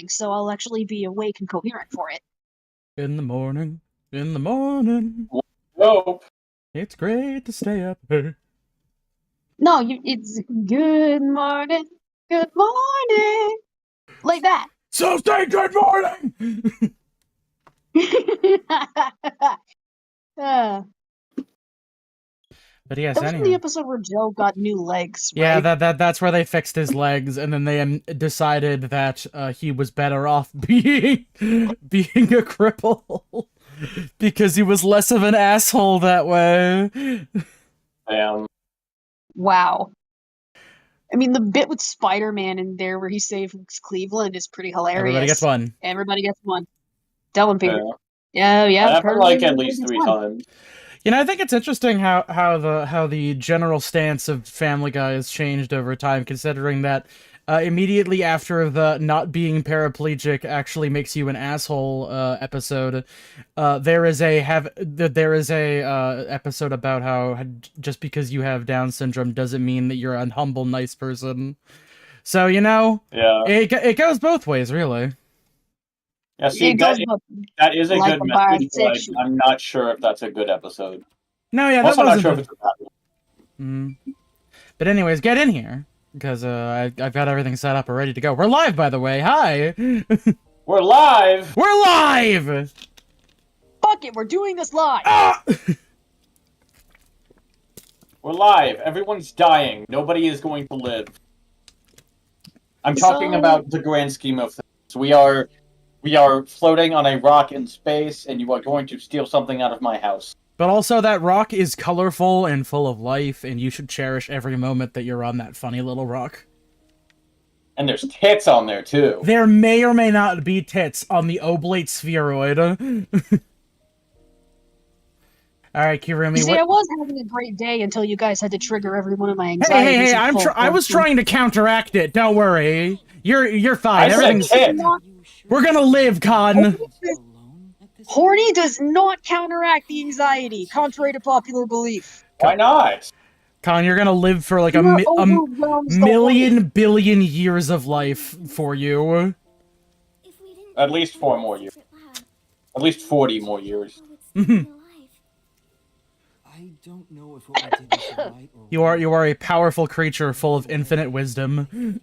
so I'll actually be awake and coherent for it. In the morning, in the morning, Nope. it's great to stay up. Hey. No, it's good morning, like that. So say good morning! uh, But yes, that was in the anyway. episode where Joe got new legs, Yeah, right? that's where they fixed his legs, and then they decided that he was better off being a cripple because he was less of an asshole that way. Wow. I mean, the bit with Spider-Man in there where he saves Cleveland is pretty hilarious. Everybody gets one. Everybody gets one. Tell him, Peter. Yeah, Yeah. that happened like at least 3 times. You know, I think it's interesting how the general stance of Family Guy has changed over time, considering that immediately after the not being paraplegic actually makes you an asshole episode, there is a episode about how just because you have Down syndrome doesn't mean that you're a humble, nice person. So you know, yeah, it goes both ways, really. Yeah, see, that is a like good a message, but bisexual. I'm not sure if that's a good episode. No, yeah, I'm that also wasn't. not sure if it's a bad one. But anyways, get in here. Because I've got everything set up and ready to go. We're live, by the way. Hi! We're live! We're live! Fuck it, we're doing this live! Ah! We're live. Everyone's dying. Nobody is going to live. I'm talking about the grand scheme of things. We are floating on a rock in space, and you are going to steal something out of my house. But also, that rock is colorful and full of life, and you should cherish every moment that you're on that funny little rock. And there's tits on there, too. There may or may not be tits on the oblate spheroid. Alright, Kirumi, you see, I was having a great day until you guys had to trigger every one of my anxieties. Hey, I was trying to counteract it, don't worry. You're fine, everything's... We're gonna live, Con! Horny does not counteract the anxiety, contrary to popular belief. Why not? Con, you're gonna live for like a million billion years of life for you. At least 4 more years. At least 40 more years. I don't know if what we did was right or you are a powerful creature full of infinite wisdom.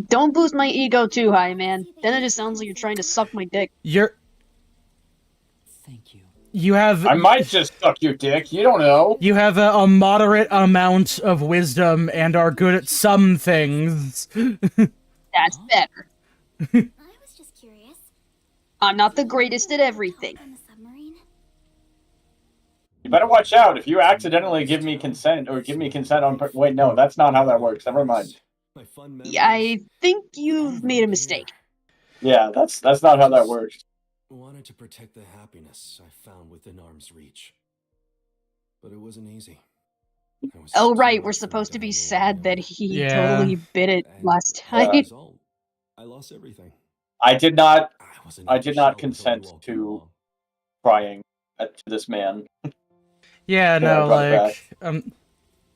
Don't boost my ego too high, man. Then it just sounds like you're trying to suck my dick. Thank you. You have... I might just suck your dick, you don't know. You have a moderate amount of wisdom and are good at some things. That's better. I was just curious. I'm not the greatest at everything. You better watch out. If you accidentally give me consent, or give me consent on... Wait, no, that's not how that works. Never mind. I think you've made a mistake. Yeah, that's not how that works. Wanted to protect the happiness I found within arm's reach. But it wasn't easy. Oh, right, we're supposed to be sad that he totally bit it last time. I lost everything. I did not consent to crying to this man. Yeah, no, like,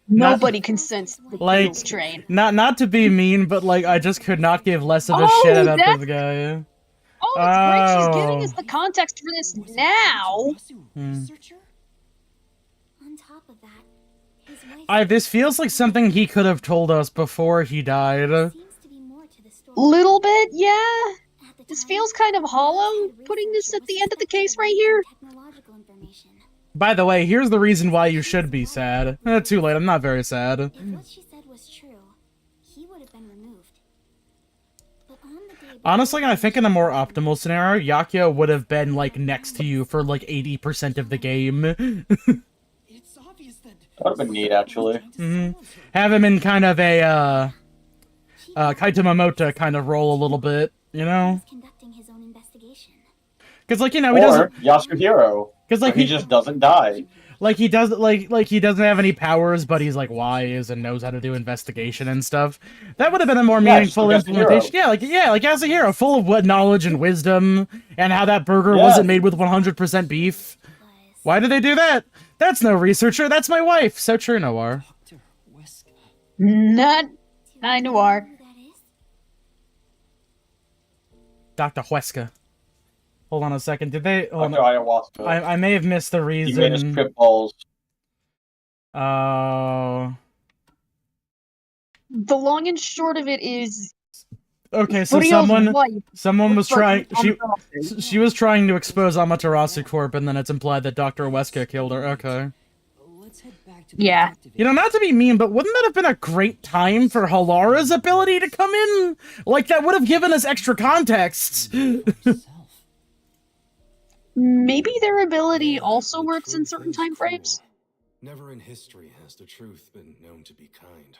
nobody consents to the Beatles train. Not to be mean, but like I just could not give less of a shit about this guy. Oh, it's great she's giving us the context for this now. On top of that, his wife this feels like something he could have told us before he died. Little bit, yeah. This feels kind of hollow, putting this at the end of the case right here. By the way, here's the reason why you should be sad. Too late, I'm not very sad. If what she said was true, he would have been removed. But on the day honestly, I think in a more optimal scenario, Yakuya would have been, like, next to you for, like, 80% of the game. That would have been neat, actually. Have him in kind of a, Kaito Momota kind of role a little bit, you know? Because, like, you know, he doesn't... Yasuhiro. Because, like, he just doesn't die. Like, he doesn't, like, he doesn't have any powers, but he's, like, wise and knows how to do investigation and stuff. That would have been a more meaningful implementation. Yeah, like Yasuhiro, full of what knowledge and wisdom, and how that burger wasn't made with 100% beef. Why did they do that? That's no researcher, that's my wife. So true, Noir. Not Noir. Dr. Huesca. Hold on a second. Did they? Hold Dr. on. Ayahuasca. I may have missed the He made us reason. trip balls. Oh. The long and short of it is, Okay, so Furio's wife someone was looks like trying. Amaterasu. She was trying to expose Amaterasu Corp, and then it's implied that Dr. Huesca killed her. Okay. Let's head back to the Yeah. detective You know, not to be mean, but wouldn't that have been a great time for Halara's ability to come in? Like, that would have given us extra context. himself. Maybe their ability Yeah, also the works in truth certain is time frames. cruel. Never in history has the truth been known to be kind.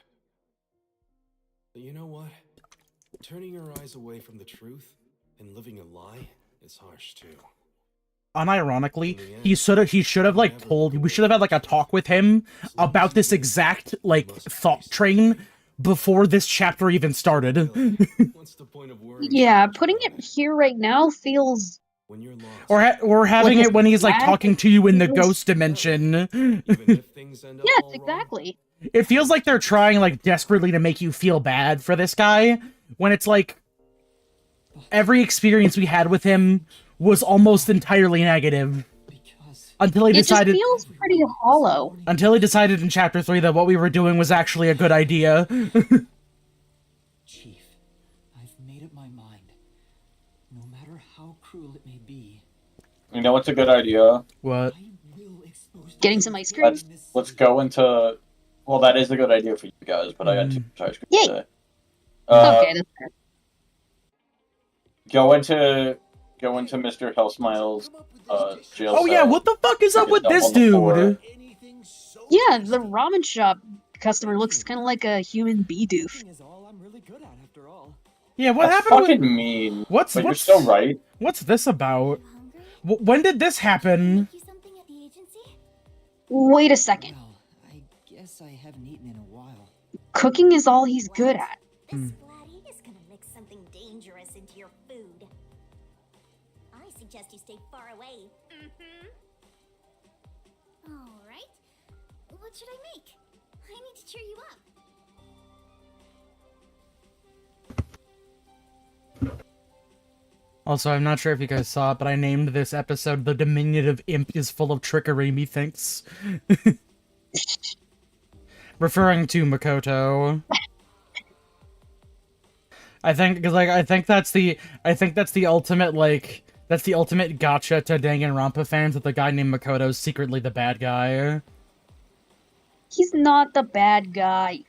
But you know what? Turning your eyes away from the truth and living a lie is harsh too. Unironically, he should have like we should have had like a talk with him about this exact like thought train before this chapter even started. What's the point of worrying Yeah, so much putting about it here right now feels when you're lost? Or having Like it when he's like flag talking to you in the feels- ghost dimension. Even if things end up Yes, all wrong, exactly. It feels like they're trying like desperately to make you feel bad for this guy when it's like every experience we had with him was almost entirely negative Because until he It just decided feels pretty hollow. in chapter 3 that what we were doing was actually a good idea. Chief, I've made up my mind. No matter how cruel it may be, You know what's a good idea? What? I will expose the Getting some truth ice cream? in this Let's city. go into... Well, that is a good idea for you guys, but I got too much ice cream Yay. today. Okay, that's fair. Go into Mr. Hellsmile's jail Oh yeah, cell. what the fuck is up Pick with it up this on the floor. dude? Yeah, the ramen shop customer looks kind of like a human bee doof. Cooking is all I'm really good at, after all. Yeah, what That's happened fucking with... mean. What's But you're so right. What's this about? You hungry? When did this happen? Make you something at the agency? Wait a second. Well, I guess I haven't eaten in a while. Cooking is all he's good at. This Splatty is gonna mix something dangerous into your food. I suggest you stay far away. Alright. What should I make? I need to cheer you up. Also, I'm not sure if you guys saw it, but I named this episode "The Diminutive Imp is Full of Trickery, Methinks." Referring to Makoto. I think that's the ultimate that's the ultimate gotcha to Danganronpa fans, that the guy named Makoto is secretly the bad guy. He's not the bad guy.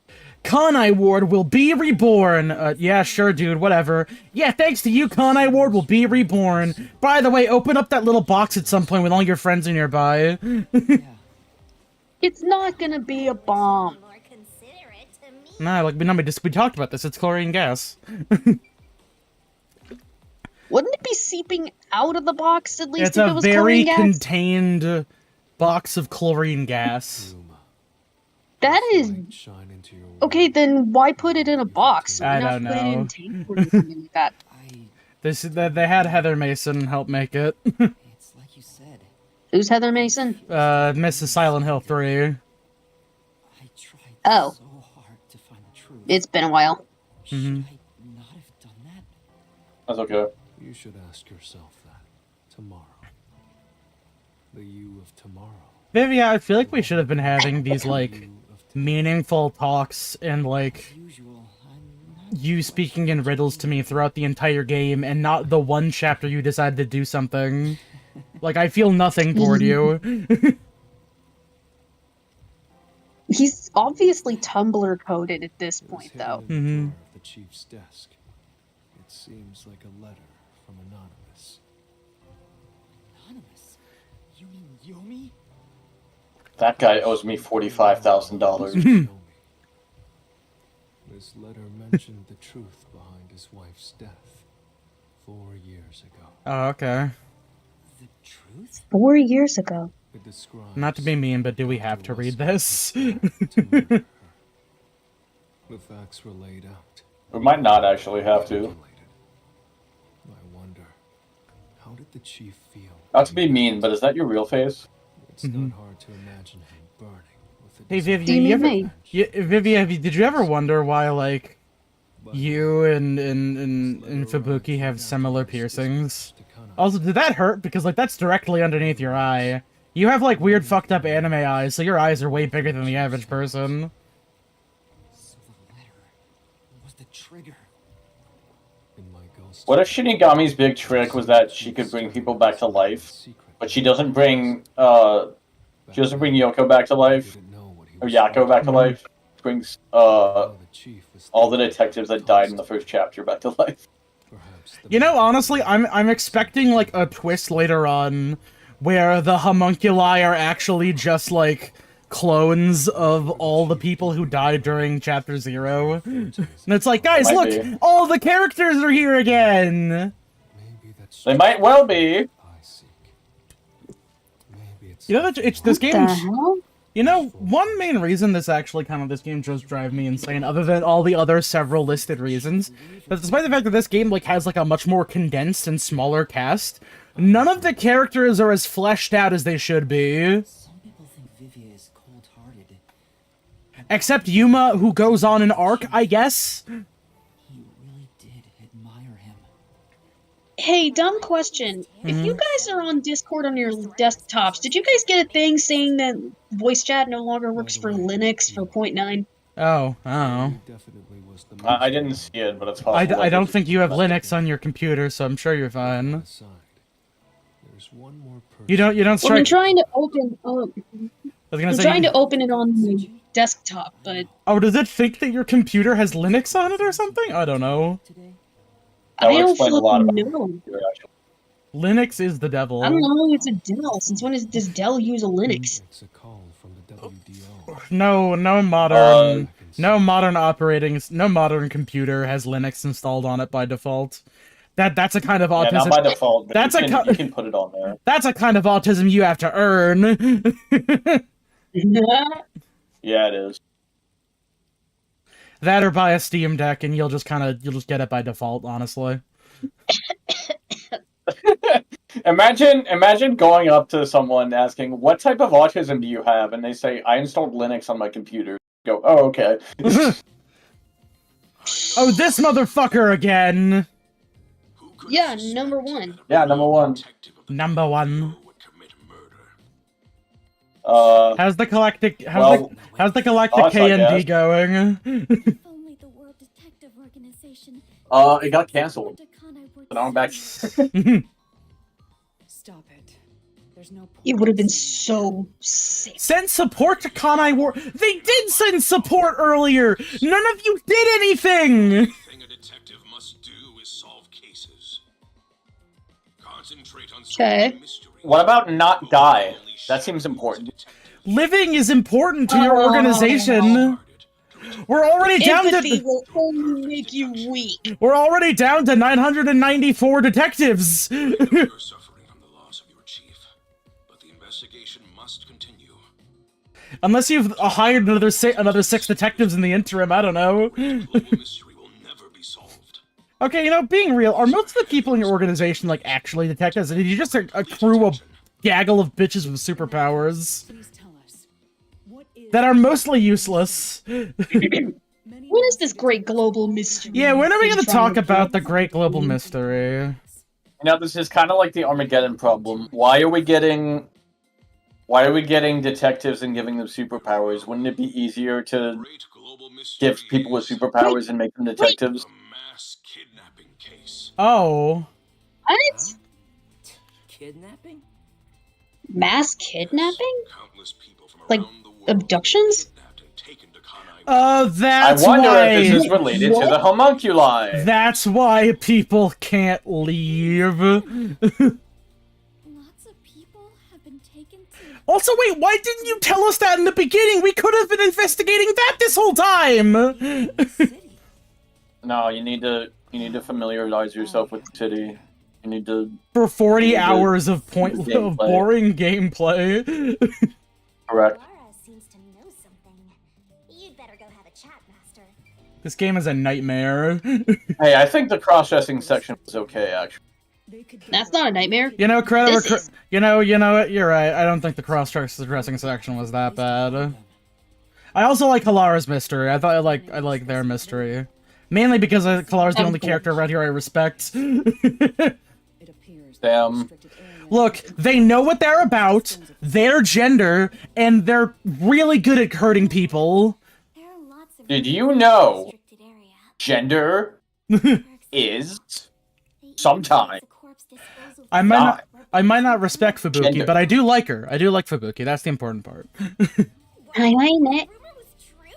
Kanai Ward will be reborn. Yeah, sure, dude, whatever. Yeah, thanks to you, Kanai Ward will be reborn. By the way, open up that little box at some point with all your friends nearby. Yeah. It's not gonna be a bomb. More considerate to me. Nah, like, we talked about this. It's chlorine gas. Wouldn't it be seeping out of the box at least It's if it a was very chlorine gas? contained box of chlorine gas. That is... shine into your Okay, then why put it in a box? Why I not don't put it know. in tape or something like that? They had Heather Mason help make it. It's like you said. Who's Heather Mason? Mrs. Silent Hill 3. I tried Oh. so hard to find the truth. It's been a while. Should I not have done that? That's okay. You should ask yourself that tomorrow. The you of tomorrow. Vivi, I feel like we should have been having these, like, meaningful talks and, like, As usual, I'm not you speaking in riddles to me throughout the entire game, and not the one chapter you decided to do something. Like, I feel nothing toward you. He's obviously Tumblr coded at this It was point, hidden though. in the drawer of the chief's desk. It seems like a letter from Anonymous. anonymous. You mean Yomi? That guy owes me $45,000. This letter mentioned the truth behind his wife's death 4 years ago. Oh, okay. The truth? 4 years ago. It describes Not to be mean, but do we have to read this? to murder her. The facts were laid out. We might not actually have to. Calculated. I wonder, how did the chief feel? Not to be mean, but is that your real face? It's not hard to imagine him burning with a Hey, desire Vivi, Do you you mean ever... me? Vivi, did you ever wonder why, like, you and Fubuki have similar piercings. Also, did that hurt? Because, like, that's directly underneath your eye. You have, like, weird fucked up anime eyes, so your eyes are way bigger than the average person. So the letter was the trigger. What if Shinigami's big trick was that she could bring people back to life, but she doesn't bring Yoko back to life, or Yako back to life? She brings all the detectives that died in the first chapter back to life. You know, honestly, I'm expecting, like, a twist later on where the homunculi are actually just, like, clones of all the people who died during Chapter 0. And it's like, guys, look! Be. All the characters are here again! They might well be. You know, this What game... the hell? You know, one main reason this game does drive me insane, other than all the other several listed reasons, but despite the fact that this game, like, has, like, a much more condensed and smaller cast, none of the characters are as fleshed out as they should be. Some people think Vivia is cold-hearted. Except Yuma, who goes on an arc, I guess? He really did admire him. Hey, dumb question. If you guys are on Discord on your desktops, did you guys get a thing saying that voice chat no longer works for Linux for 0.9? Oh, oh. I didn't see it, but it's possible. I don't think you have Linux on your computer, so I'm sure you're fine. You don't Well, strike... I'm trying to open. I was gonna I'm say, trying to open it on my desktop, but oh, does it think that your computer has Linux on it or something? I don't know. That I would don't explain a lot fucking about know. actually. Linux is the devil. I don't know. It's a Dell. Since when does Dell use a Linux? No modern computer has Linux installed on it by default. That's a kind of autism. Yeah, not by default, but That's you can put it on there. That's a kind of autism you have to earn. Yeah, it is. That or buy a Steam Deck, and you'll just get it by default. Honestly. Imagine going up to someone asking, "What type of autism do you have?" And they say, "I installed Linux on my computer." Go, "Oh, okay." Oh, this motherfucker again. Yeah, number one. Yeah, number one. Number one. How's the galactic KND going? If only the World Detective Organization. It got canceled. So now I'm back. Stop it. There's no point. It would have been so sick. Send support to Kanai War. They did send support earlier. None of you did anything. Everything a detective must do is solve cases. Concentrate on Okay. What about not die? That seems important. Living is important to your organization. We're already down Empathy to. will only make you weak. We're already down to 994 detectives. You're suffering from the loss of your chief, but the investigation must continue. Unless you've hired another six detectives in the interim, I don't know. The global mystery will never be solved. Okay, you know, being real, are most of the people in your organization like actually detectives? Or did you just accrue a gaggle of bitches with superpowers Please tell us. What is that are mostly useless? What is this great global mystery? Yeah, when are we that gonna you're trying talk to about the do? great global mystery? You know, this is kind of like the Armageddon problem. Why are we getting detectives and giving them superpowers? Wouldn't it be easier to Great global mystery give people with is superpowers and make them detectives? the mass kidnapping case. Oh. What? kidnapping? Mass kidnapping? Countless people from Like, around the world abductions? kidnapped and taken to Kanai. That's I wonder why. if this is related to the homunculi. That's why people can't leave. Lots of people have been taken to. Also, wait, why didn't you tell us that in the beginning? We could have been investigating that this whole time. No, you need to familiarize yourself with the city. You need to For 40 Gameplay. hours of boring gameplay. correct. Lara seems to know something. You'd better go have a chat, Master. This game is a nightmare. Hey, I think the cross-dressing section was okay, actually. That's not a nightmare. You know, This is- you know what? You're right. I don't think the cross-dressing section was that bad. I also like Halara's mystery. I like their mystery. Mainly because Kalar's the Of only character course. around here I respect. It appears Damn. the restricted area Look, they know what they're about, their gender, and they're really good at hurting people. There are lots of Did reasons you for the know restricted area. gender For is example, they even sometimes use a corpse disposal I might not, facility I where might not bodies respect are Fubuki, Gender. but I do like her. I do like Fubuki. That's the important part. I ain't it. rumor was true?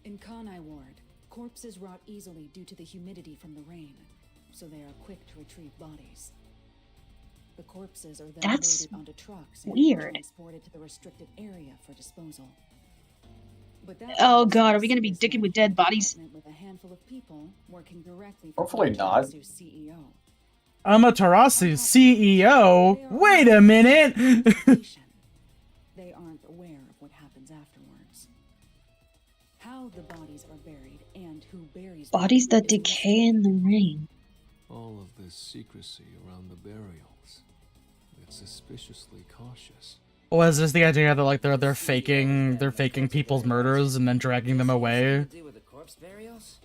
In Kanai Ward, corpses rot easily due to the humidity from the rain, so they are quick to retrieve bodies. The corpses are then That's loaded onto trucks and weird. transported to the restricted area for disposal. But that Oh process god, are we gonna be is dicking led with by a dead bodies? department with a handful of people working directly for Hopefully not. Amaterasu's CEO. Amaterasu's CEO? Wait a minute! They aren't aware of what happens afterwards. How the bodies are buried and who buries them Bodies that is a decay in the rain. All of this secrecy around the burials. It's suspiciously cautious. Well, is this the idea that like they're faking people's murders and then dragging them away do with the corpse burials?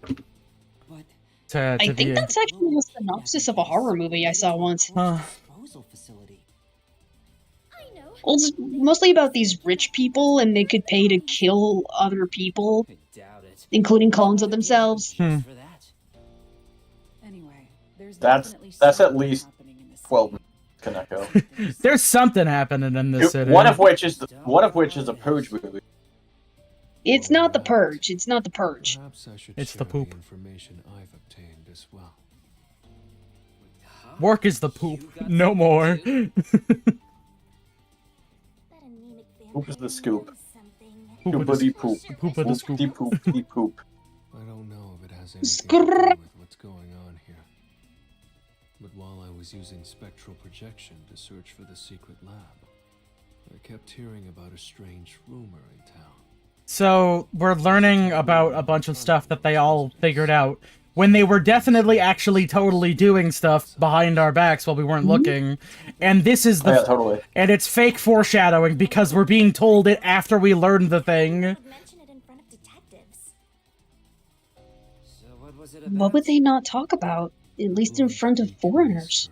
But to I think be that's actually a synopsis of a horror movie I saw once. Disposal facility. I know. Well, it's mostly about these rich people and they could pay to kill other people, I doubt it. including clones of themselves. Hmm. For that. Anyway, there's That's definitely at something least happening in this 12 city. Kaneko. There's something happening in this city. One of which is a Purge movie. It's not the Purge. It's not the Purge. Perhaps I should It's share the poop. information I've obtained as well. Work is the poop. No more. That anemic Poop is the vampire scoop. knows something. Poopity poop. Poopity scoop. Poopity poopity poop. I don't know if it has anything to Skrrr. do with what's going on here. But while I was using spectral projection to search for the secret lab, I kept hearing about a strange rumor in town. So, we're learning about a bunch of stuff that they all figured out when they were definitely actually totally doing stuff behind our backs while we weren't looking. And this is the... Oh, yeah, totally. And it's fake foreshadowing because we're being told it after we learned the thing. Would mention it in front of detectives. So what was it What would they not talk about? At least in front of foreigners.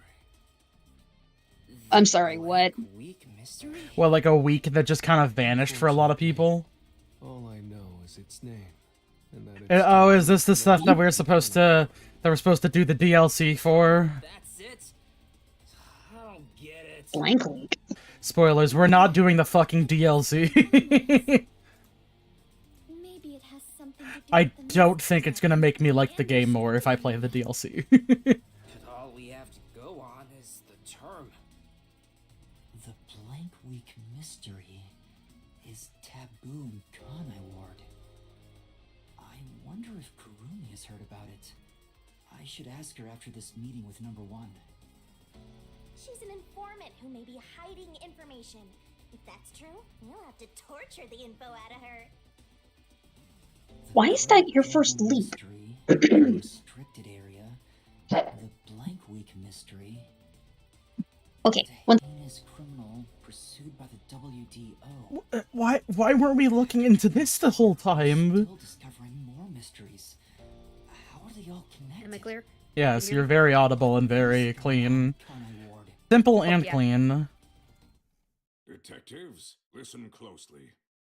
I'm sorry, what? Weak mystery? Well, like a week that just kind of vanished for a lot of people. All I know is its name. And that Oh, is this the stuff that we're supposed to... That we're supposed to do the DLC for? That's it? I don't get it. Blank Week. Spoilers, we're not doing the fucking DLC. Maybe it has something to do I with the don't mystery think it's gonna make me like the game more if I play the DLC. But all we have to go on is the term. The blank week mystery is taboo in Kanai Ward. I wonder if Kurumi has heard about it. I should ask her after this meeting with number 1. She's an informant who may be hiding information. If that's true, we'll have to torture the info out of her. Why is that your first leap? Mystery, restricted area. The blank week mystery. Okay, one Heinous criminal pursued by the WDO. Why weren't we looking into this the whole time? Still discovering more mysteries. How are they all connected? Am I clear? Yes, you're very audible and very clean. Kanai Ward. Simple and yeah. clean. Detectives, listen closely.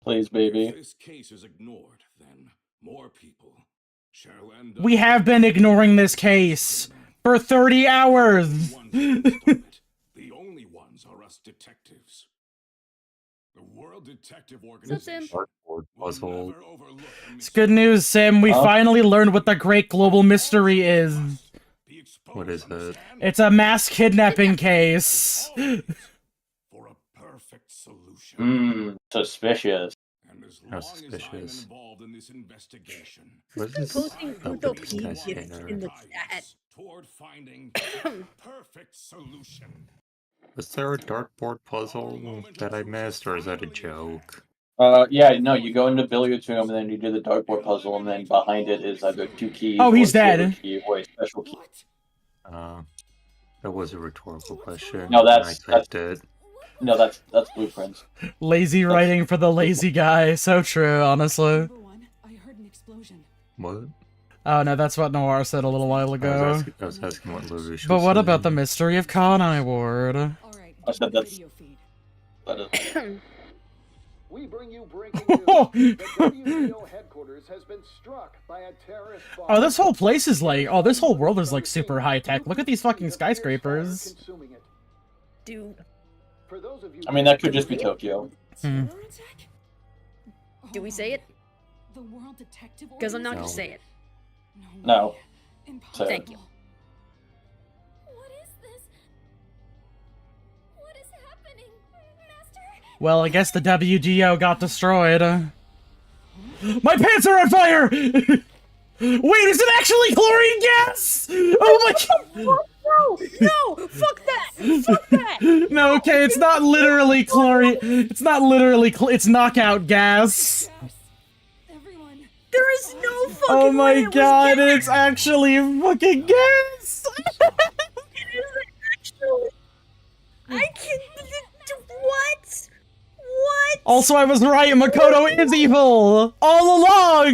Please, If baby. this case is ignored, then more people shall end up... We have been ignoring this case for 30 hours! One can stop it. The only ones are us detectives. The World Detective Organization Tim? will never overlook a It's good news, Sim. We Huh? finally learned what the great global mystery is. Be exposed, What is it? understand? It's a mass kidnapping case. Always for a perfect solution. Suspicious. And as How long as I'm suspicious. involved in this investigation, What is been this? posting Oh, utopia this guy's gifts hater. in the guidance chat. toward finding the perfect solution. Was there a dartboard puzzle that I missed, or is that a joke? Yeah, no, you go into billiards room and then you do the dartboard puzzle, and then behind it is either 2 keys Oh, he's or a silver dead. key or a special key. What? That was a rhetorical question. No, and I that's- typed it. No, that's blueprints. Lazy writing for the lazy guy. So true, honestly. Number 1, I heard an explosion. What? Oh no, that's what Noir said a little while ago. I was asking what LaRouche But was what about the saying. mystery of Conai Ward? Alright, I said that's... video feed. We bring you breaking news. The WTO headquarters has been struck by a terrorist bomb. Oh, this whole place is like, oh, this whole world is like super high tech. Look at these fucking skyscrapers. Dude. For those of you I mean, that could just be Tokyo. Hmm. Do we say it? The World Detective Because I'm not No. gonna say it. No. Impossible. Thank you. What is this? What is happening, Master? Well, I guess the WGO got destroyed. My pants are on fire! Wait, is it actually chlorine gas? Oh my god! No! Fuck that! Fuck that! No, okay, it's not literally chlorine. It's not literally it's knockout gas. Everyone. There is no fucking Oh way my it was god, gas! it's actually fucking gas! It is actually... I can't... What? What? Also, I was right, Makoto is evil! All along!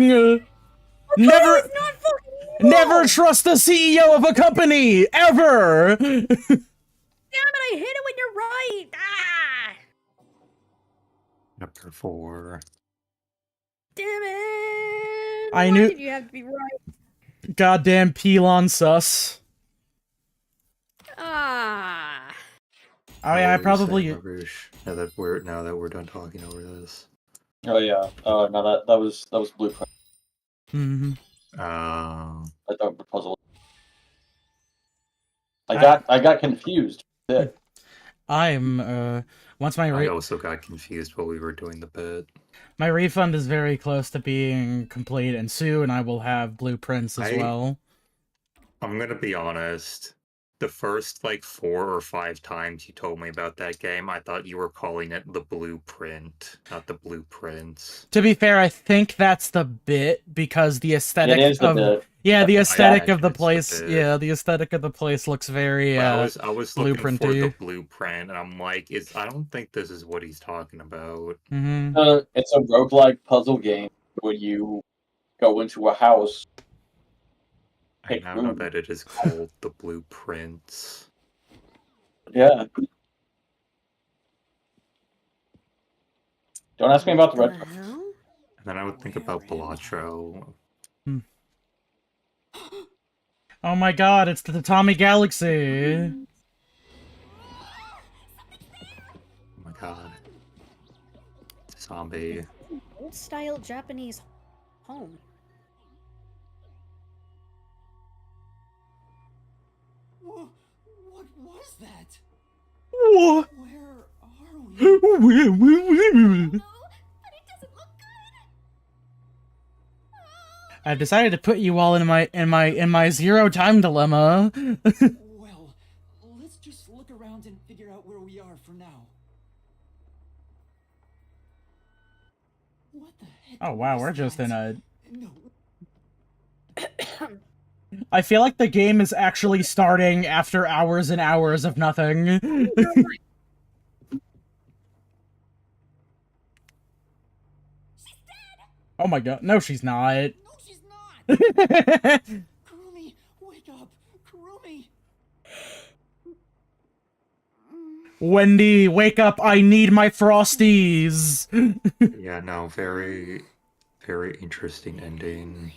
Never... It's not fucking evil! Never trust the CEO of a company! Ever! Damn it, I hit it when you're right! Ah! Chapter 4. Damn it! I Why knew- did you have to be right? Goddamn Pelon sus. Ah. Oh yeah, I What were you probably... saying, LaRouche? Now that we're done talking over this. Oh yeah. No, that was Blueprint. Mm-hmm. Uh, I thought the puzzle. I got confused. I'm, once my I also got confused while we were doing the bit. my refund is very close to being complete, and soon I will have blueprints as well. I'm gonna be honest. The first, 4 or 5 times you told me about that game, I thought you were calling it the Blueprint, not the Blueprints. To be fair, I think that's the bit, because the aesthetic It is the of... bit. Yeah, the aesthetic of the It's the place... bit. Yeah, the aesthetic of the place looks very, I was looking for the blueprinty. blueprint, and I'm like, I don't think this is what he's talking about. Mm-hmm. It's a roguelike puzzle game where you go into a house. I now know that it is called the Blueprints. Yeah. Don't ask me about the red. And then I would think about Balatro. Oh my god, it's the Tatami Galaxy! Oh my god. Zombie. Old-style Japanese home. What was that? What? Where are we? No, but it doesn't look good. I've decided to put you all in my zero time dilemma. Well, let's just look around and figure out where we are for now. What the heck? Oh wow, was we're just that? in a... No. I feel like the game is actually starting after hours and hours of nothing. Oh my god, no she's not. No, she's not. Kurumi, wake up. Kurumi. Wendy, wake up, I need my Frosties! Yeah, no, very, very interesting ending.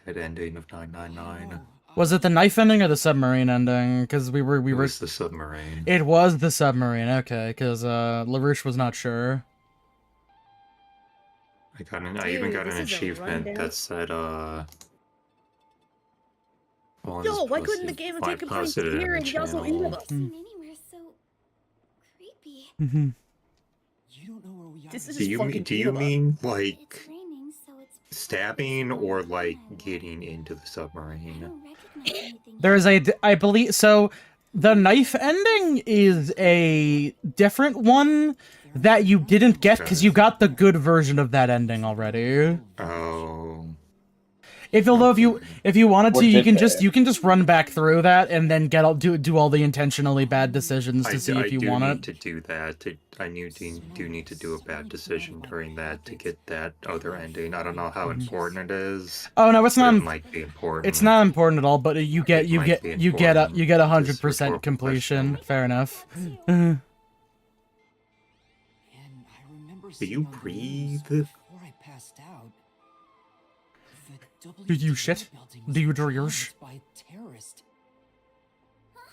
That ending of 999. Was it the knife ending or the submarine ending? Because we were... It was the submarine. It was the submarine, okay, because LaRouche was not sure. I even got an achievement that said, well, Yo, why couldn't the game have taken place here in Yasuhiro? Seen anywhere so creepy. Mm-hmm. You don't know where we are. This is Do you fucking mean, It's raining, so it's stabbing or, getting into the I submarine? don't recognize anything. There's I believe, so the knife ending is a different one that you didn't get because you got the good version of that ending already. Oh. if you wanted Or to, did they? you can just run back through that and then do all the intentionally bad decisions to see if you want need it. to do that. I do need to do a bad decision during that to get that other ending. I don't know how important it is. Oh no, it's not. It might be important. It's not important at all. But you get 100% completion. Fair enough. Do you breathe? Before I passed out, Do you shit? Do you droosh? by a terrorist. Huh?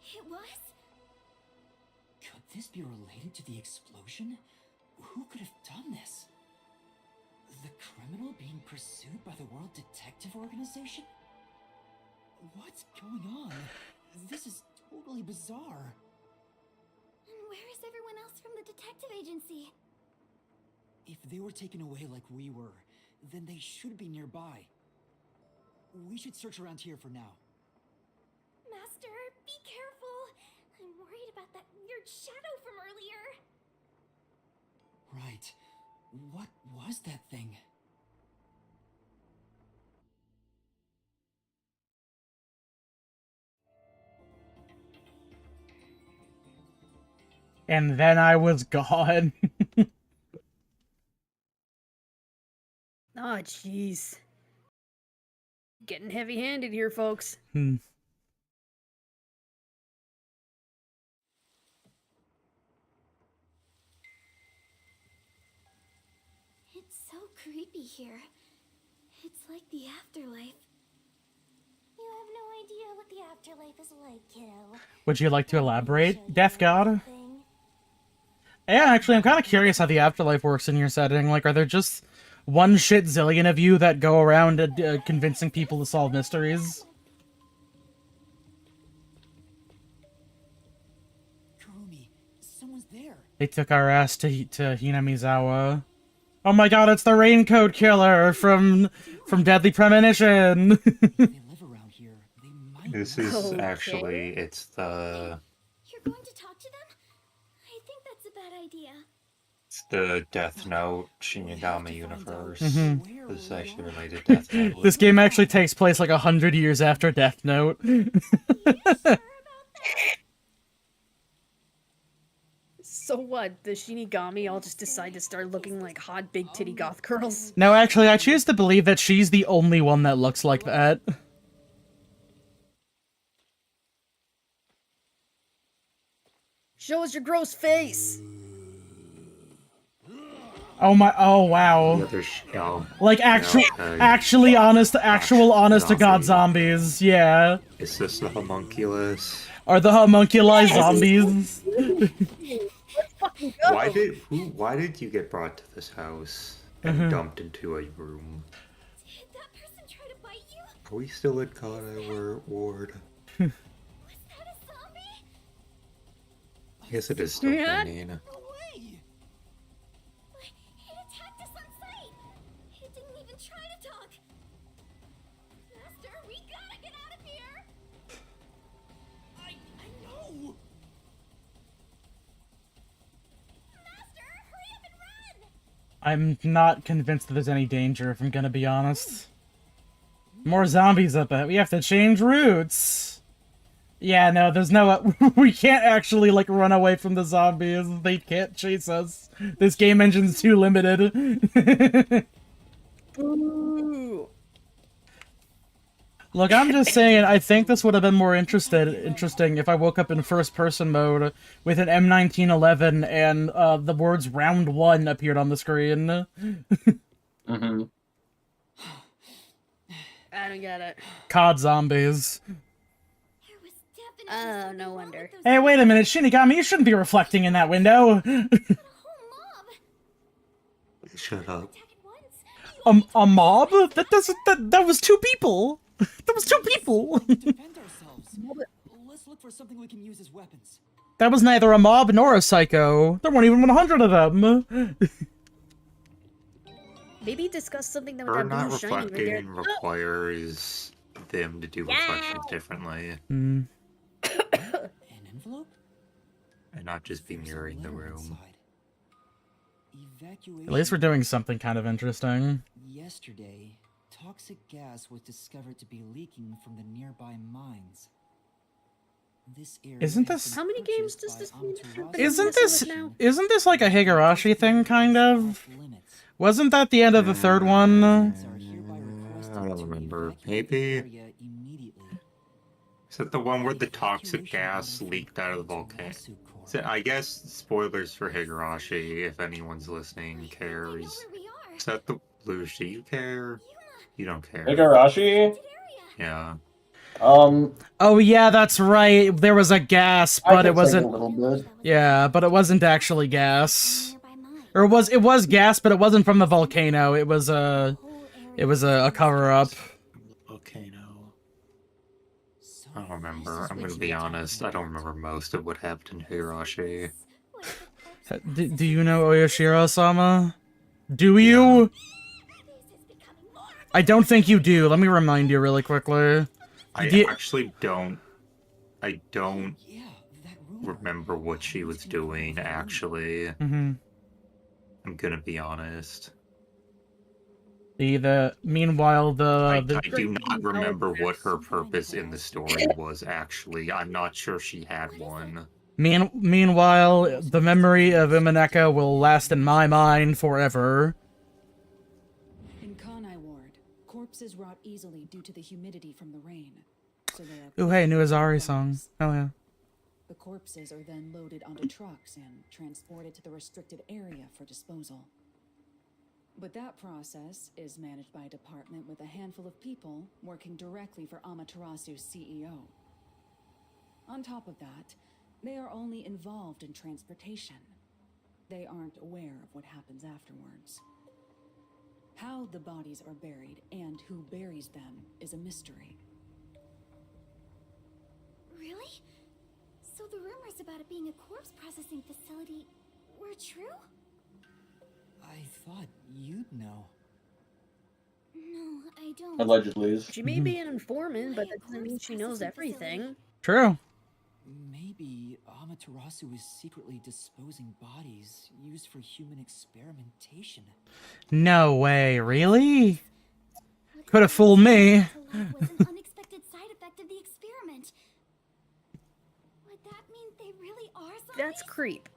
It was? Could this be related to the explosion? Who could have done this? The criminal being pursued by the World Detective Organization? What's going on? This is totally bizarre. And where is everyone else from the detective agency? If they were taken away like we were, then they should be nearby. We should search around here for now. Master, be careful. I'm worried about that weird shadow from earlier. Right. What was that thing? And then I was gone. Oh, jeez. Getting heavy-handed here, folks. It's so creepy here. It's like the afterlife. You have no idea what the afterlife is like, kiddo. Would you like to elaborate, Death God? Yeah, actually, I'm kind of curious how the afterlife works in your setting. Like, are there just one shit zillion of you that go around convincing people to solve mysteries? Kurumi, someone's there. They took our ass to Hinamizawa. Oh my god, it's the Raincoat Killer from Deadly Premonition! This is actually, it's the... You're going to talk to them? I think that's a bad idea. It's the Death Note Shinigami universe. Mhm. This is actually related to Death Note. This game actually takes place like 100 years after Death Note. So what? The Shinigami all just decide to start looking like hot big titty goth girls? No, actually, I choose to believe that she's the only one that looks like that. Show us your gross face! Oh my, oh wow. Like actually honest to god zombies, yeah. Is this the homunculus? Are the homunculi zombies? Why did you get brought to this house and dumped into a room? Did that person try to bite you? Are we still in God Ward? Was that a zombie? I guess it is still raining. It attacked us on sight. It didn't even try to talk. Master, we gotta get out of here. I know. Master, hurry up and run. I'm not convinced that there's any danger, if I'm gonna be honest. More zombies up ahead. We have to change routes. Yeah, no, there's no... we can't actually, like, run away from the zombies. They can't chase us. This game engine's too limited. Ooh. Look, I'm just saying, I think this would have been more interesting if I woke up in first-person mode with an M1911 and the words Round 1 appeared on the screen. Mm-hmm. I don't get it. COD zombies. Oh, no wonder. Hey, wait a minute, Shinigami, you shouldn't be reflecting in that window. Shut up. A mob? That was two people. That was two people. Defend ourselves. Let's look for something we can use as weapons. That was neither a mob nor a psycho. There weren't even 100 of them. Maybe discuss something that with Or that not blue shiny right there. reflecting requires them to do reflections differently. An envelope? And not just be mirroring the room. At least we're doing something kind of interesting. Yesterday, toxic gas was discovered to be leaking from the nearby mines. This area Isn't has this... been How many games purchased does by this mean? Amaterasu Isn't this like a Higurashi thing, kind of? Wasn't that the end of the third one? I don't remember. Maybe. Is that the one where the toxic gas leaked out of the volcano? So I guess spoilers for Higurashi, if anyone's listening cares. Is that the Luge? Do you care? You don't care. Higurashi? Yeah. Oh yeah, that's right. There was a gas, but it wasn't. A little bit. Yeah, but it wasn't actually gas. Or it was gas, but it wasn't from the volcano. It was a cover up. Volcano. I don't remember. I'm gonna be honest. I don't remember most of what happened in Higurashi. Do you know Oyashiro-sama? Do you? I don't think you do. Let me remind you really quickly. I actually don't. I don't remember what she was doing, actually. I'm gonna be honest. Meanwhile, I do not remember what her purpose in the story was, actually. I'm not sure she had one. Meanwhile, the memory of Imaneka will last in my mind forever. In Kanai Ward, corpses rot easily due to the humidity from the rain. So they are Ooh, hey, new Azari song. Oh yeah. The corpses are then loaded onto trucks and transported to the restricted area for disposal. But that process is managed by a department with a handful of people working directly for Amaterasu's CEO. On top of that, they are only involved in transportation. They aren't aware of what happens afterwards. How the bodies are buried and who buries them is a mystery. Really? So the rumors about it being a corpse processing facility were true? I thought you'd know. No, I don't. Allegedly. She may be an informant, but that doesn't mean she knows everything. True. Maybe Amaterasu is secretly disposing bodies used for human experimentation. No way, really? Could have fooled me. Was an unexpected side effect of the experiment. Would that mean they really are zombies? That's creep.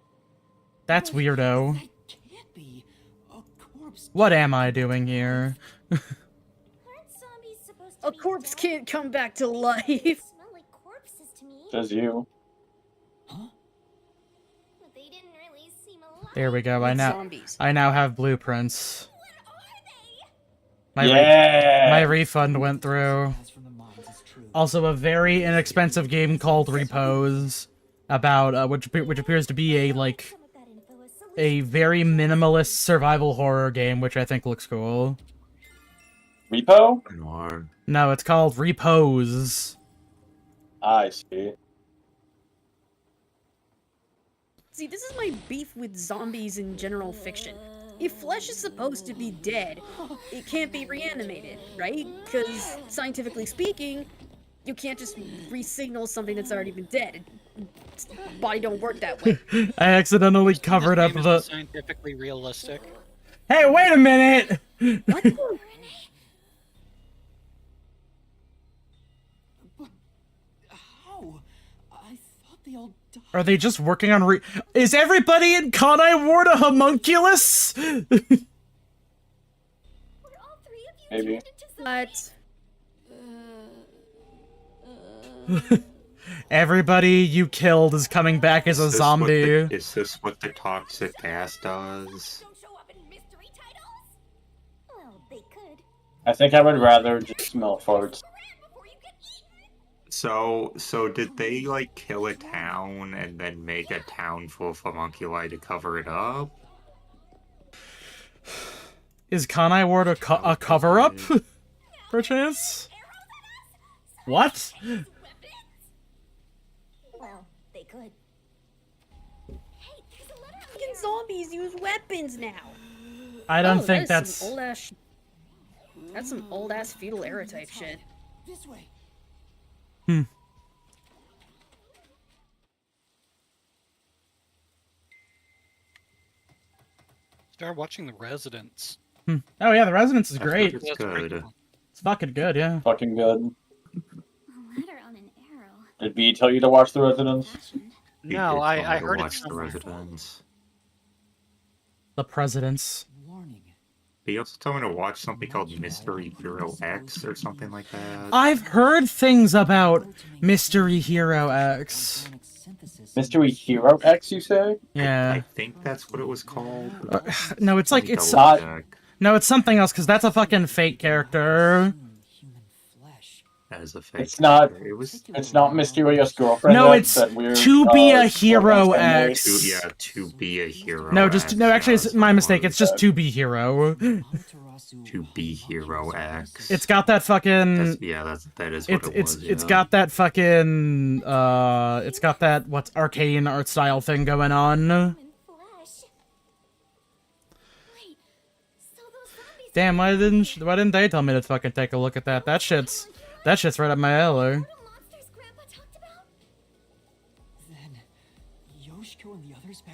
That's weirdo. That can't be. A corpse. What am I doing here? Aren't zombies supposed to A be corpse dead? can't come back to life. Smell like corpses to me. Says you. Huh? But they didn't really seem alive. There we go. Zombies. I now have blueprints. What are they? My refund went through. Also, a very inexpensive game called Repose, about which appears to be a very minimalist survival horror game, which I think looks cool. Repo? No, it's called Repose. I see. See, this is my beef with zombies in general fiction. If flesh is supposed to be dead, it can't be reanimated, right? Because, scientifically speaking, you can't just re-signal something that's already been dead. Body don't work that way. I accidentally covered up the... Scientifically realistic. Hey, wait a minute! What? How? I thought they all died. Are they just working on Is everybody in Kanai Ward a homunculus? Were all three of you Maybe. turned into zombies? But... Everybody you killed is coming back as a zombie. Is this what the toxic gas does? Don't show up in mystery titles? Well, they could. I think I would rather just smell farts. Before you get eaten. So did they, like, kill a town and then make a town full of homunculi to cover it up? Is Kanai Ward a cover-up? Perchance? What? Well, they could. Hey, there's a letter Fucking zombies use weapons now. I don't think that's... Some old ass... That's some old ass feudal era type shit. This way. Start watching The Residence. Oh yeah, The Residence is I great. think it's good. It's fucking good, yeah. Fucking good. A ladder on an arrow. Did B tell you to watch The Residence? No, I heard it watch The somewhere. Residence. The Presidents. He also told me to watch something called Mystery Hero X or something like that. I've heard things about Mystery Hero X. Mystery Hero X, you say? Yeah. I think that's what it was called. No, it's like it's not. No, it's something else because that's a fucking fake character. As a fake. It's not. It was. It's not Mysterious Girlfriend. No, X, it's that weird, To Be a Hero X. X. To Be a Hero. No, just X, no. Actually, yeah, it's my mistake. It's just To Be Hero. To Be Hero X. It's got that fucking. That is what it was. It's got that fucking. It's got that what's arcane art style thing going on. Damn, why didn't they tell me to fucking take a look at that? That shit's right up my alley.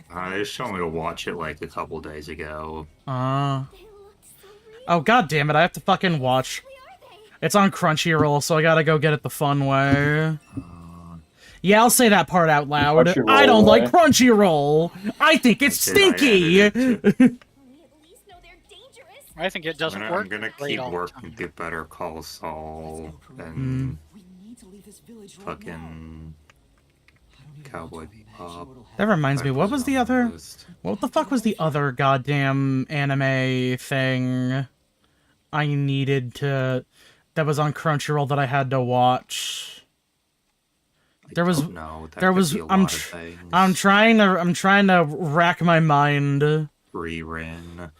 They just told me to watch it like a couple days ago. Oh, god damn it, I have to fucking watch. It's on Crunchyroll, so I gotta go get it the fun way. Yeah, I'll say that part out loud. I don't like Crunchyroll. I think it's stinky. I think it doesn't work. I'm gonna keep working through Better Call Saul and fucking Cowboy Bebop. That reminds me, what was the other... What the fuck was the other goddamn anime thing I needed to... that was on Crunchyroll that I had to watch? I'm trying to rack my mind. Rerun.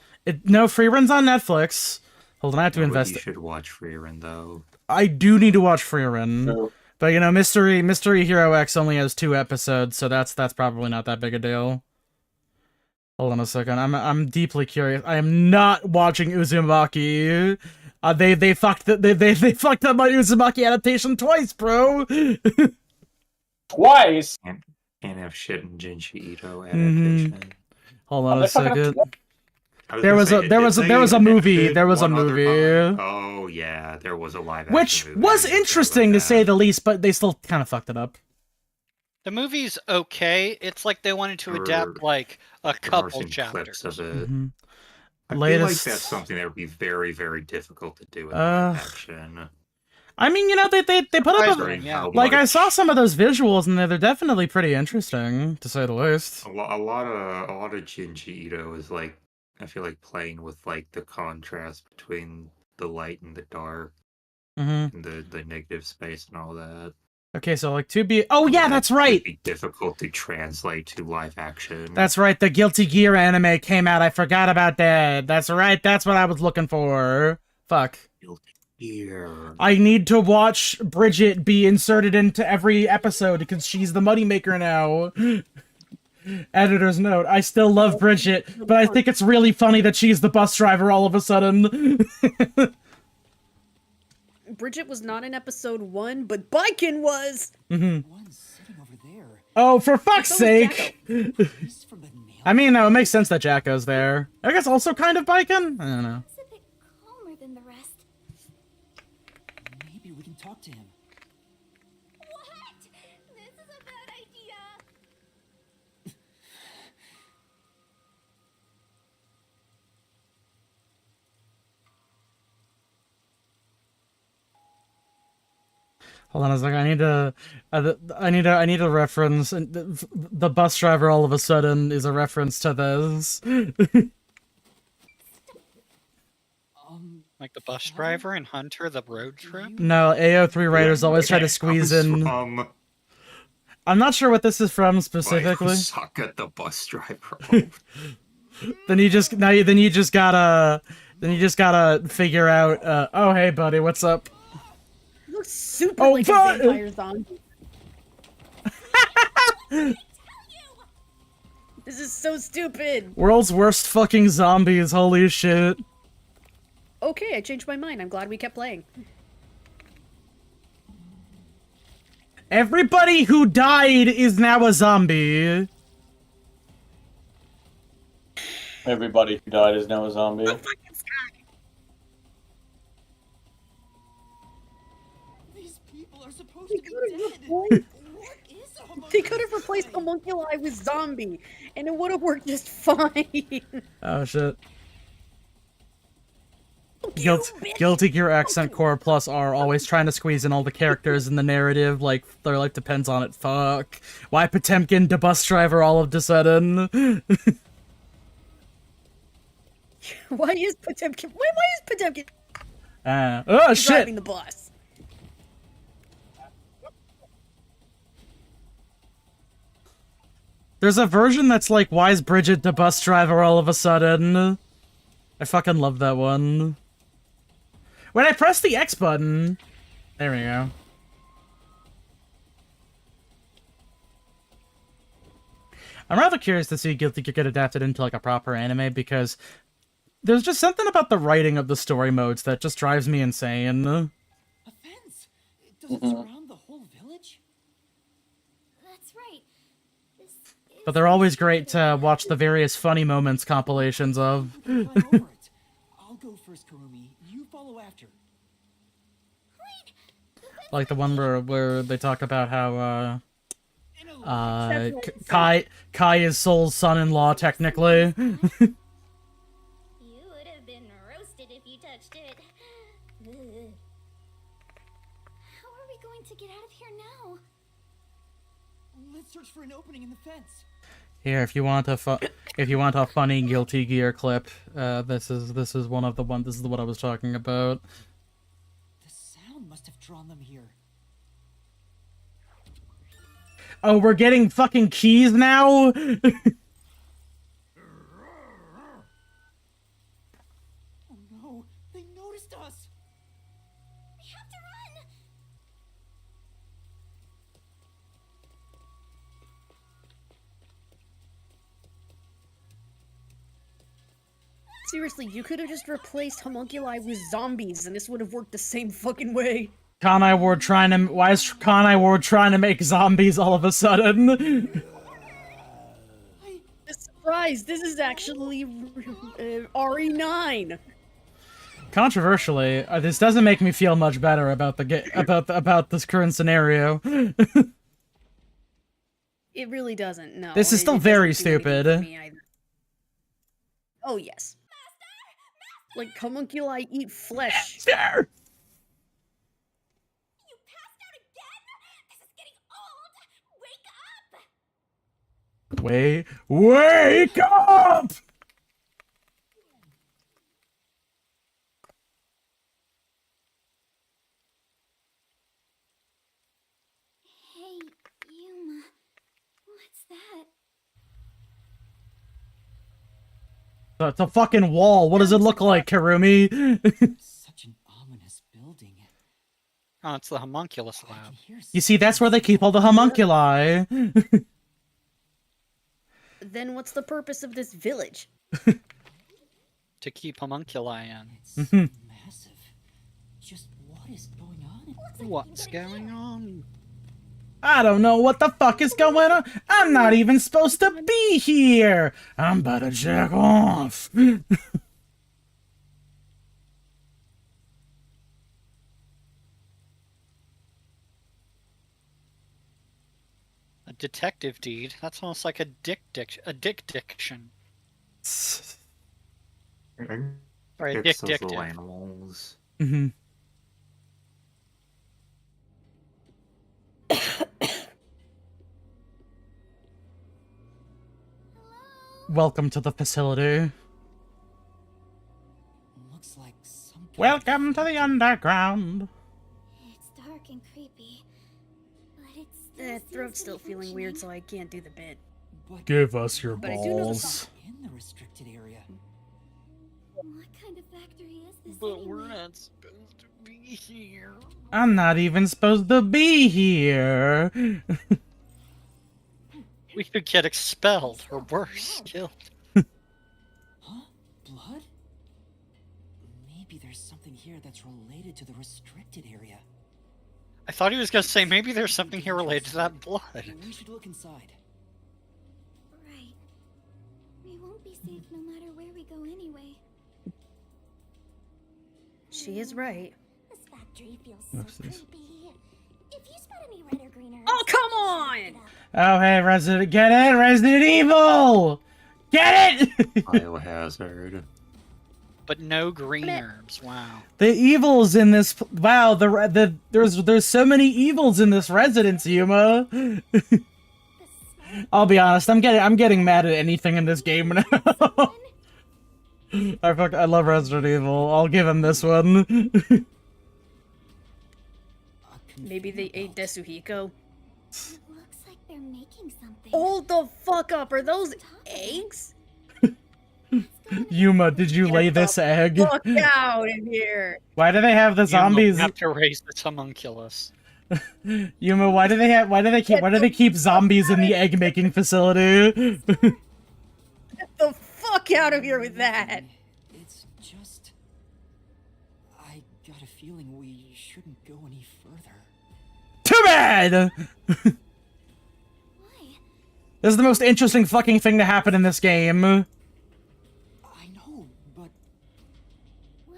No, Freerun's on Netflix. Hold on, I have to invest. You should watch Freerun though. I do need to watch Freerun. No. But you know, Mystery Hero X only has 2 episodes, so that's probably not that big a deal. Hold on a second. I'm deeply curious. I am not watching Uzumaki. They fucked up my Uzumaki adaptation twice, bro. Twice. Can't have shit in Jinchi Ito adaptation. Hold on a second. There was a movie. Oh yeah, there was a live action which movie. was interesting to say the least, but they still kind of fucked it up. The movie's okay. It's like they wanted to adapt like a couple chapters. Clips of it. I Latest... feel like that's something that would be very, very difficult to do in live action. I mean, you know, they put up like I saw some of those visuals and they're definitely pretty interesting to say the least. A lot of Jinchi Ito is like, I feel like playing with like the contrast between the light and the dark, and the negative space and all that. Okay, so like oh yeah, that's right. It'd be difficult to translate to live action. That's right. The Guilty Gear anime came out. I forgot about that. That's right. That's what I was looking for. Fuck. Guilty Gear. I need to watch Bridget be inserted into every episode because she's the moneymaker now. Editor's note, I still love Bridget, but I think it's really funny that she's the bus driver all of a sudden. Bridget was not in episode 1, but Biken was! Oh, for fuck's sake! I mean, no, it makes sense that Jacko's there. I guess also kind of Biken? I don't know. He's a bit calmer than the rest. Maybe we can talk to him. What? This is a bad idea. Hold on a second. I need a reference. The bus driver all of a sudden is a reference to this. Like the bus driver in Hunter, the road trip? No, AO3 writers always try to squeeze in. I'm not sure what this is from specifically. Suck at the bus driver. Then you just gotta figure out. Oh hey buddy, what's up? You look super like a vampire zombie. This is so stupid. World's worst fucking zombies. Holy shit. Okay, I changed my mind. I'm glad we kept playing. Everybody who died is now a zombie. Everybody who died is now a zombie. They could have replaced homunculi with zombie, and it would have worked just fine. Oh shit. Guilty Gear Accent Core plus R, always trying to squeeze in all the characters in the narrative, like, their life depends on it, fuck. Why Potemkin the bus driver all of a sudden? Why is Potemkin oh shit! driving the bus? There's a version that's like, why is Bridget the bus driver all of a sudden? I fucking love that one. When I press the X button... There we go. I'm rather curious to see Guilty Gear get adapted into like a proper anime, because there's just something about the writing of the story modes that just drives me insane. A fence? Does it surround the whole village? That's right. But they're always great to watch the various funny moments compilations of. I'll go first, Kurumi. You follow after. Like the one where they talk about how Kai is Soul's son-in-law technically. You would have been roasted if you touched it. How are we going to get out of here now? Let's search for an opening in the fence. Here, if you want a funny Guilty Gear clip, this is one of the ones. This is what I was talking about. The sound must have drawn them here. Oh, we're getting fucking keys now? Oh no, they noticed us. We have to run. Seriously, you could have just replaced homunculi with zombies, and this would have worked the same fucking way. Why is Kanai Ward trying to make zombies all of a sudden? Surprise! This is actually RE9. Controversially, this doesn't make me feel much better about about this current scenario. It really doesn't. No. This is still very stupid. Oh yes. Like homunculi eat flesh. Master! Wake up! Hey, Yuma. What's that? It's a fucking wall. What does it look like, Karumi? Such an ominous building. Oh, it's the homunculus lab. You see, that's where they keep all the homunculi. Then what's the purpose of this village? To keep homunculi in. It's massive. Just what is going on? What's going on? I don't know what the fuck is going on. I'm not even supposed to be here. I'm about to jack off. A detective deed? That's almost like a dick diction. Or a It's those dick little animals. Mm-hmm. Welcome to the facility. Looks like some. Welcome to the underground. It's dark and creepy, but it's That throat's still feeling weird, so I can't do the bit. Give us your But I do know the balls. In the restricted area. What kind of factory is this? But we're not supposed to be here. I'm not even supposed to be here. We could get expelled, or worse, killed. Huh? Blood? Maybe there's something here that's related to the restricted area. I thought he was gonna say maybe there's something here related to that blood. We should look inside. Right. We won't be safe no matter where we go anyway. She is right. This factory feels What's so this? creepy. If you spot Oh, come on! Oh, hey, Resident, get it, Resident Evil, get it. Biohazard. But no green herbs. Wow. The evils in this. Wow, there's so many evils in this residence, Yuma. I'll be honest, I'm getting mad at anything in this game now. I love Resident Evil. I'll give him this one. Maybe they ate Desuhiko. It looks like they're making something. Hold the fuck up! Are those eggs? Yuma, did you lay this egg? Fuck out of here! Why do they have the zombies? You have to raise this homunculus. Yuma, why do they keep zombies in the egg making facility? Get the fuck out of here with that! It's just... I got a feeling we shouldn't go any further. Too bad! This is the most interesting fucking thing to happen in this game. I know, but... Well,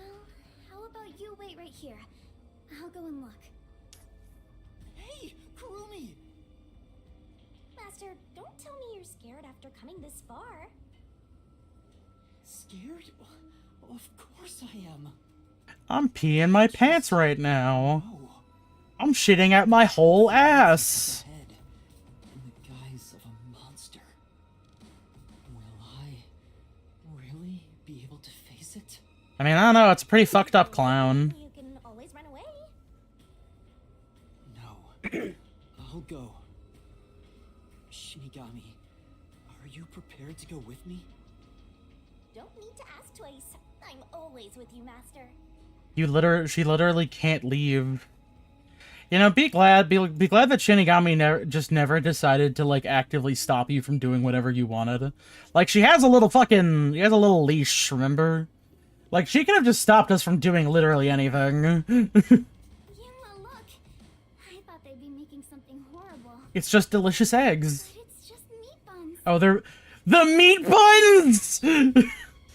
how about you wait right here? I'll go and look. Hey, Kurumi! Master, don't tell me you're scared after coming this far. Scared? Of course I am. I'm peeing my pants right now. I'm shitting at my whole ass. In the guise of a monster. Will I really be able to face it? I mean, I don't know, it's a pretty fucked up clown. You can always run away. No. I'll go. Shinigami, are you prepared to go with me? Don't need to ask twice. I'm always with you, Master. She literally can't leave. You know, be glad that Shinigami just never decided to, like, actively stop you from doing whatever you wanted. Like, she has a little leash, remember? Like, she could have just stopped us from doing literally anything. Yuma, look. I thought they'd be making something horrible. It's just delicious eggs. But it's just meat buns. Oh, they're... The meat buns!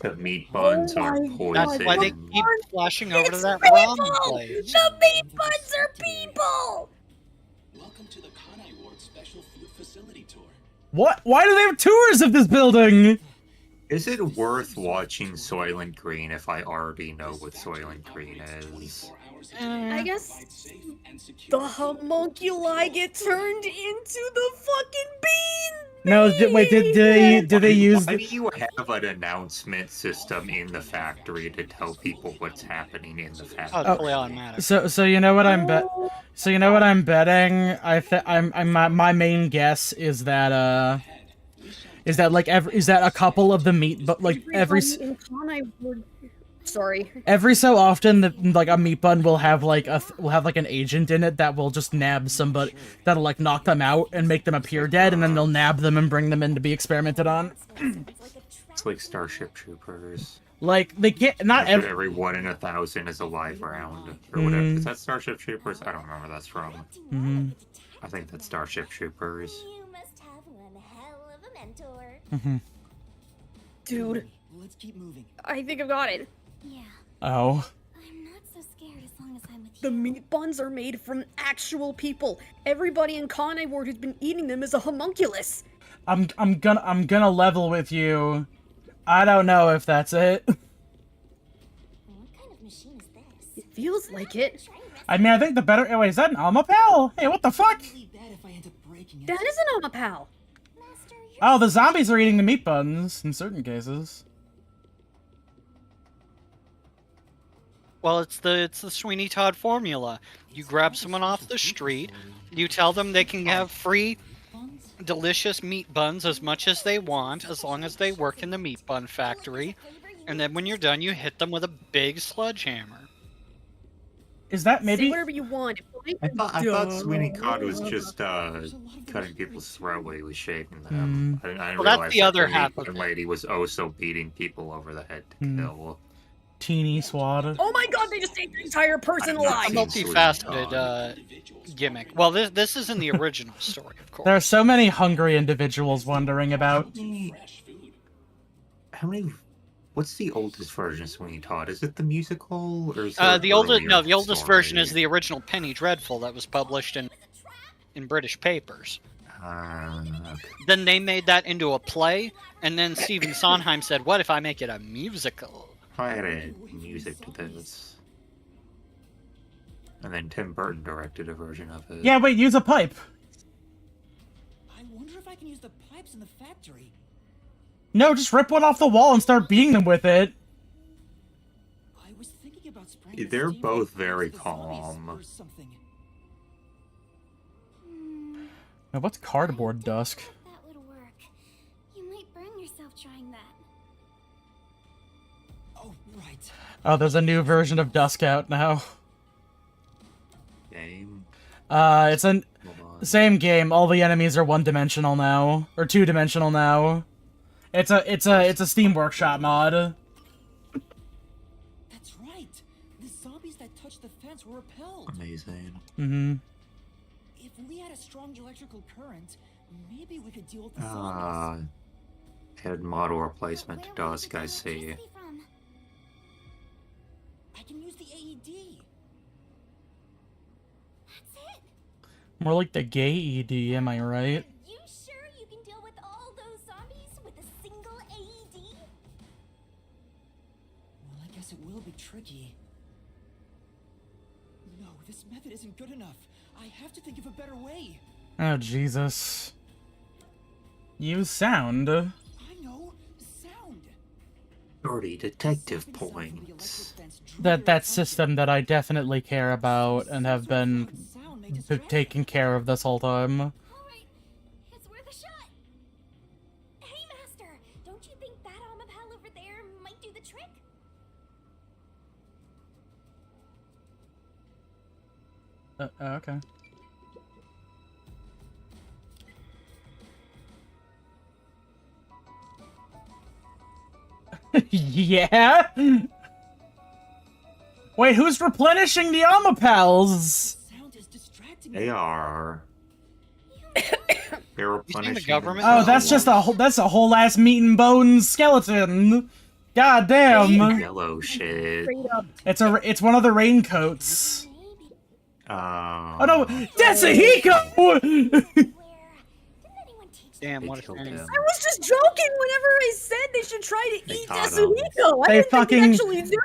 The meat buns are poison. That's why they keep flashing over to that people! ramen place. The meat buns are people! Welcome to the Kanai Ward Special Food Facility Tour. What? Why do they have tours of this building? Is it worth watching Soylent Green if I already know what Soylent Green is? I guess the homunculi get turned into the fucking bean. No, wait, did they use... Why do you have an announcement system in the factory to tell people what's happening in the factory? Oh, totally automatic. So you know what I'm betting? My main guess is that a couple of the meat, but like every so often like a meat bun will have like an agent in it that will just nab somebody, that'll like knock them out and make them appear dead, and then they'll nab them and bring them in to be experimented on. It's like Starship Troopers. Like they get not every 1 in 1,000 is a live round or whatever. Is that Starship Troopers? I don't remember where that's from. I think that's Starship Troopers. You must have one hell of a mentor. Dude, let's keep moving. I think I've got it. Yeah. Oh. I'm not so scared as long as I'm with you. The meat buns are made from actual people. Everybody in Kanai Ward who's been eating them is a homunculus. I'm gonna level with you. I don't know if that's it. What kind of machine is this? It feels like it. I mean, I think the better... Wait, is that an Almapal? Hey, what the fuck? That is an Almapal. Oh, the zombies are eating the meat buns, in certain cases. Well, it's the Sweeney Todd formula. You grab someone off the street, you tell them they can have free, delicious meat buns as much as they want, as long as they work in the meat bun factory, and then when you're done, you hit them with a big sledgehammer. Is that maybe... Say whatever you want. I thought Sweeney Todd was just cutting people's throat while he was shaving them. I didn't Well, that's realize the other the half meat of bun lady was also beating people over the head to kill. Teeny swad. Oh my god, they just ate the entire person alive! A multifaceted gimmick. Well, this is in the original story, of course. There are so many hungry individuals wondering about... How many... What's the oldest version of Sweeney Todd? Is it the musical, or is the oldest version is the original Penny Dreadful that was published in in British papers. Okay. Then they made that into a play, and then Stephen Sondheim said, "What if I make it a musical?" I added music to this. And then Tim Burton directed a version of it. Yeah, wait, use a pipe. I wonder if I can use the pipes in the factory. No, just rip one off the wall and start beating them with it. I was thinking about spraying They're steam both right very into the zombies calm. or something. Now, what's cardboard dusk? That would work. You might burn yourself trying that. Oh, right. Oh, there's a new version of Dusk out now. Game. It's a same game. All the enemies are one-dimensional now, or two-dimensional now. It's a Steam Workshop mod. That's right. The zombies that touched the fence were repelled. Amazing. Mm-hmm. If we had a strong electrical current, maybe we could deal with the zombies. Add model replacement to Dusk, I see. I can use the AED. That's it. More like the gay ED, am I right? You sure you can deal with all those zombies with a single AED? Well, I guess it will be tricky. No, this method isn't good enough. I have to think of a better way. Oh, Jesus. Use sound. I know. Sound. 30 detective points. That system that I definitely care about and have been taking care of this whole time. Alright, it's worth a shot. Hey, Master, don't you think that Amapal over there might do the trick? Okay. Yeah? Wait, who's replenishing the Amapals? They are. They're replenishing government? Oh, that's just a whole ass meat and bones skeleton. God damn. Yellow shit. It's one of the raincoats. Oh no, Tetsuhiko! Damn, what a him. I was just joking whenever I said they should try to eat got Tetsuhiko. I They didn't think they'd fucking- actually do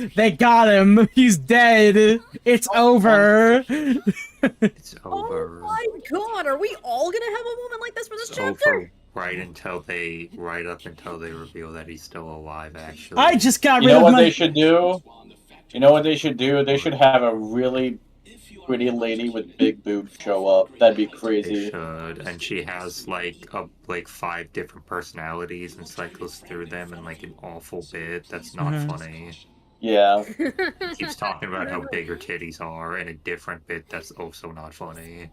it. They got him. He's dead. It's over. It's Oh over. my god, are we all gonna have a moment like this for this It's chapter? over right up until they reveal that he's still alive, actually. I just got You rid know of what my... they should do? You know what they should do? They should have a really pretty lady with big boobs show up. That'd be They crazy. should, and she has like 5 different personalities and cycles through them in like an awful bit that's not funny. Yeah. Keeps talking about how big her titties are in a different bit that's also not funny.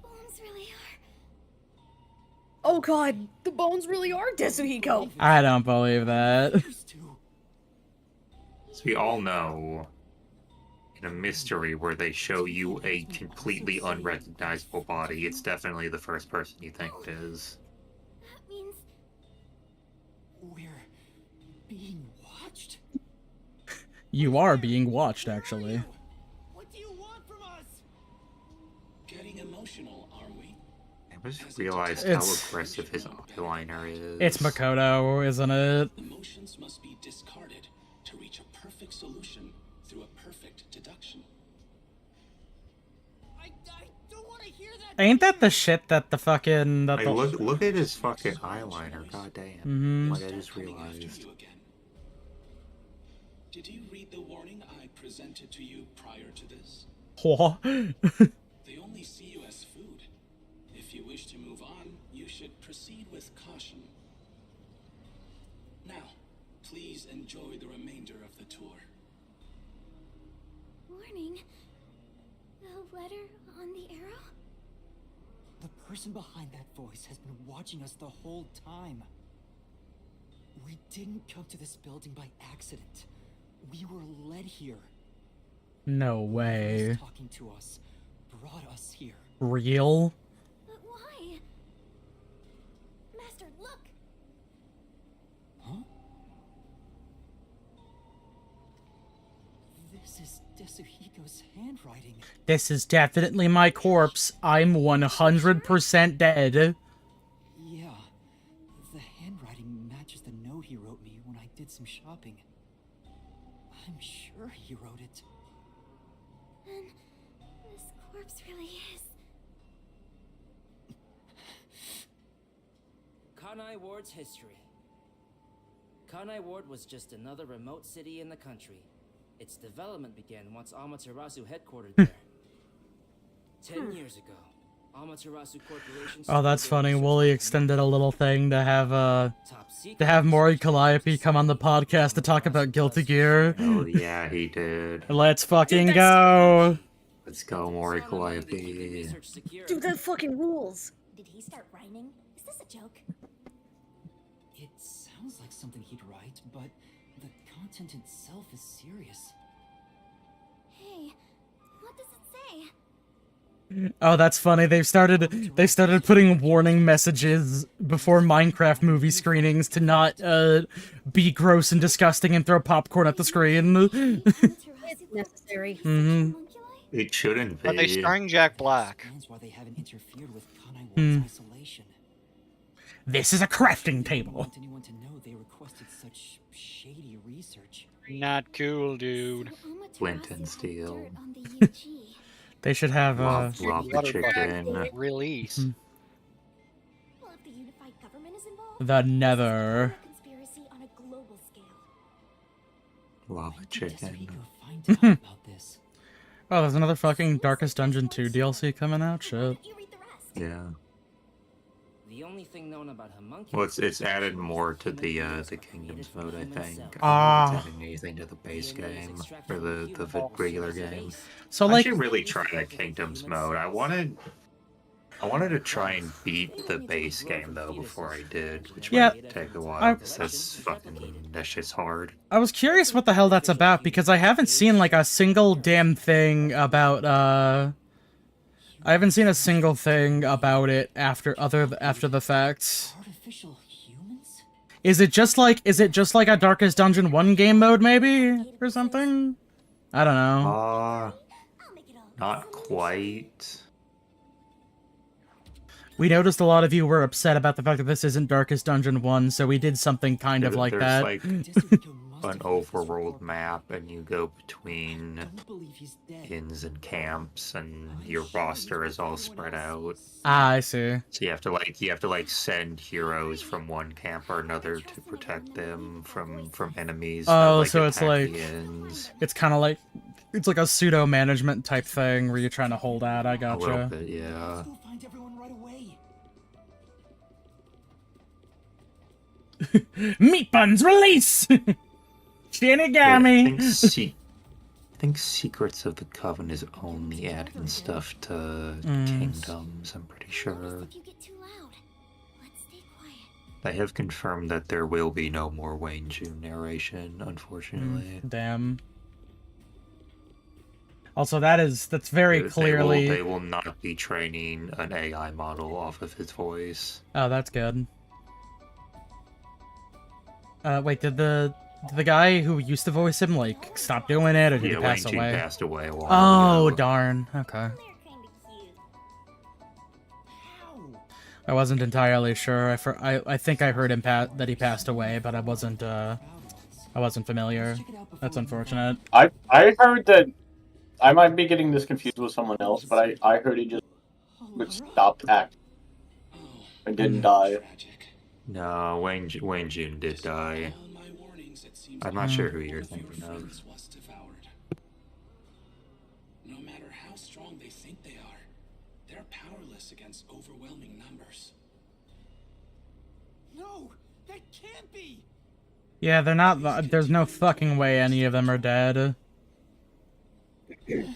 Oh god, the bones really are Tetsuhiko. I don't believe that. So we all know in a mystery where they show you a completely unrecognizable body, it's definitely the first person you think it is. That means We're being watched? You are being watched, actually. What do you want from us? Getting emotional, are we? I just realized It's- how aggressive his eyeliner is. It's Makoto, isn't it? Emotions must be discarded to reach a perfect solution through a perfect deduction. I don't want to hear that. Ain't that the shit that the fucking... That Hey, the... look at his fucking eyeliner, goddamn. Mhm. Like I just realized. You again. Did you read the warning I presented to you prior to this? What? They only see you as food. If you wish to move on, you should proceed with caution. Now, please enjoy the remainder of the tour. warning. The letter on the arrow? The person behind that voice has been watching us the whole time. We didn't come to this building by accident. We were led here. No Whoever way. is talking to us brought us here. Real? But why? Master, look! Huh? This is Tetsuhiko. Maiko's handwriting. This is definitely my corpse. I'm 100% dead. Yeah, the handwriting matches the note he wrote me when I did some shopping. I'm sure he wrote it. And this corpse really is. Kanai Ward's history. Kanai Ward was just another remote city in the country. Its development began once Amaterasu headquartered there. 10 years ago, Amaterasu Corporation... Oh, that's funny. Wooly extended a little thing to have Mori Calliope come on the podcast to talk about Guilty Gear. Oh yeah, he did. Let's fucking go. Let's go, Mori Calliope. Dude, that fucking rules. Did he start rhyming? Is this a joke? It sounds like something he'd write, but the content itself is serious. Hey, what does it say? Oh, that's funny. They started putting warning messages before Minecraft movie screenings to not be gross and disgusting and throw popcorn at the screen. It's necessary. It shouldn't be. Are they starring Jack Black? Why they haven't interfered with Kanai Ward's isolation. This is a crafting table. I don't want anyone to know they requested such shady research. Not cool, dude. Flint and steel. They should have love the chicken. Release. Well, if the unified government is involved, the Nether. conspiracy on a global scale. Lava chicken. Oh, there's another fucking Darkest Dungeon 2 DLC coming out. Shit. Yeah. The only thing known about homunculus... Well, it's added more to the Kingdoms mode, I think. Ah. I don't think it's adding anything to the base game or the regular game. So I like, should really try the Kingdoms mode. I wanted to try and beat the base game though before I did, which might take a while because that shit's hard. I was curious what the hell that's about because I haven't seen like a single damn thing about I haven't seen a single thing about it after the fact. Artificial humans? Is it just like a Darkest Dungeon 1 game mode maybe or something? I don't know. Not quite. We noticed a lot of you were upset about the fact that this isn't Darkest Dungeon 1, so we did something kind of like that. There's like an overworld map, and you go between inns and camps, and your roster is all spread out. Ah, I see. So you have to send heroes from one camp or another to protect them from enemies. Oh, that, so it's like it's kind of like it's like a pseudo management type thing where you're trying to hold out. I gotcha. A little bit, yeah. Find everyone right away. Meat buns release. Shinigami. I think Secrets of the Coven is only adding stuff to Kingdoms, I'm pretty sure. They have confirmed that there will be no more Wayne June narration, unfortunately. Damn. Also, that's very clearly... They will not be training an AI model off of his voice. Oh, that's good. Wait, did the guy who used to voice him, like, stop doing it, or did he pass Wayne away? June passed away a while ago. Darn. Okay. I wasn't entirely sure. I think I heard him that he passed away, but I wasn't familiar. That's unfortunate. I heard that I might be getting this confused with someone else, but I heard he just stopped acting and didn't die. No, Wayne June did die. I'm not sure who you're thinking of. No matter how strong they think they are, they're powerless against overwhelming numbers. No, that can't be. Yeah, they're not. There's no fucking way any of them are dead. Master,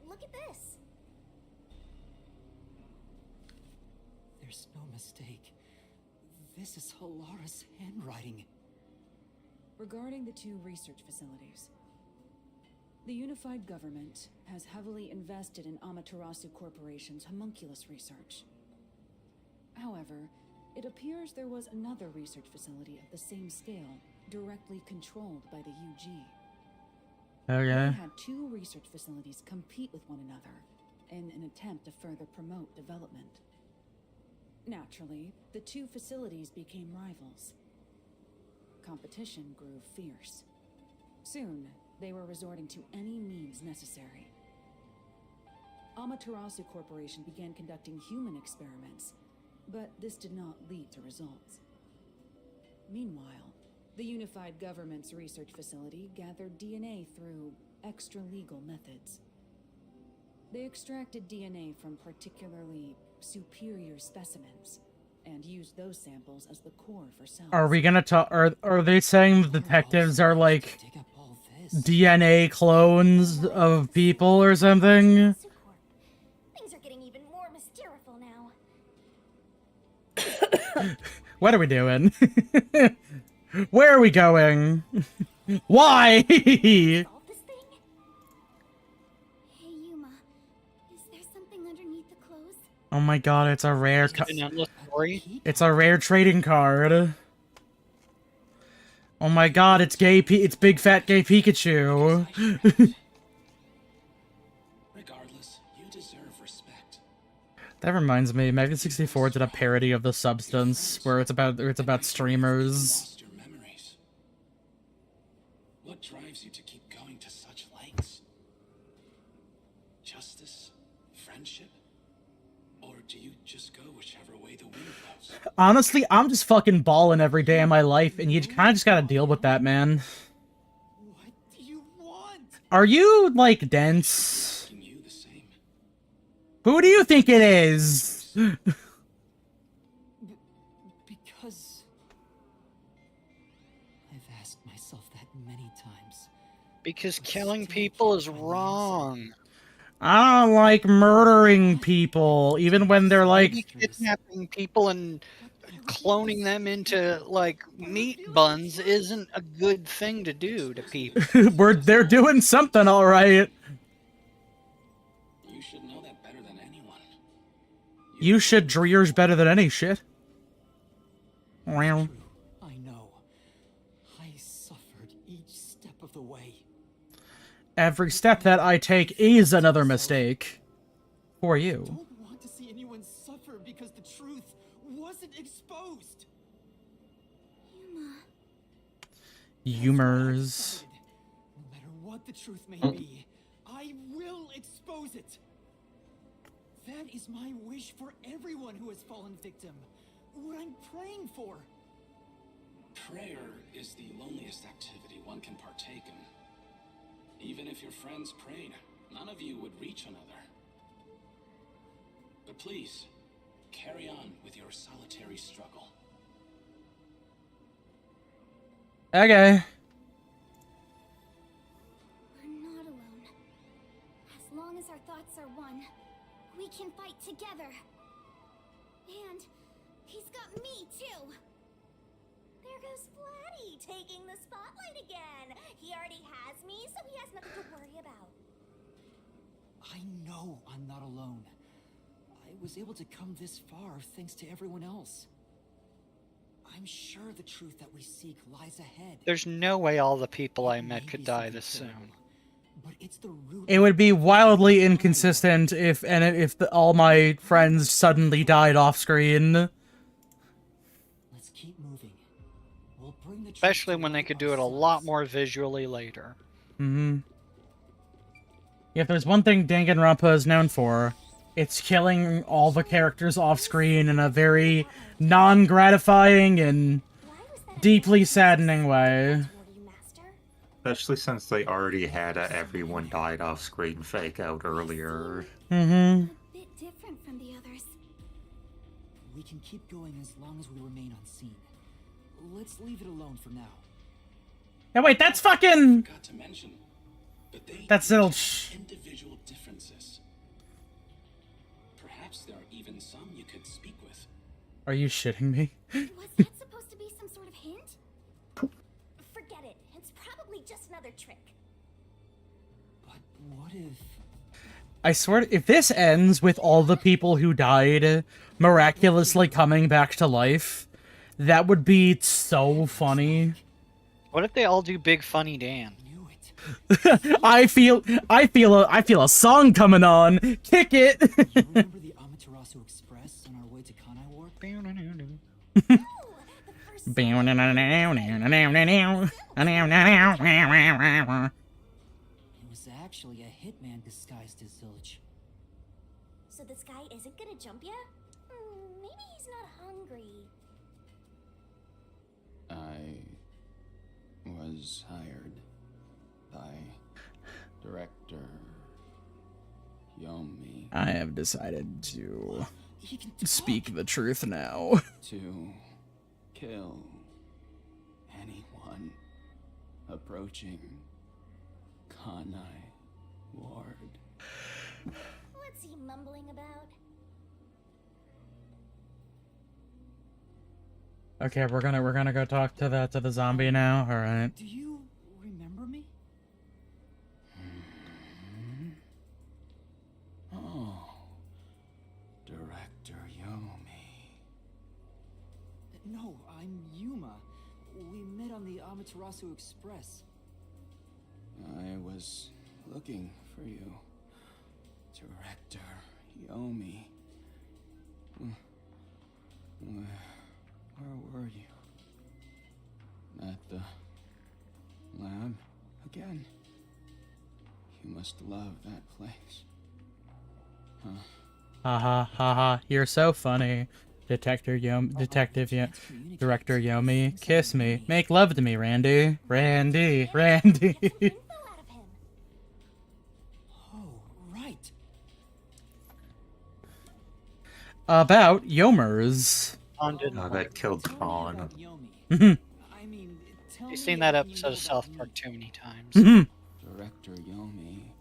look at this. There's no mistake. This is Halara's handwriting. Regarding the two research facilities, the unified government has heavily invested in Amaterasu Corporation's homunculus research. However, it appears there was another research facility of the same scale, directly controlled by the UG. They Okay. had two research facilities compete with one another in an attempt to further promote development. Naturally, the two facilities became rivals. Competition grew fierce. Soon, they were resorting to any means necessary. Amaterasu Corporation began conducting human experiments, but this did not lead to results. Meanwhile, the Unified Government's research facility gathered DNA through extra-legal methods. They extracted DNA from particularly superior specimens and used those samples as the core for cells. Are we gonna talk? Are they saying the detectives are like DNA clones of people or something? Things are getting even more mystical now. What are we doing? Where are we going? Why? Hey Yuma, is there something underneath the clothes? Oh my god, it's a rare story? It's a rare trading card. Oh my god, it's it's big fat gay Pikachu. Regardless, you deserve respect. That reminds me, Mega 64 did a parody of The Substance where it's about streamers. Lost your memories. What drives you to keep going to such lengths? Justice? Friendship? Or do you just go whichever way the wind blows? Honestly, I'm just fucking balling every day of my life, and you kind of just gotta deal with that, man. What do you want? Are you, like, dense? Who do you think it is? Because I've asked myself that many times. Because killing people is wrong. I don't like murdering people, even when they're like... Maybe kidnapping people and cloning them into, like, meat buns isn't a good thing to do to people. They're doing something alright. You should know that better than anyone. You should yours better than any shit. Well. I know. I suffered each step of the way. Every step that I take is another mistake. For you. I don't want to see anyone suffer because the truth wasn't exposed. Humors. No matter what the truth may be, I will expose it. That is my wish for everyone who has fallen victim. What I'm praying for. Prayer is the loneliest activity one can partake in. Even if your friends prayed, none of you would reach another. But please, carry on with your solitary struggle. Okay. We're not alone. As long as our thoughts are one, we can fight together. And he's got me too. There goes Flatty, taking the spotlight again. He already has me, so he has nothing to worry about. I know I'm not alone. I was able to come this far thanks to everyone else. I'm sure the truth that we seek lies ahead. There's no way all the people I met could die this soon. But it's the root. It would be wildly inconsistent if all my friends suddenly died off screen. Let's keep moving. We'll bring the Especially when they could do it a lot more visually later. Mm-hmm. If there's one thing Danganronpa is known for, it's killing all the characters off screen in a very non-gratifying and deeply saddening way. Especially since they already had a everyone died off screen fake out earlier. Mm-hmm. A bit different from the others. We can keep going as long as we remain unseen. Let's leave it alone for now. Yeah, wait, that's fucking... Forgot to mention, but they That's little individual differences. Perhaps there are even some you could speak with. Are you shitting me? Was that supposed to be some sort of hint? Forget it. It's probably just another trick. But what if... I swear, if this ends with all the people who died miraculously coming back to life, that would be so funny. What if they all do Big Funny Dan? I feel a song coming on. Kick it. Remember the Amaterasu Express on our way to Kanai Ward? It was actually a hitman disguised as Zilch. So this guy isn't gonna jump ya? Maybe he's not hungry. I was hired by Director Yomi. I have decided to speak the truth now. To kill anyone approaching Kanai Ward. What's he mumbling about? Okay, we're gonna go talk to the zombie now. All right. Do you remember me? Oh, Director Yomi. No, I'm Yuma. We met on the Amaterasu Express. I was looking for you, Director Yomi. Where were you? At the lab again? You must love that place. Huh? Haha, haha, you're so funny. Director Yomi, kiss me. Make love to me, Randy. Randy. Oh, right. About Yomers. That killed Fawn. Mhm. I mean, You've seen that episode of South Park too many times. Director Yomi,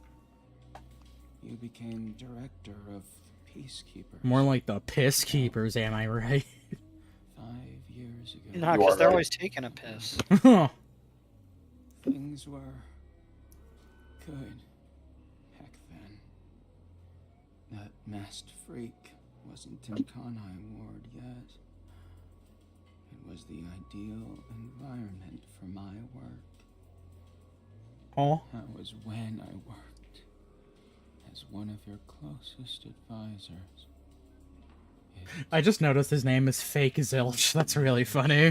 you became director of the Peacekeepers. More like the piss keepers, am I right? 5 years ago. No, because they're always taking a piss. Things were good back then. That masked freak wasn't in Kanai Ward yet. It was the ideal environment for my work. Oh. That was when I worked as one of your closest advisors. I just noticed his name is Fake Zilch. That's really funny.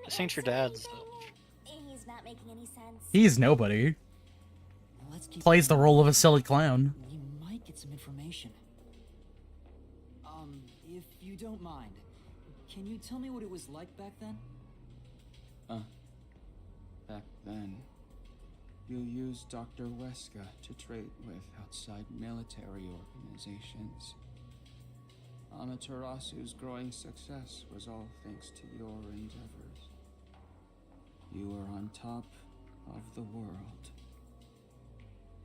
This ain't your dad's. He's not making any sense. He's nobody. Plays the role of a silly clown. We might get some information. If you don't mind, can you tell me what it was like back then? Back then, you used Dr. Weska to trade with outside military organizations. Amaterasu's growing success was all thanks to your endeavors. You were on top of the world.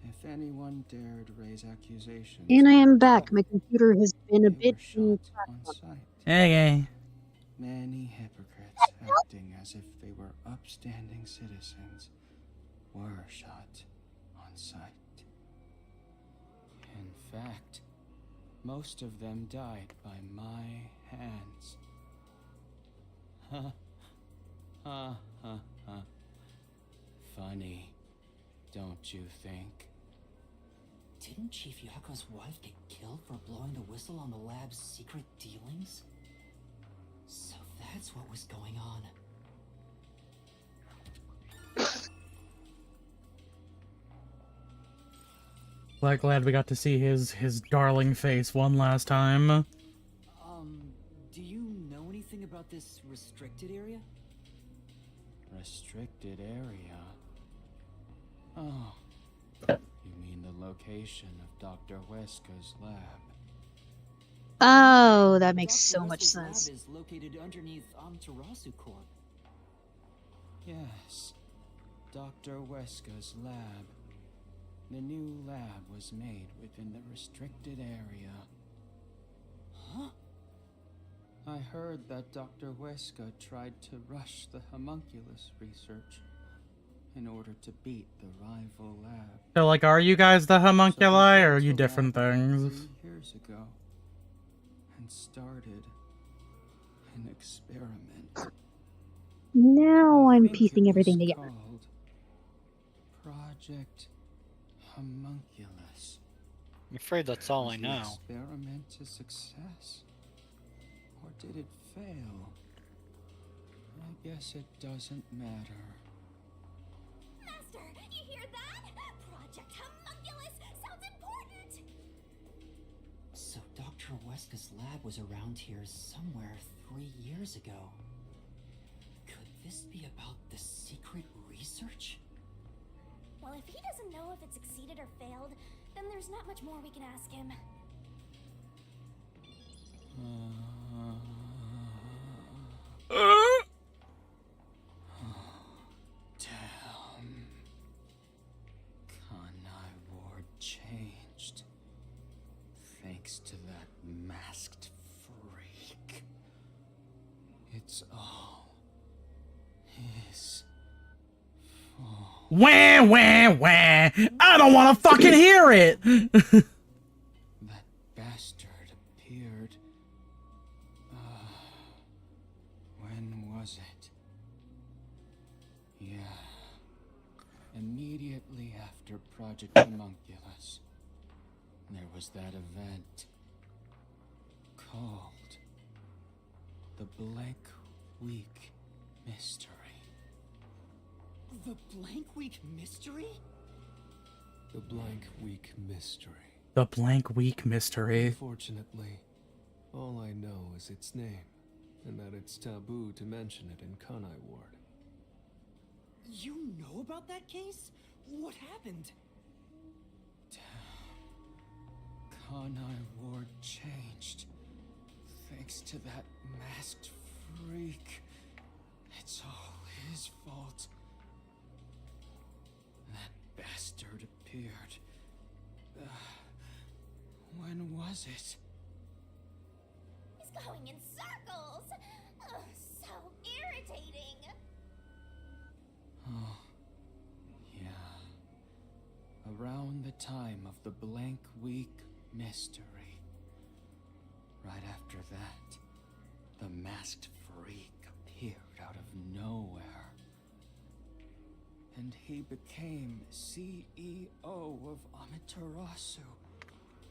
If anyone dared raise accusations... And I am back. My computer has been a bit... on sight. Okay. Many hypocrites acting as if they were upstanding citizens were shot on sight. In fact, most of them died by my hands. Ha ha ha ha. Funny, don't you think? Didn't Chief Yako's wife get killed for blowing the whistle on the lab's secret dealings? So that's what was going on. Glad we got to see his darling face one last time. Do you know anything about this restricted area? Restricted area? Oh, you mean the location of Dr. Weska's lab? Oh, that makes Dr. so much Weska's sense. lab is located underneath Amaterasu Corp. Yes, Dr. Weska's lab. The new lab was made within the restricted area. Huh? I heard that Dr. Weska tried to rush the homunculus research in order to beat the rival lab. So, like, are you guys the homunculi, or are you different things? 3 years ago, and started an experiment. Now I'm piecing everything together. Called Project Homunculus. I'm afraid that's all I know. Was the experiment a success? Or did it fail? I guess it doesn't matter. Master, you hear that? Project Homunculus sounds important! So Dr. Weska's lab was around here somewhere 3 years ago. Could this be about the secret research? Well, if he doesn't know if it succeeded or failed, then there's not much more we can ask him. Damn. Kanai Ward changed. Thanks to that masked freak. It's all his fault. Wah, wah, wah. I don't want to fucking hear it. That bastard appeared. When was it? Yeah. Immediately after Project Homunculus, there was that event called the Blank Week Mystery. The Blank Week Mystery? The Blank Week Mystery. The Blank Week Mystery. Unfortunately, all I know is its name, and that it's taboo to mention it in Kanai Ward. You know about that case? What happened? Kanai Ward changed. Thanks to that masked freak. It's all his fault. That bastard appeared. When was it? He's going in circles! Ugh, so irritating! Oh, yeah. Around the time of the Blank Week Mystery. Right after that, the masked freak appeared out of nowhere. And he became CEO of Amaterasu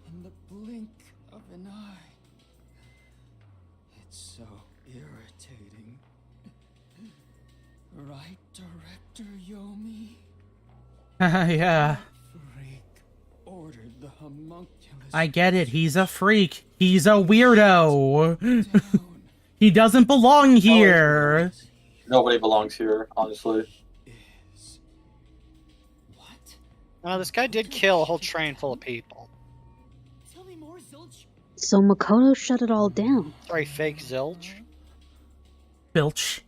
in the blink of an eye. It's so irritating. Right, Director Yomi? Yeah. Freak ordered the homunculus. I get it. He's a freak. He's a weirdo. He doesn't belong here. Nobody belongs here, honestly. Well, this guy did kill a whole train full of people. Tell me more, Zilch. So Makoto shut it all down. Sorry, fake Zilch. Bilch.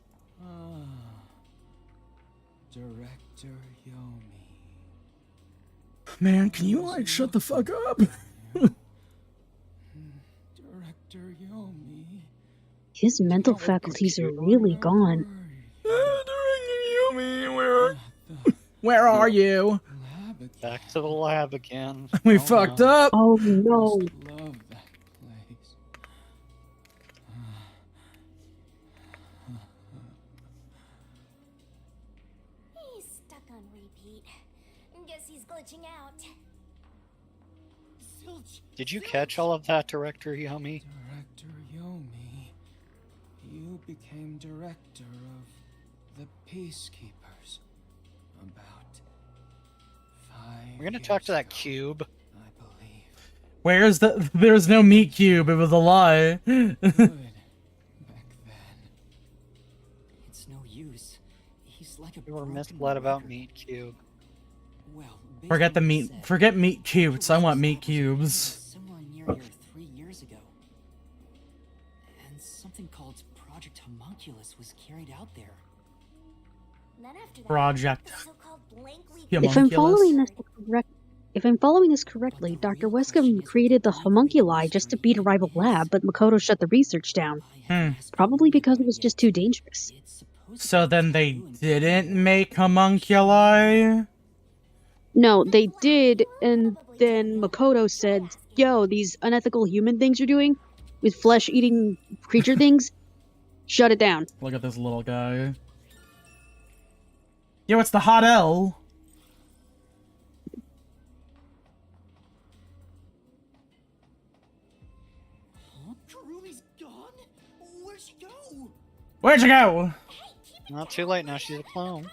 Director Yomi. Man, can you like shut the fuck up? Director Yomi. His mental faculties are really gone. Where are you? Back to the lab again. We fucked up. Oh no. Love that place. He's stuck on repeat. Guess he's glitching out. Zilch. Did you catch all of that, Director Yomi? Director Yomi. You became director of the Peacekeepers. About 5 We're gonna talk to that cube. Where's the? There's no meat cube. It was a lie. It's no use. He's like a We were broken misled about record. Meat Cube. Well, based Forget on the what you meat. said, Forget meat cubes. I want meat Dr. cubes. somewhere near here 3 years ago. And something called Project Homunculus was carried out there. Then after that, Project. the so-called blank week If I'm following this correctly, Dr. Weska created the homunculi just to beat a rival lab, but Makoto shut the research down. Probably because it was just too dangerous. So then they didn't make homunculi? No, they did, and then Makoto said, yo, these unethical human things you're doing with flesh-eating creature things, shut it down. Look at this little guy. Yo, it's the hot L. Kurumi's gone? Where'd she go? Where'd you go? Not too late now, she's a clone.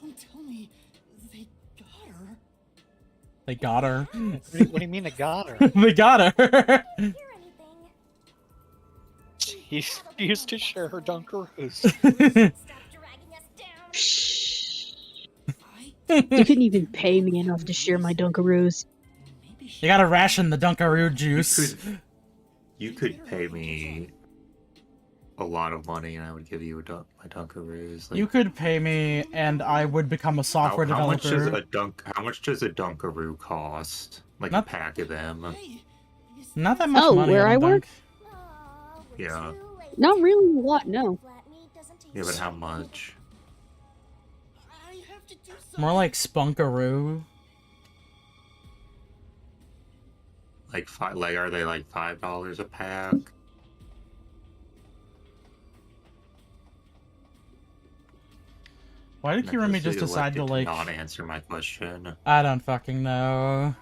Don't tell me they got her. They got her. What do you mean they got her? They got her. She used to share her Dunkaroos. You couldn't even pay me enough to share my Dunkaroos. You gotta ration the Dunkaroo juice. You could pay me a lot of money and I would give you my Dunkaroos. Like, You could pay me and I would become a software how much developer. how much does a Dunkaroo cost? Like a pack of them. Not that much Oh, money. where I don't work? think. Yeah. Not really a lot, no. Yeah, but how much? More like Spunkaroo. Like are they like $5 a pack? Why did Kirumi just decide to like not answer my question? I don't fucking know.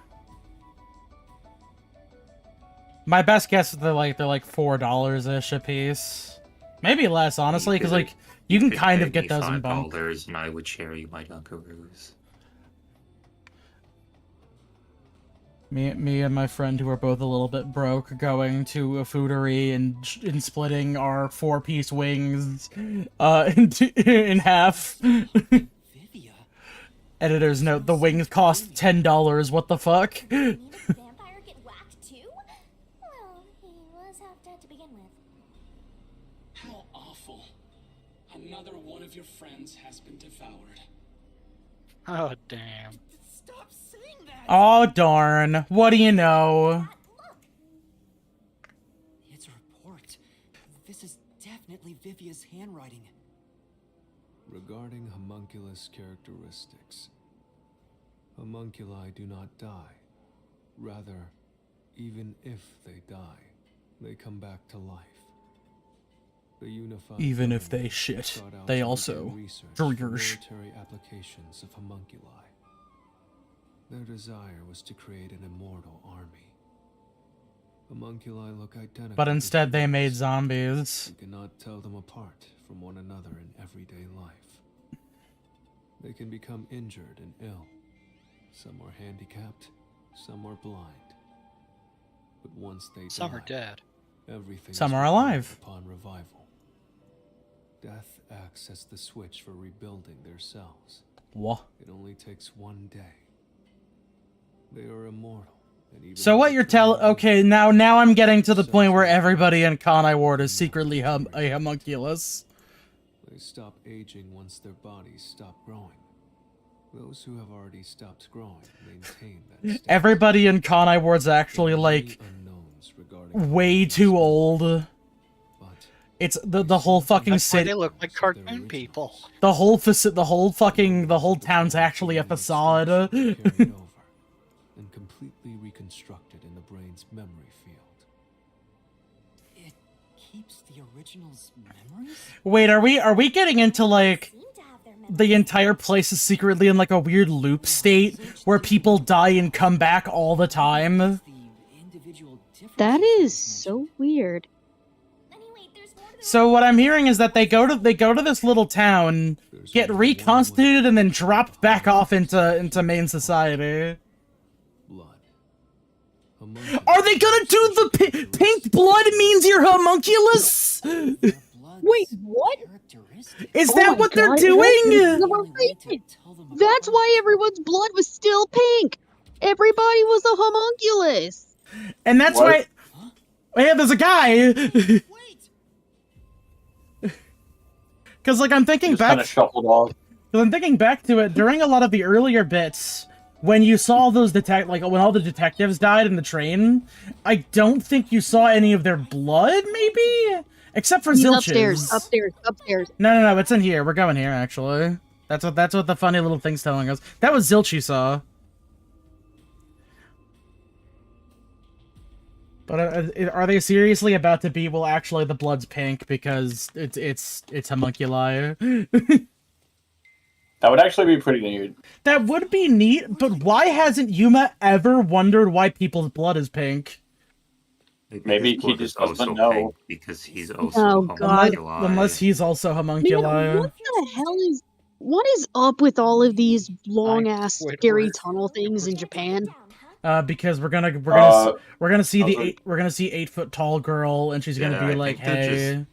My best guess is they're like $4-ish a piece. Maybe less, honestly, because like you can kind of get those in bulk. $5 and I would share you my Dunkaroos. Me and my friend, who are both a little bit broke, going to a foodery and splitting our 4-piece wings in half. Editor's note: the wings cost $10. What the fuck? Vampire get whacked too? Well, he was half dead to begin with. How awful. Another one of your friends has been devoured. Oh, damn. Stop saying that! Oh darn! What do you know? It's a report. This is definitely Vivia's handwriting. Regarding homunculus characteristics, homunculi do not die. Rather, even if they die, they come back to life. The unified Even if they government shit, sought out they to also begin research for Drgers. military applications of homunculi. Their desire was to create an immortal army. Homunculi look identical. But to instead they made humans. zombies. You cannot tell them apart from one another in everyday life. They can become injured and ill. Some are handicapped, some are blind. But once they Some die, are dead. everything Some is are rebuilt alive. upon revival. Death acts as the switch for rebuilding their cells. What? It only takes one day. They are immortal. And even So what you're okay, now I'm getting to the point where everybody in Kanai Ward is secretly a homunculus. they stop aging once their bodies stop growing. Those who have already stopped growing maintain that state. Everybody in Kanai Ward's actually like way too old. It's the whole fucking That's why city. they look like cartoon people. The whole town's actually a facade. Carried over and completely reconstructed in the brain's memory field. It keeps the original's memories? Wait, are we getting into like the entire place is secretly in like a weird loop state where people die and come back all the time? That is so weird. So what I'm hearing is that they go to this little town, get reconstituted, and then dropped back off into main society. Are they gonna do the pink blood means you're homunculus? Wait, what? Is Oh that my what they're God, doing? That's why everyone's blood was still pink. Everybody was a homunculus. And that's why. Yeah, there's a guy. Because like I'm thinking back. Because I'm thinking back to it during a lot of the earlier bits. When you saw those when all the detectives died in the train, I don't think you saw any of their blood, maybe? Except for He's Zilch's. upstairs. No, it's in here. We're going here, actually. That's what the funny little thing's telling us. That was Zilch you saw. But are they seriously about to be, well, actually the blood's pink because it's homunculi? That would actually be pretty neat. That would be neat, but why hasn't Yuma ever wondered why people's blood is pink? Maybe he just doesn't know. Because he's also Oh God! Unless he's also homunculi. Man, what is up with all of these long ass scary tunnel things in Japan? Because we're gonna see 8-foot tall girl, and she's gonna be like, hey.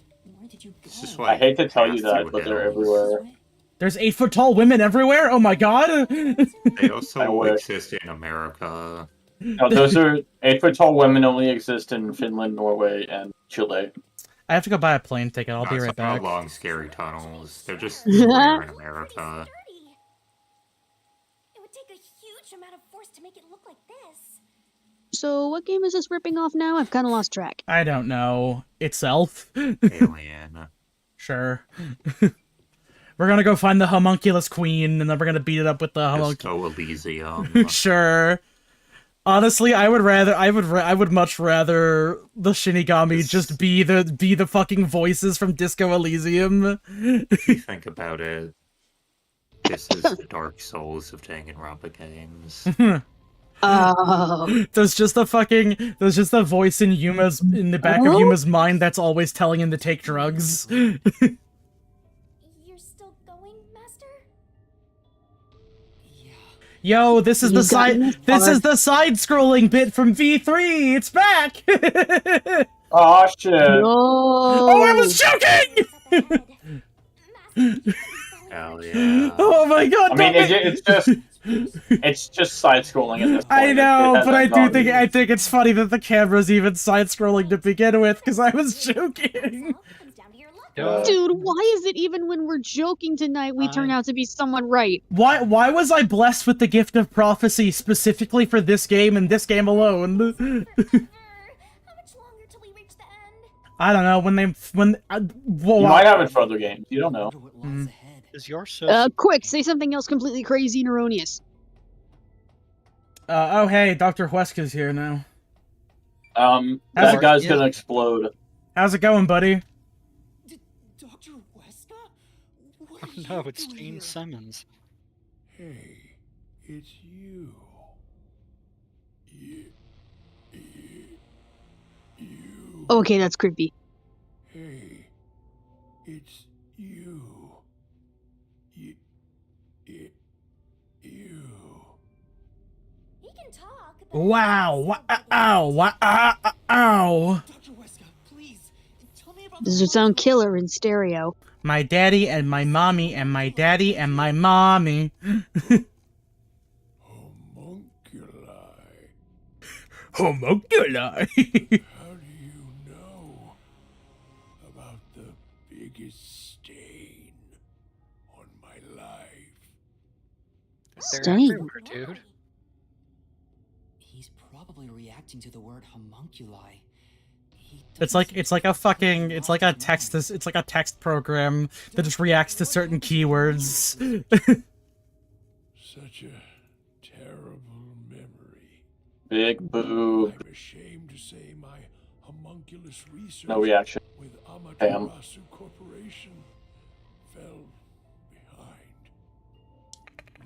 I hate to tell you that, but they're everywhere. There's 8-foot tall women everywhere? Oh my god! They also exist in America. No, those are 8-foot tall women only exist in Finland, Norway, and Chile. I have to go buy a plane ticket. I'll be right back. Long, scary tunnels. They're just rare in America. It would take a huge amount of force to make it look like this. So, what game is this ripping off now? I've kind of lost track. I don't know. Itself? Alien. Sure. We're gonna go find the homunculus queen, and then we're gonna beat it up with the homunculus. Elysium. Sure. Honestly, I would much rather the Shinigami just be the fucking voices from Disco Elysium. If you think about it, this is the Dark Souls of Danganronpa games. There's just a voice in the back of Yuma's mind that's always telling him to take drugs. You're still going, Master? Yo, this is the side-scrolling bit from V3. It's back. Oh shit! No. Oh, I was joking. Hell yeah! Oh my god! I mean, it's just side-scrolling at this point. I know, but I think it's funny that the camera's even side-scrolling to begin with, because I was joking. Dude, why is it even when we're joking tonight we turn out to be someone right? Why was I blessed with the gift of prophecy specifically for this game and this game alone? I don't know, you might have it for other games, you don't know. Is your quick, say something else completely crazy and erroneous. Oh hey, Dr. Huesca's here now. That guy's gonna explode. How's it going, buddy? Dr. Huesca? Oh, no, it's Gene Simmons. Hey, it's you. You. Okay, that's creepy. Hey, it's you. You. He can talk. Wow! Ow! Dr. Huesca, please, tell me about This would sound killer in stereo. My daddy and my mommy and my daddy and my mommy. Homunculi. How do you know about the biggest stain on my life? Stain? Dude. He's probably reacting to the word homunculi. It's like a text program that just reacts to certain keywords. Such a terrible memory. Big boo. I'm ashamed to say my homunculus research No reaction. with Damn. Amaterasu Corporation fell behind.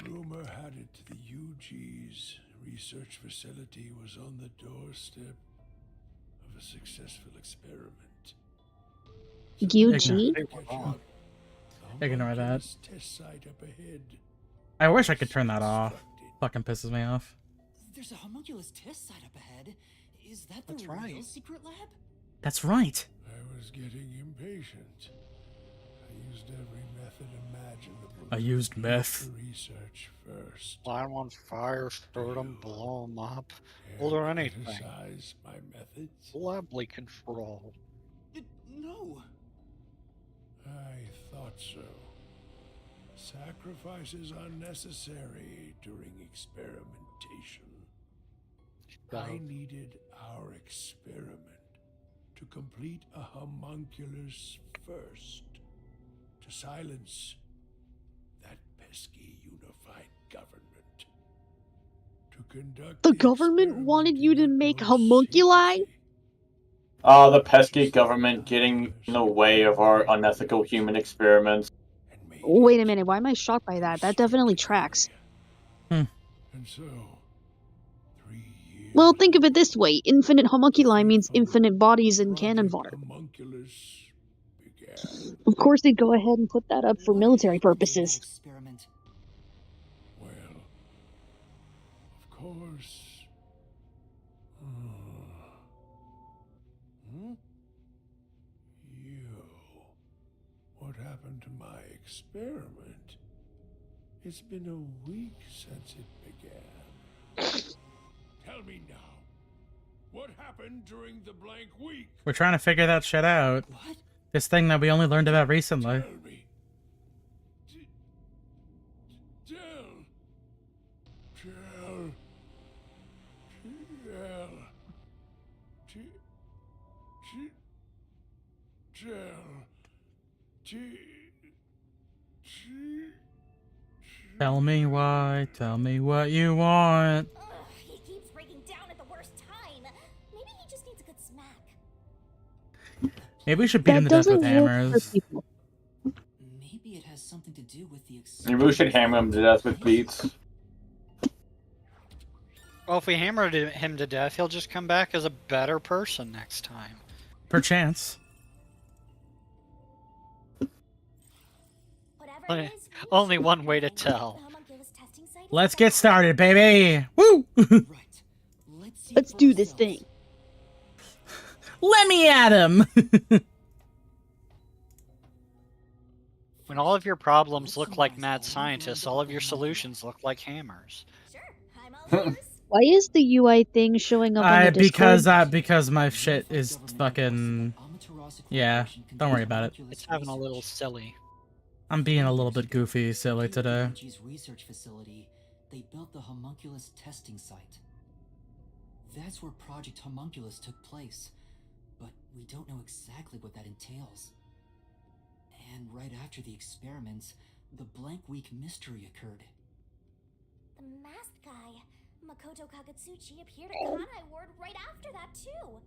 Rumor had it the UG's research facility was on the doorstep of a successful experiment. UG? Ignore that. Test site up ahead. I wish I could turn that off. Fucking pisses me off. There's a homunculus test site up ahead. Is that the real secret lab? That's right. I was getting impatient. I used every method imaginable. I used meth. To research first. Light them on fire, stir them, blow them up. Well, or anything. Criticize my methods. Lably control. No. I thought so. Sacrifices are necessary during experimentation. I needed our experiment to complete a homunculus first, to silence that pesky unified government. To conduct The government wanted you to make homunculi? The pesky government getting in the way of our unethical human experiments. Wait a minute, why am I shocked by that? That definitely tracks. And so, Well, think of it this way. Infinite homunculi means infinite bodies in canon fodder. homunculus began. Of course they'd go ahead and put that up for military purposes. Experiment. Well, of course. You. What happened to my experiment? It's been a week since it began. Tell me now. What happened during the blank week? We're trying to figure that shit out. What? This thing that we only learned about recently. Tell me. Tell. Tell. Tell me why, tell me what you want. Ugh, he keeps breaking down at the worst time. Maybe he just needs a good smack. Maybe we should beat him to death with hammers. Maybe it has something to do with the Maybe we should hammer him to death with beats. Well, if we hammer him to death, he'll just come back as a better person next time. Perchance. Only one way to tell. Let's get started, baby! Woo! Let's do this thing. Let me at him! When all of your problems look like mad scientists, all of your solutions look like hammers. Why is the UI thing showing up on the Discord? Because my shit is fucking... Yeah, don't worry about it. It's having a little silly. I'm being a little bit goofy, silly today. Research facility, they built the homunculus testing site. That's where Project Homunculus took place, but we don't know exactly what that entails. And right after the experiments, the blank week mystery occurred. The masked guy, Makoto Kagetsuchi, appeared at Kanai Ward right after that too.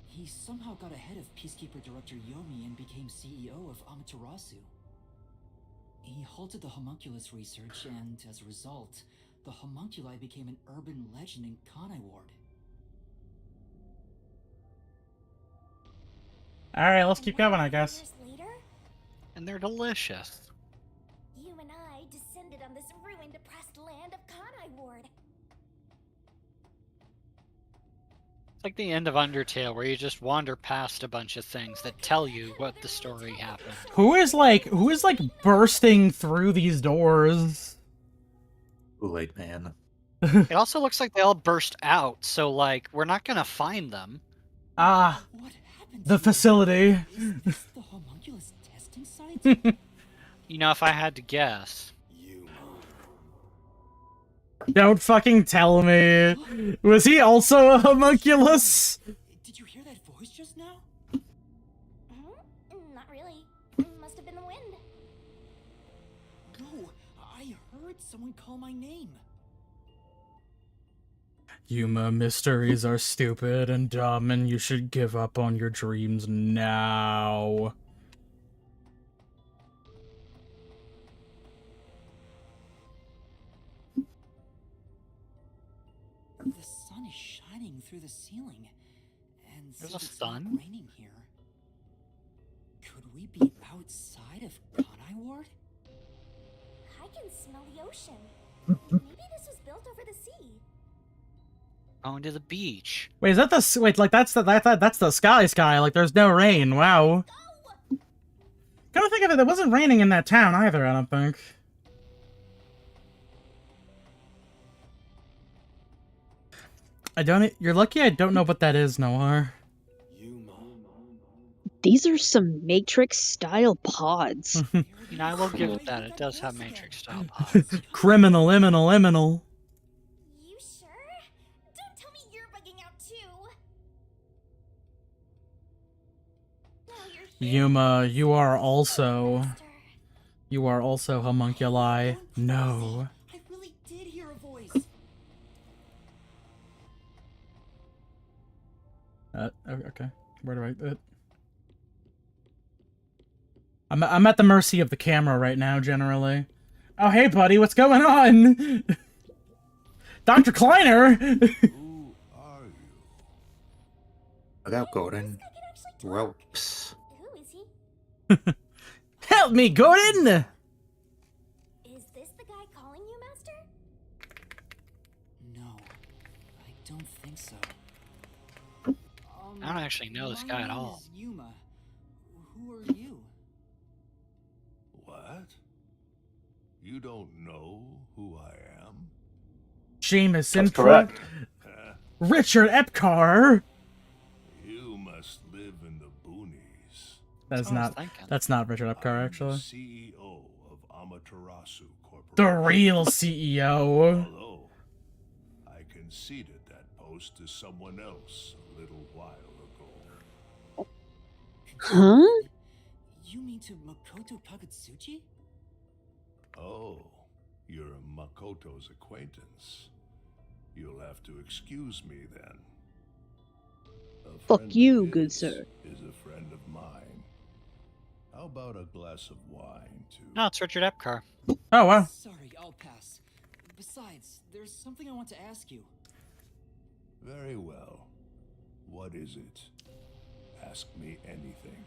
He somehow got ahead of Peacekeeper Director Yomi and became CEO of Amaterasu. He halted the homunculus research, and as a result, the homunculi became an urban legend in Kanai Ward. Alright, let's keep going, I guess. And they're delicious. You and I descended on this ruined, oppressed land of Kanai Ward. It's like the end of Undertale, where you just wander past a bunch of things that tell you what the story happened. Who is like bursting through these doors? Kool-Aid Man. It also looks like they all burst out, so like we're not gonna find them. Ah, the facility. Is the homunculus testing site? You know, if I had to guess. Don't fucking tell me. Was he also a homunculus? Did you hear that voice just now? Not really. Must have been the wind. No, I heard someone call my name. Yuma, mysteries are stupid and dumb, and you should give up on your dreams now. The sun is shining through the ceiling, and There's since a it's not sun? raining here, could we be outside of Kanai Ward? I can smell the ocean. Maybe this was built over the sea. Going to the beach. Wait, is that the wait? Like that's the sky? Like there's no rain. Wow. Come to think of it, it wasn't raining in that town either. I don't think. You're lucky I don't know what that is, Noir. These are some Matrix-style pods. You know, I will give it that. It does have Matrix style pods. Criminal, liminal. You sure? Don't tell me you're bugging out too. Yuma, you are also homunculi. No. I really did hear a voice. Okay. Where do I... I'm at the mercy of the camera right now, generally. Oh, hey, buddy, what's going on? Dr. Kleiner! Who are you? Without Gordon. Ropes. Who is he? Help me, Gordon! Is this the guy calling you, Master? No, I don't think so. I don't actually know this guy at all. My name is Yuma. Who are you? What? You don't know who I am? Seamus That's Infra. correct. Richard Epcar. You must live in the boonies. That's not Richard Epcar, actually. CEO of Amaterasu Corporation. The real CEO. Although I conceded that post to someone else a little while ago. Huh? You mean to Makoto Kagutsuchi? Oh, you're Makoto's acquaintance. You'll have to excuse me then. A Fuck friend you, of good his sir. Is a friend of mine. How about a glass of wine too? No, it's Richard Epcar. Oh, wow. Sorry, I'll pass. Besides, there's something I want to ask you. Very well. What is it? Ask me anything.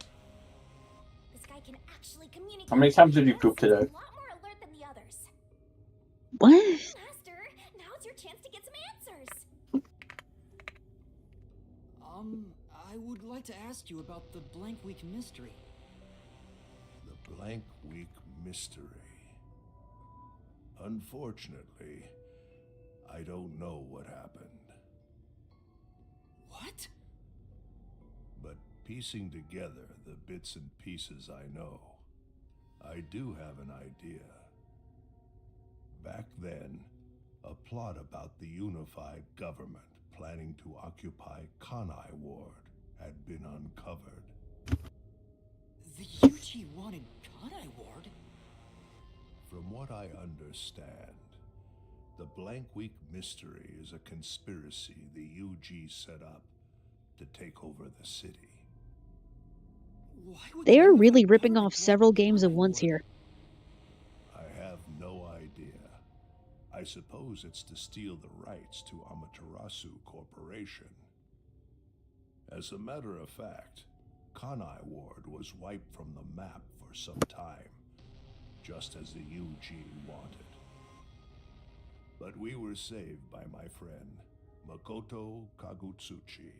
This guy can actually communicate. How many times did you poop today? He's a lot more alert than the others. What? Master, now's your chance to get some answers. I would like to ask you about the Blank Week mystery. The Blank Week mystery. Unfortunately, I don't know what happened. What? But piecing together the bits and pieces I know, I do have an idea. Back then, a plot about the unified government planning to occupy Kanai Ward had been uncovered. The UG wanted Kanai Ward? From what I understand, the Blank Week mystery is a conspiracy the UG set up to take over the city. Why would They the are really unified ripping government off several games at Kanai once Ward? here. I have no idea. I suppose it's to steal the rights to Amaterasu Corporation. As a matter of fact, Kanai Ward was wiped from the map for some time, just as the UG wanted. But we were saved by my friend, Makoto Kagutsuchi.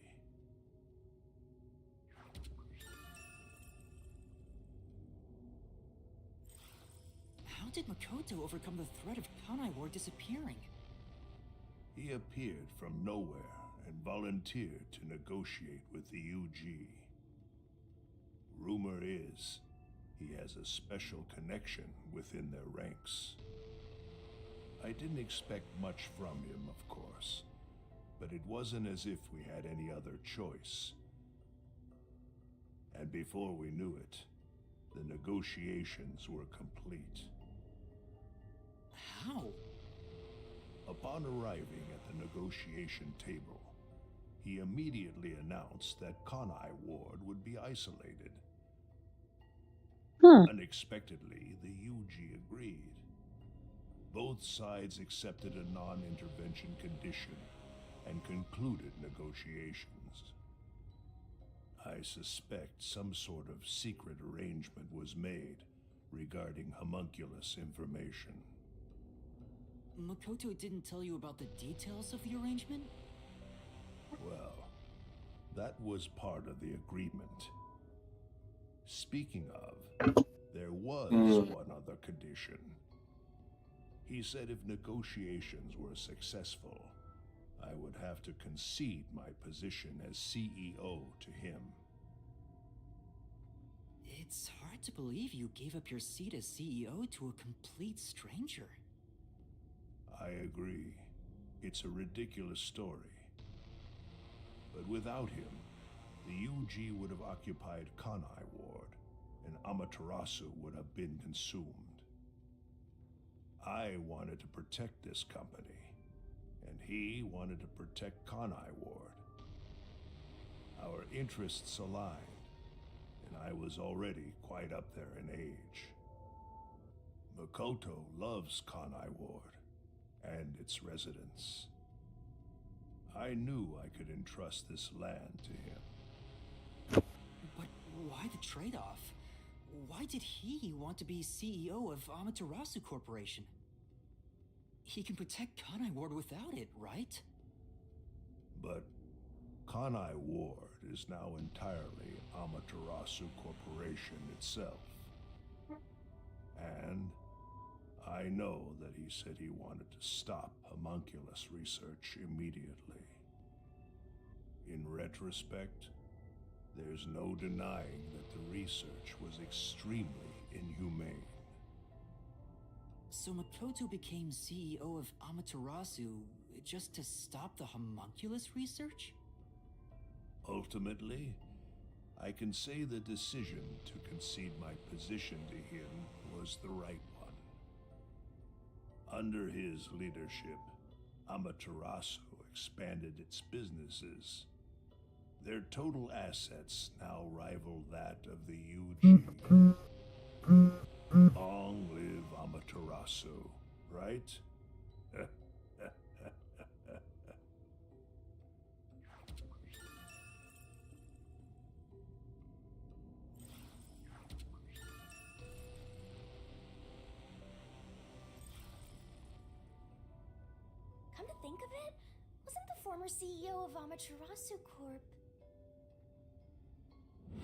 How did Makoto overcome the threat of Kanai Ward disappearing? He appeared from nowhere and volunteered to negotiate with the UG. Rumor is, he has a special connection within their ranks. I didn't expect much from him, of course, but it wasn't as if we had any other choice. And before we knew it, the negotiations were complete. How? Upon arriving at the negotiation table, he immediately announced that Kanai Ward would be isolated. Huh. Unexpectedly, the UG agreed. Both sides accepted a non-intervention condition and concluded negotiations. I suspect some sort of secret arrangement was made regarding homunculus information. Makoto didn't tell you about the details of the arrangement? Well, that was part of the agreement. Speaking of, there was one other condition. He said if negotiations were successful, I would have to concede my position as CEO to him. It's hard to believe you gave up your seat as CEO to a complete stranger. I agree. It's a ridiculous story. But without him, the UG would have occupied Kanai Ward, and Amaterasu would have been consumed. I wanted to protect this company, and he wanted to protect Kanai Ward. Our interests aligned, and I was already quite up there in age. Makoto loves Kanai Ward and its residents. I knew I could entrust this land to him. But why the trade-off? Why did he want to be CEO of Amaterasu Corporation? He can protect Kanai Ward without it, right? But Kanai Ward is now entirely Amaterasu Corporation itself. And I know that he said he wanted to stop homunculus research immediately. In retrospect, there's no denying that the research was extremely inhumane. So Makoto became CEO of Amaterasu just to stop the homunculus research? Ultimately, I can say the decision to concede my position to him was the right one. Under his leadership, Amaterasu expanded its businesses. Their total assets now rival that of the UG. Long live Amaterasu, right? Come to think of it, wasn't the former CEO of Amaterasu Corp...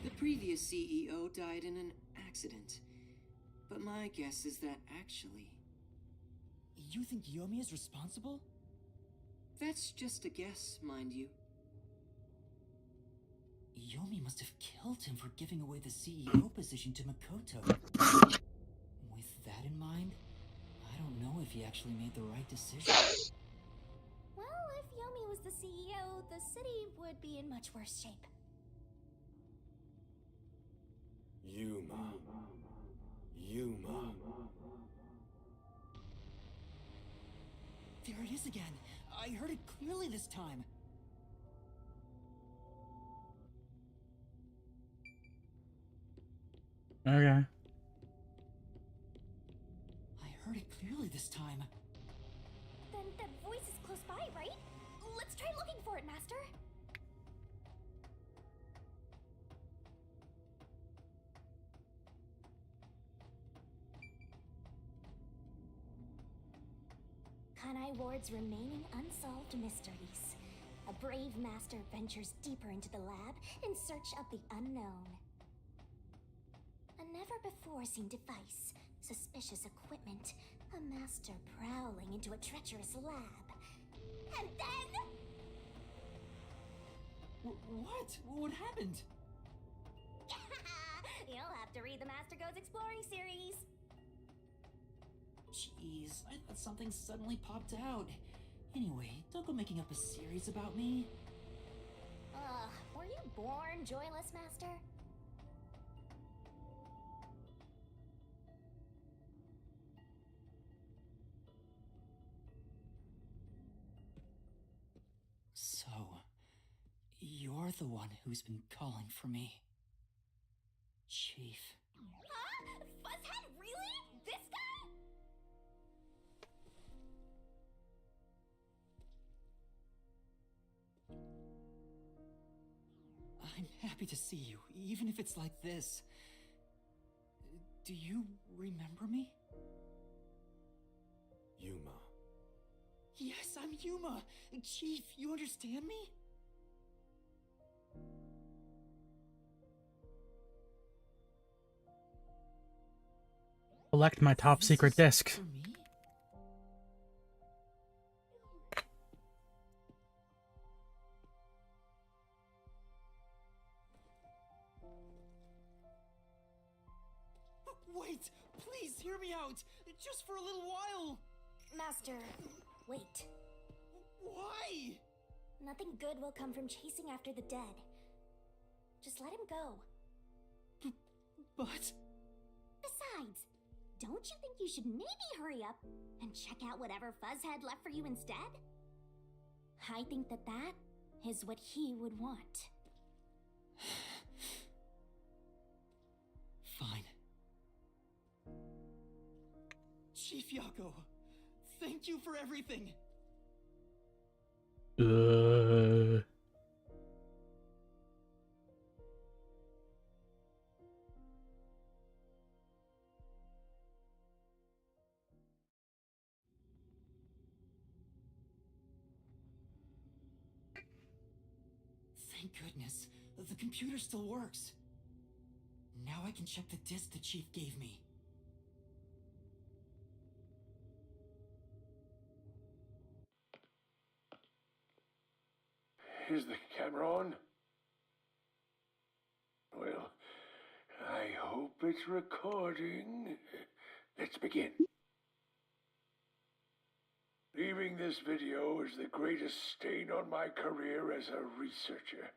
The previous CEO died in an accident. But my guess is that actually... You think Yomi is responsible? That's just a guess, mind you. Yomi must have killed him for giving away the CEO position to Makoto. With that in mind, I don't know if he actually made the right decision. Well, if Yomi was the CEO, the city would be in much worse shape. Yuma. There it is again. I heard it clearly this time. Okay. I heard it clearly this time. Then that voice is close by, right? Let's try looking for it, Master. Kanai Ward's remaining unsolved mysteries. A brave master ventures deeper into the lab in search of the unknown. A never-before-seen device, suspicious equipment, a master prowling into a treacherous lab. And then... What? What happened? You'll have to read the Master Goes Exploring series. Jeez, I thought something suddenly popped out. Anyway, don't go making up a series about me. Were you born joyless, Master? So, you're the one who's been calling for me. Chief. Huh? Fuzzhead, really? This guy? I'm happy to see you, even if it's like this. Do you remember me? Yuma. Yes, I'm Yuma! Chief, you understand me? Collect my top secret disc. Wait! Please hear me out! Just for a little while! Master, wait. Why? Nothing good will come from chasing after the dead. Just let him go. But... Besides, don't you think you should maybe hurry up and check out whatever Fuzzhead left for you instead? I think that is what he would want. Yako. Thank you for everything. Thank goodness. The computer still works. Now I can check the disk the chief gave me. Is the camera on? Well, I hope it's recording. Let's begin. Leaving this video is the greatest stain on my career as a researcher.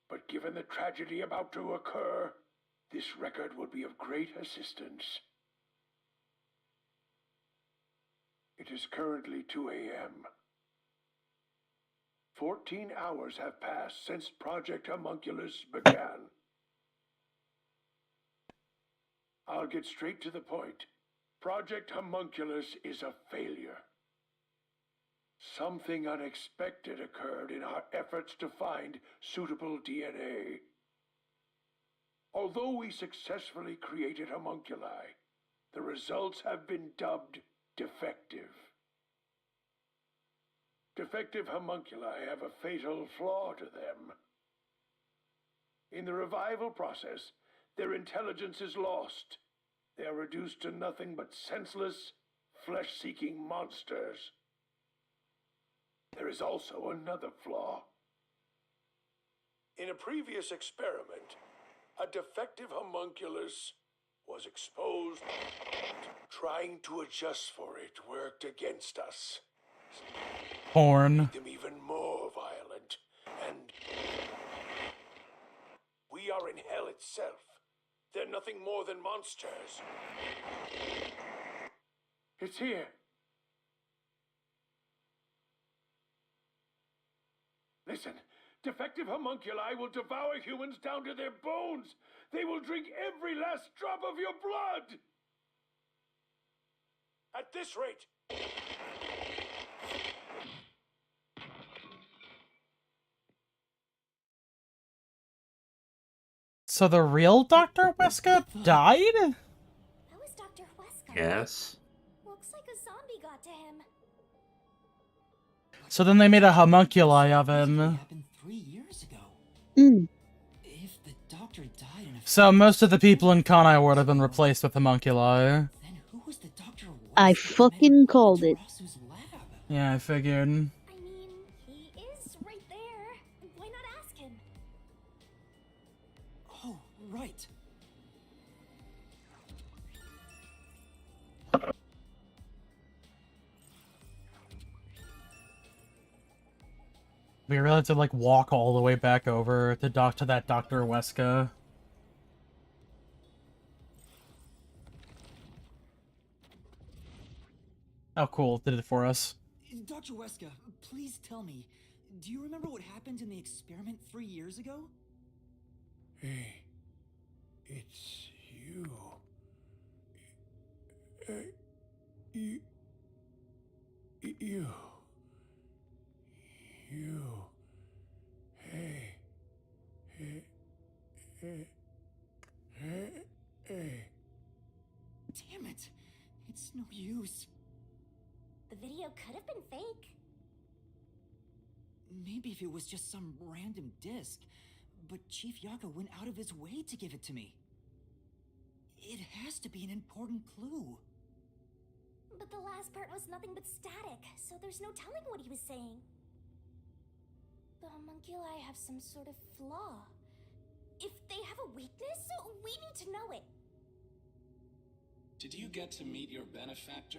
But given the tragedy about to occur, this record would be of great assistance. It is currently 2 a.m. 14 hours have passed since Project Homunculus began. I'll get straight to the point. Project Homunculus is a failure. Something unexpected occurred in our efforts to find suitable DNA. Although we successfully created homunculi, the results have been dubbed defective. Defective homunculi have a fatal flaw to them. In the revival process, their intelligence is lost. They are reduced to nothing but senseless, flesh-seeking monsters. There is also another flaw. In a previous experiment, a defective homunculus was exposed. Trying to adjust for it worked against us. Porn. Made them even more violent, and we are in hell itself. They're nothing more than monsters. It's here. Listen, defective homunculi will devour humans down to their bones. They will drink every last drop of your blood. At this rate. So the real Dr. Weska died? That was Dr. Wesker. Yes. Looks like a zombie got to him. So then they made a homunculi of him. Happened 3 years ago. If the doctor died in a So most of the people in Kanai Ward have been replaced with homunculi. then who was the doctor? I fucking called it. Yeah, I figured. I mean, he is right there. Why not ask him? Oh, right. We really have to like walk all the way back over to that Dr. Weska. Oh, cool! Did it for us. Dr. Weska, please tell me, do you remember what happened in the experiment 3 years ago? Hey, it's you. You. Hey. Damn it. It's no use. The video could have been fake. Maybe if it was just some random disc, but Chief Yako went out of his way to give it to me. It has to be an important clue. But the last part was nothing but static, so there's no telling what he was saying. The homunculi have some sort of flaw. If they have a weakness, we need to know it. Did you get to meet your benefactor?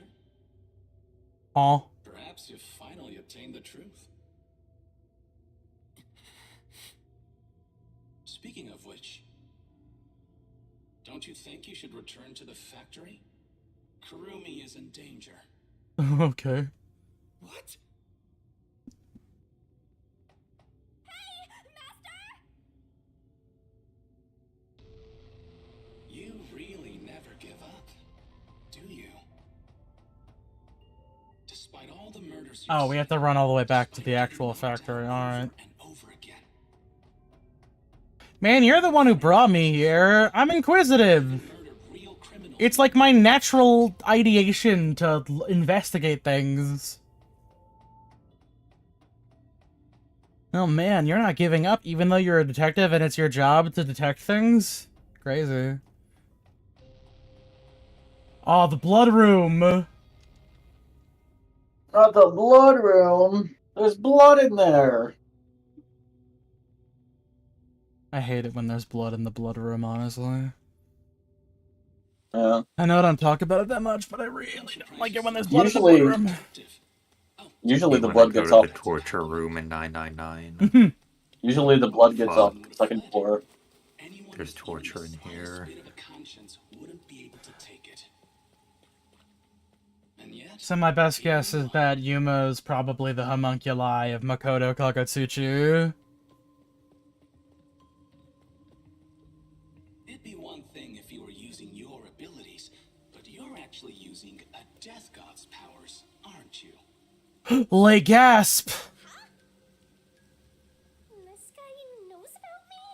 Oh. Perhaps you've finally obtained the truth. Speaking of which, don't you think you should return to the factory? Kurumi is in danger. Okay. What? Hey, Master! You really never give up, do you? Oh, we have to run all the way back to the actual factory. Alright. Man, you're the one who brought me here. I'm inquisitive. It's like my natural ideation to investigate things. Oh man, you're not giving up even though you're a detective and it's your job to detect things? Crazy. Oh, the blood room. Not the blood room. There's blood in there. I hate it when there's blood in the blood room, honestly. Yeah. I know I don't talk about it that much, but I really don't like it when there's blood in the blood room. Usually the when I blood go gets to off. the torture room in 999. Usually the blood gets off the second floor. There's torture in here. So my best guess is that Yuma is probably the homunculi of Makoto Kagutsuchi. It'd be one thing if you were using your abilities, but you're actually using a death god's powers, aren't you? Lay gasp! This guy knows about me?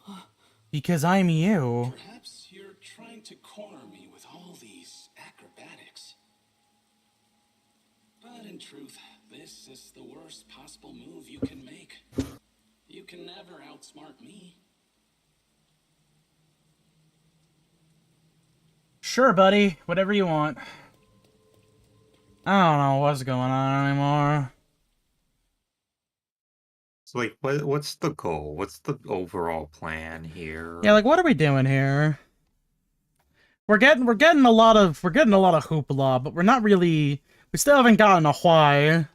How? Because I'm you. Perhaps you're trying to corner me with all these acrobatics. But in truth, this is the worst possible move you can make. You can never outsmart me. Sure, buddy. Whatever you want. I don't know what's going on anymore. So, like, what's the goal? What's the overall plan here? Yeah, like, what are we doing here? We're getting a lot of hoopla, but we're not really. We still haven't gotten a why.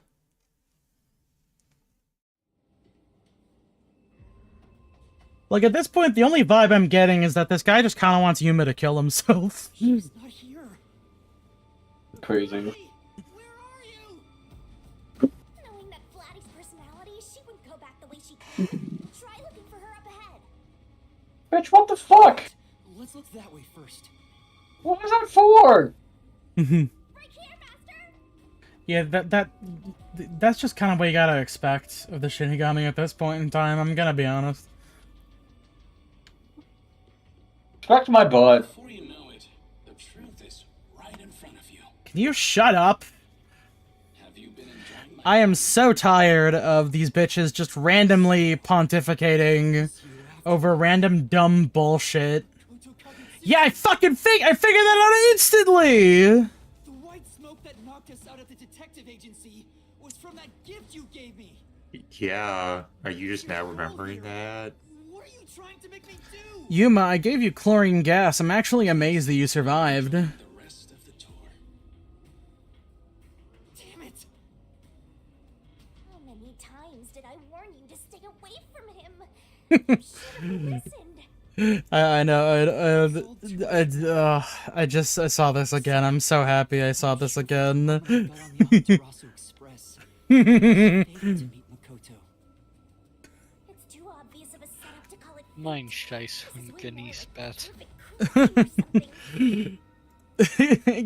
Like, at this point, the only vibe I'm getting is that this guy just kind of wants Yuma to kill himself. He's not here. Crazy. Knowing that Vladdy's personality, she wouldn't go back the way she came. Try looking for her up ahead. Bitch, what the fuck? Let's look that way first. What was that for? Yeah, that's just kind of what you gotta expect of the Shinigami at this point in time, I'm gonna be honest. Respect my butt. Before you know it, the truth is right in front of you. Can you shut up? I am so tired of these bitches just randomly pontificating over random dumb bullshit. Yeah, I figured that out instantly! The white smoke that knocked us out of the detective agency was from that gift you gave me. Yeah, are you just now remembering that? What are you trying to make me do? Yuma, I gave you chlorine gas. I'm actually amazed that you survived. Damn it! How many times did I warn you to stay away from him? You should have listened. I know, I saw this again. I'm so happy I saw this again. It's too obvious of a setup to call it Mein Scheiß und genieß Bett.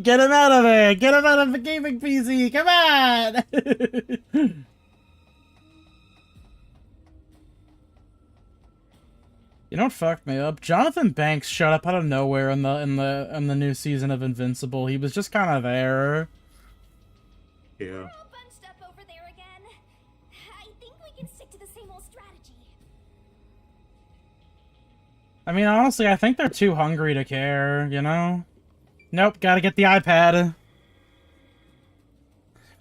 Get him out of there! Get him out of the gaming PC! Come on! You know what fucked me up? Jonathan Banks showed up out of nowhere in the new season of Invincible. He was just kind of there. Yeah. We're all bunched up over there again. I think we can stick to the same old strategy. I mean, honestly, I think they're too hungry to care, you know? Nope, gotta get the iPad.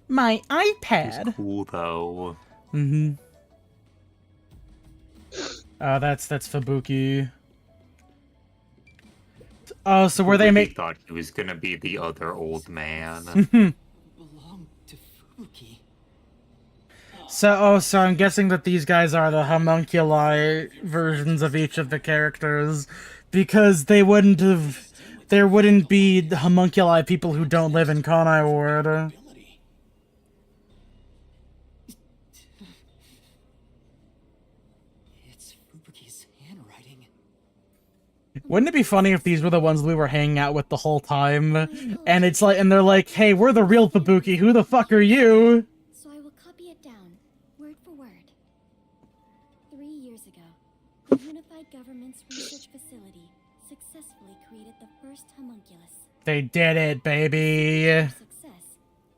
My iPad? It's cool, though. Mm-hmm. Oh, that's Fubuki. Oh, so where they make... thought he was gonna be the other old man. Belong to Fubuki. So I'm guessing that these guys are the homunculi versions of each of the characters, because there wouldn't be homunculi people who don't live in Kanai Ward. It's Fubuki's handwriting. Wouldn't it be funny if these were the ones we were hanging out with the whole time? And it's like, and they're like, hey, we're the real Fubuki, who the fuck are you? So I will copy it down, word for word. 3 years ago, the Unified Government's research facility successfully created the first homunculus. They did it, baby. Their success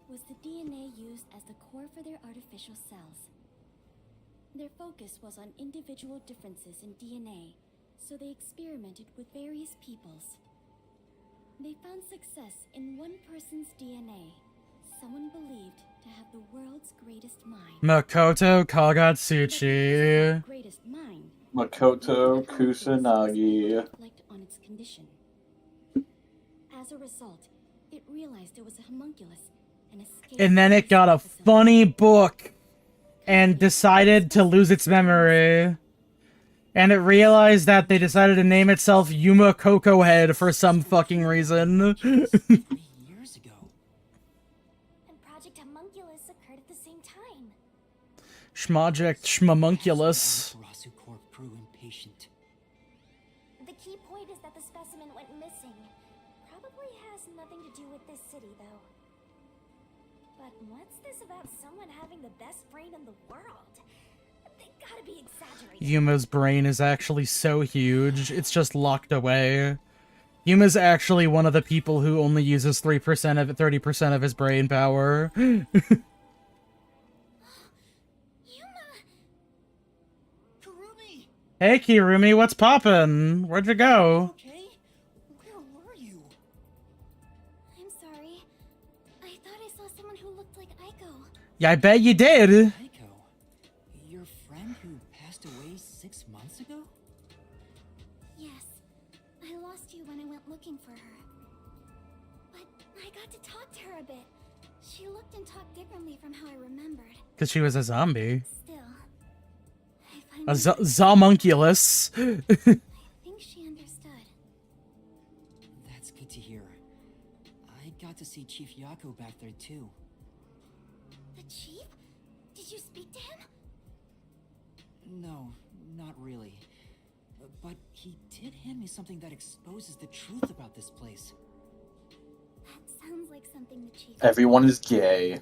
was the DNA used as the core for their artificial cells. Their focus was on individual differences in DNA, so they experimented with various peoples. They found success in one person's DNA, someone believed to have the world's greatest mind. Makoto Kagatsuchi. Greatest mind. Makoto Kusanagi. Reflect on its condition. As a result, it realized it was a homunculus and escaped. And then it got a funny book and decided to lose its memory. And it realized that they decided to name itself Yuma Coco Head for some fucking reason. 3 years ago. And Project Homunculus occurred at the same time. Schmoject Schmamunculus. Amaterasu Corp grew impatient. The key point is that the specimen went missing. Probably has nothing to do with this city, though. But what's this about someone having the best brain in the world? They gotta be exaggerating. Yuma's brain is actually so huge, it's just locked away. Yuma's actually one of the people who only uses 3% of 30% of his brain power. Yuma! Kurumi! Hey Kirumi, what's poppin'? Where'd you go? Okay? Where were you? I'm sorry. I thought I saw someone who looked like Aiko. Yeah, I bet you did. Aiko, your friend who passed away 6 months ago? Yes. I lost you when I went looking for her. But I got to talk to her a bit. She looked and talked differently from how I remembered. Because she was a zombie. Still, I A finally zomunculus. I think she understood. That's good to hear. I got to see Chief Yako back there too. The chief? Did you speak to him? No, not really. But he did hand me something that exposes the truth about this place. That sounds like something the chief. Everyone is gay.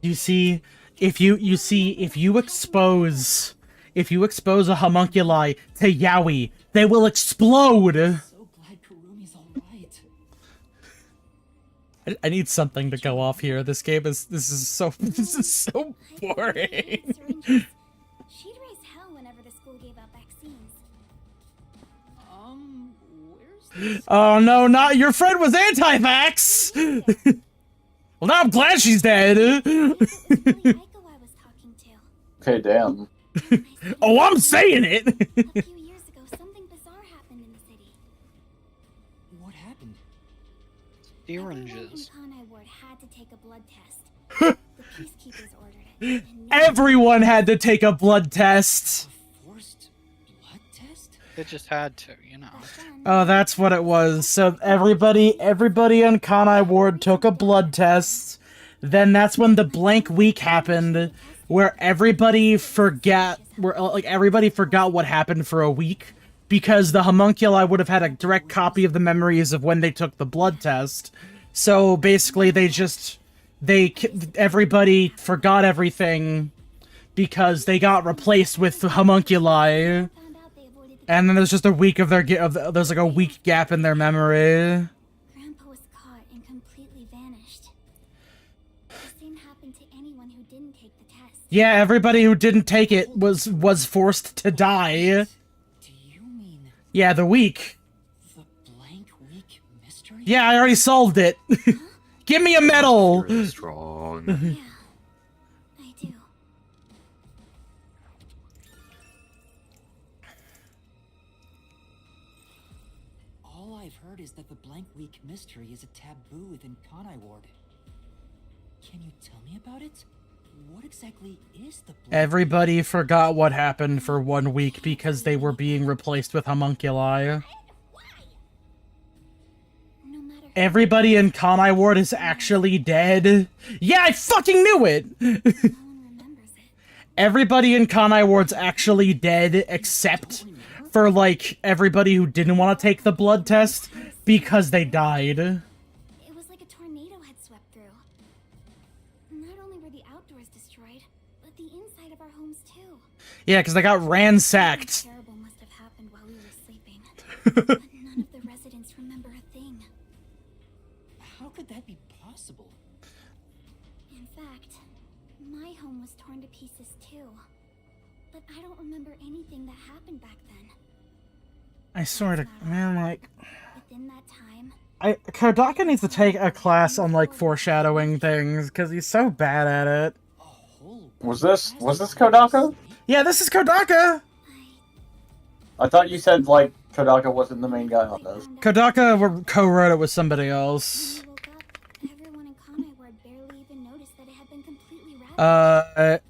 You see, if you expose a homunculi to yaoi, they will explode. So glad Kurumi's alright. I need something to go off here. This is so boring. She'd raise hell whenever the school gave out vaccines. Where's this? Oh no, not your friend was anti-vax. Well, now I'm glad she's dead. Aiko I was talking to. Okay, damn. Oh, I'm saying it. A few years ago, something bizarre happened in the city. What happened? Oranges. Everyone in Kanai Ward had to take a blood test. The peacekeepers ordered it. And Everyone had to take a blood test. A forced blood test? They just had to, you know. Oh, that's what it was. So everybody on Kanai Ward took a blood test. Then that's when the blank week happened, where everybody forgot what happened for a week, because the homunculi would have had a direct copy of the memories of when they took the blood test. So basically, everybody forgot everything because they got replaced with the homunculi. And then there's just a week of there's like a week gap in their memory. Grandpa was caught and completely vanished. The same happened to anyone who didn't take the test. Yeah, everybody who didn't take it was forced to die. Do you mean Yeah, the week. the blank week mystery? Yeah, I already solved it. Give me a medal. Really strong. Yeah, I do. All I've heard is that the blank week mystery is a taboo within Kanai Ward. Can you tell me about it? What exactly is the blank Everybody forgot what happened for 1 week because they were being replaced with homunculi. No matter Everybody in Kanai Ward is actually dead. Yeah, I fucking knew it! no one remembers it. Everybody in Kanai Ward's actually dead except for, like, everybody who didn't want to take the blood test because they died. It was like a tornado had swept through. Not only were the outdoors destroyed, but the inside of our homes too. Yeah, because they got ransacked. Something terrible must have happened while we were sleeping. But none of the residents remember a thing. How could that be possible? In fact, my home was torn to pieces too. But I don't remember anything that happened back then. I sort of, man, like... Within that time, Kodaka needs to take a class on, like, foreshadowing things, because he's so bad at it. Was this Kodaka? Yeah, this is Kodaka! I thought you said, like, Kodaka wasn't the main guy on this. Kodaka co-wrote it with somebody else. everyone in Kanai Ward barely even noticed that it had been completely ravaged.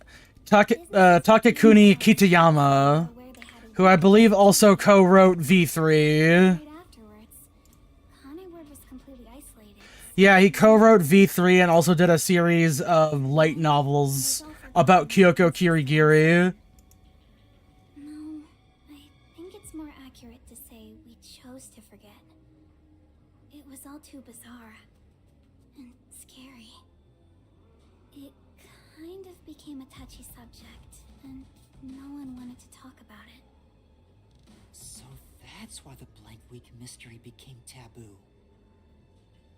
Takekuni Kitayama, who I believe also co-wrote V3. Kanai Ward was completely isolated. Yeah, he co-wrote V3 and also did a series of light novels about Kyoko Kirigiri. No, I think it's more accurate to say we chose to forget. It was all too bizarre and scary. It kind of became a touchy subject, and no one wanted to talk about it. So that's why the Blank Week mystery became taboo.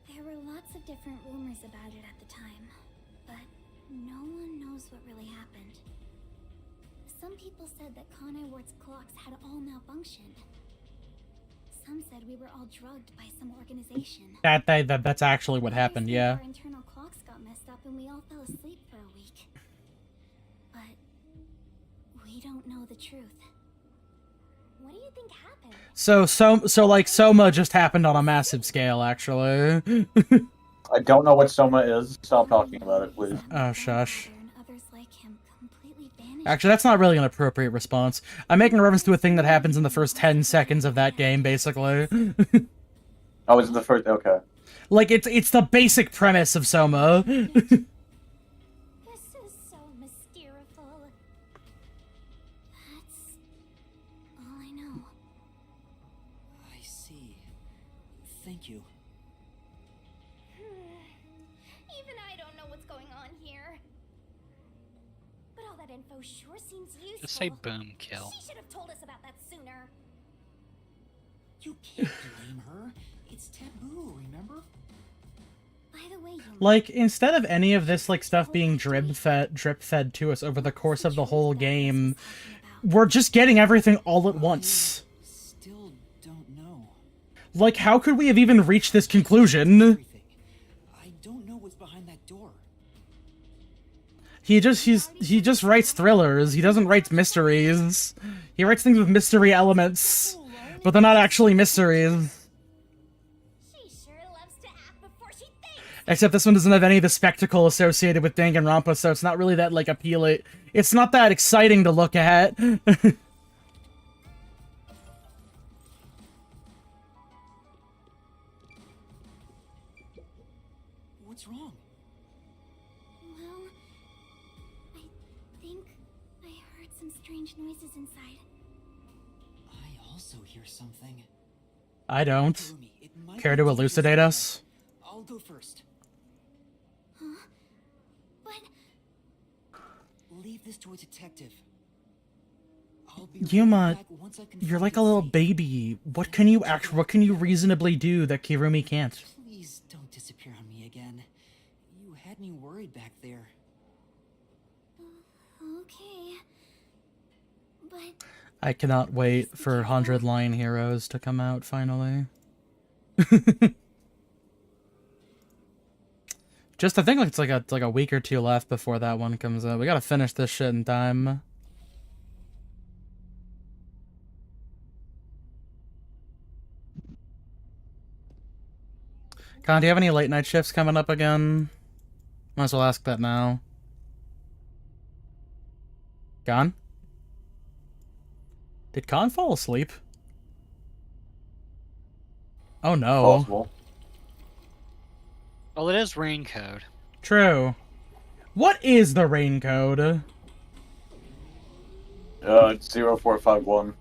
There were lots of different rumors about it at the time, but no one knows what really happened. Some people said that Kanai Ward's clocks had all malfunctioned. Some said we were all drugged by some organization. That's actually what happened, yeah. Our internal clocks got messed up and we all fell asleep for a week. But we don't know the truth. What do you think happened? So like Soma just happened on a massive scale, actually. I don't know what Soma is. Stop talking about it, please. Oh, shush. Others like him completely vanished. Actually, that's not really an appropriate response. I'm making a reference to a thing that happens in the first 10 seconds of that game, basically. Oh, it's the first. Okay. Like, it's the basic premise of Soma. This is so mysteriful. That's all I know. I see. Thank you. Even I don't know what's going on here. But all that info sure seems useful. Just say boom kill. She should have told us about that sooner. You can't blame her. It's taboo, remember? By the way, Like, instead of any of this, like, stuff being drip-fed to us over the course of the whole game, we're just getting everything all at once. Still don't know. Like, how could we have even reached this conclusion? I don't know what's behind that door. He just writes thrillers. He doesn't write mysteries. He writes things with mystery elements, but they're not actually mysteries. Except this one doesn't have any of the spectacle associated with Danganronpa, so it's not really that, like, appealing. It's not that exciting to look at. What's wrong? Well, I think I heard some strange noises inside. I also hear something. I don't. Care to elucidate us? I'll go first. Huh? But leave this to a detective. I'll be Yuma, back once I can you're find like a it little safe. baby. What can you reasonably do that Kirumi can't? Please don't disappear on me again. You had me worried back there. okay. But I cannot wait for 100 Line Heroes to come out, finally. Just, I think it's like a week or two left before that one comes out. We gotta finish this shit in time. Con, do you have any late night shifts coming up again? Might as well ask that now. Con? Did Con fall asleep? Oh no. Possible. Well, it is rain code. True. What is the rain code? It's 0451.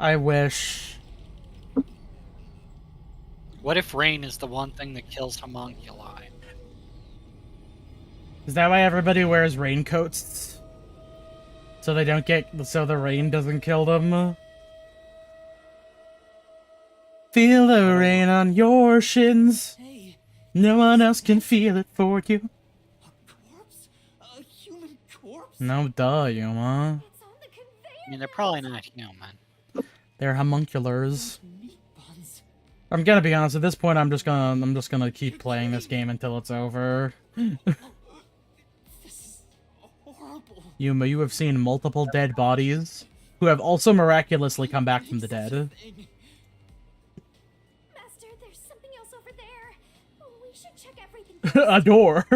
I wish. What if rain is the one thing that kills homunculi? Is that why everybody wears raincoats? So they don't get, so the rain doesn't kill them? Feel the rain on your shins. No one else can feel it for you. A human corpse? No, duh, Yuma. I mean, they're probably not human. They're homunculars. I'm gonna be honest, at this point I'm just gonna keep playing this game until it's over. Yuma, you have seen multiple dead bodies who have also miraculously come back from the dead. Master, there's something else over there. We should check everything. A door.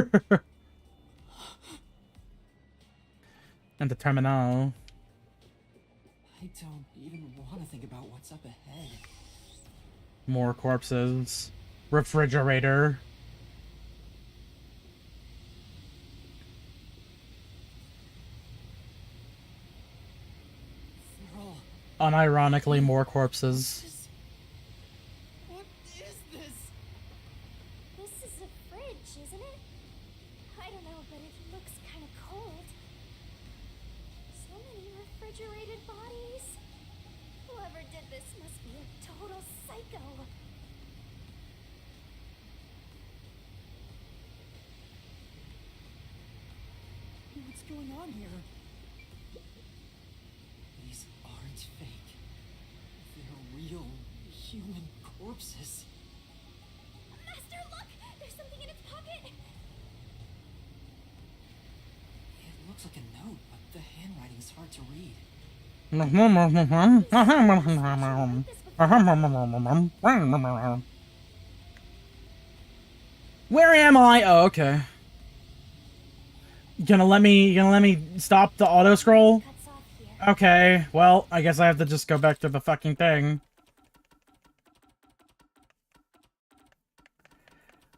And the terminal. I don't even want to think about what's up ahead. More corpses. Refrigerator. Unironically, more corpses. What is this? This is a fridge, isn't it? I don't know, but it looks kind of cold. So many refrigerated bodies. Whoever did this must be a total psycho. What's going on here? These aren't fake. They're real human corpses. Master, look! There's something in its pocket! It looks like a note, but the handwriting's hard to read. Where am I? Oh, okay. You gonna let me stop the auto scroll? Okay, well, I guess I have to just go back to the fucking thing.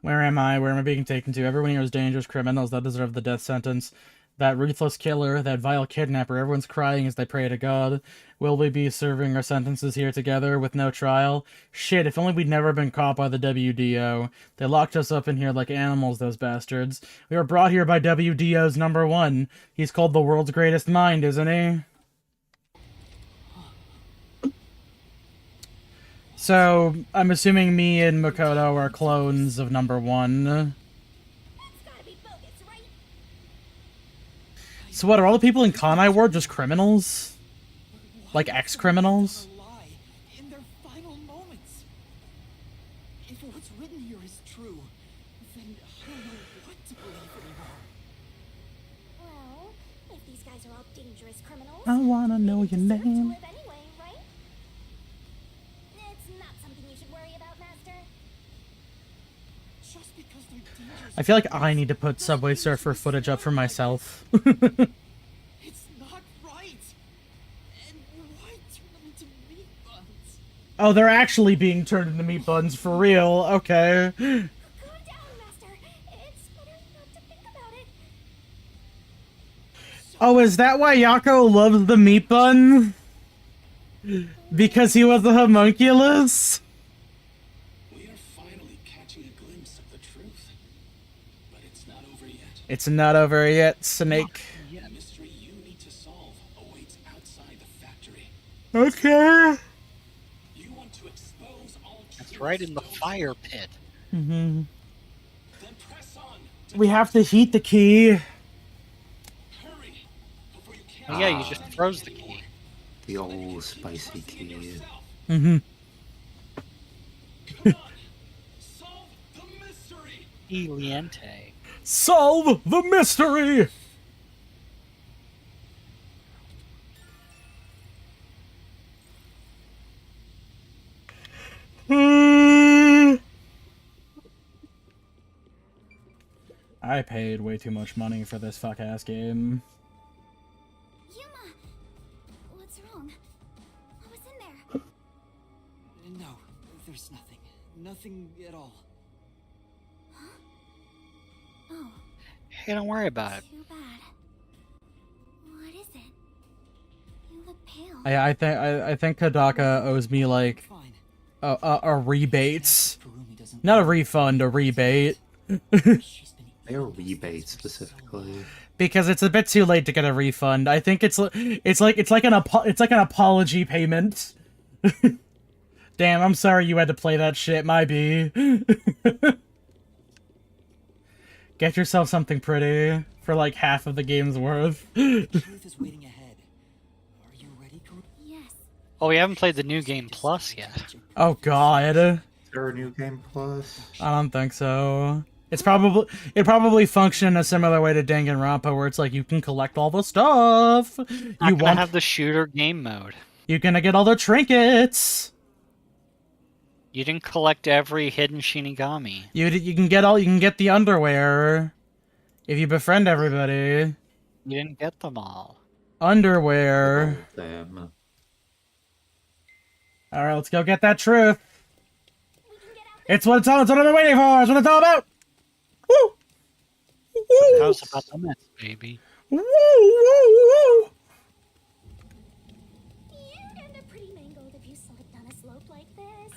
Where am I? Where am I being taken to? Everyone here is dangerous criminals that deserve the death sentence. That ruthless killer, that vile kidnapper, everyone's crying as they pray to God. Will we be serving our sentences here together with no trial? Shit, if only we'd never been caught by the WDO. They locked us up in here like animals, those bastards. We were brought here by WDO's #1. He's called the world's greatest mind, isn't he? So, I'm assuming me and Makoto are clones of #1. So what, are all the people in Kanai Ward just criminals? Like ex-criminals? In their final moments. If what's written here is true, then I don't know what to believe anymore. Well, if these guys are all dangerous criminals, I wanna know your deserve to name. live anyway, right? It's not something you should worry about, Master. Just because they're dangerous. I feel like I need to put Subway Surfer footage up for myself. It's not right. And why turn them into meat buns? Oh, they're actually being turned into meat buns for real. Okay. Calm down, Master. It's better not to think about it. Oh, is that why Yako loves the meat bun? Because he was a homunculus? We are finally catching a glimpse of the truth. But it's not over yet. It's not over yet, Snake. The mystery you need to solve awaits outside the factory. Okay. You want to expose all That's right in the fire pit. Mm-hmm. Then press on. We have to heat the key. Hurry. Before you can't. Oh yeah, you just froze the key. The old spicy key. Mm-hmm. Solve the mystery. Eliente. Solve the mystery! I paid way too much money for this fuck-ass game. Yuma! What's wrong? What was in there? No, there's nothing. Nothing at all. Oh, Hey, don't worry about it. too bad. What is it? You look pale. I think Kodaka owes me like a rebate, not a refund, a rebate. A rebate specifically. Because it's a bit too late to get a refund. I think it's like an apology payment. Damn, I'm sorry you had to play that shit, my B. Get yourself something pretty for like half of the game's worth. Truth is waiting ahead. Are you ready, Cody? Yes. Oh, we haven't played the new game plus yet. Oh god. Is there a new game plus? I don't think so. It probably function in a similar way to Danganronpa, where it's like you can collect all the stuff. You want to have the shooter game mode. You're gonna get all the trinkets. You didn't collect every hidden Shinigami. You can get the underwear if you befriend everybody. You didn't get them all. Underwear. Them. All right, let's go get that truth. It's what I've been waiting for. It's what it's all about. Woo! Woo! How's about the mess, baby? Woo! Woo! Woo! You're kinda pretty mangled if you slipped on a slope like this.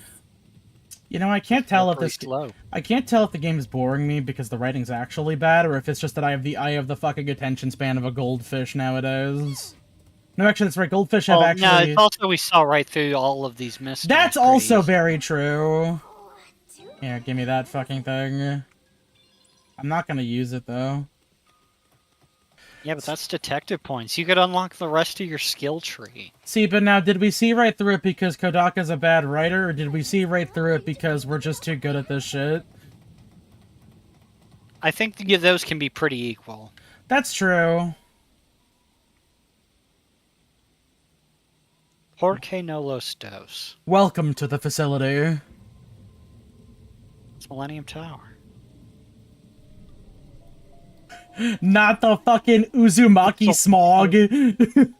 You know, I can't tell if the game is boring me because the writing's actually bad, or if it's just that I have the fucking attention span of a goldfish nowadays. No, actually, that's right. Goldfish have actually. No, it's also we saw right through all of these mysteries. That's also very true. Here, give me that fucking thing. I'm not gonna use it though. Yeah, but that's detective points. You could unlock the rest of your skill tree. See, but now, did we see right through it because Kodaka's a bad writer, or did we see right through it because we're just too good at this shit? I think those can be pretty equal. That's true. Porque no los dos. Welcome to the facility. It's Millennium Tower. Not the fucking Uzumaki smog. A massive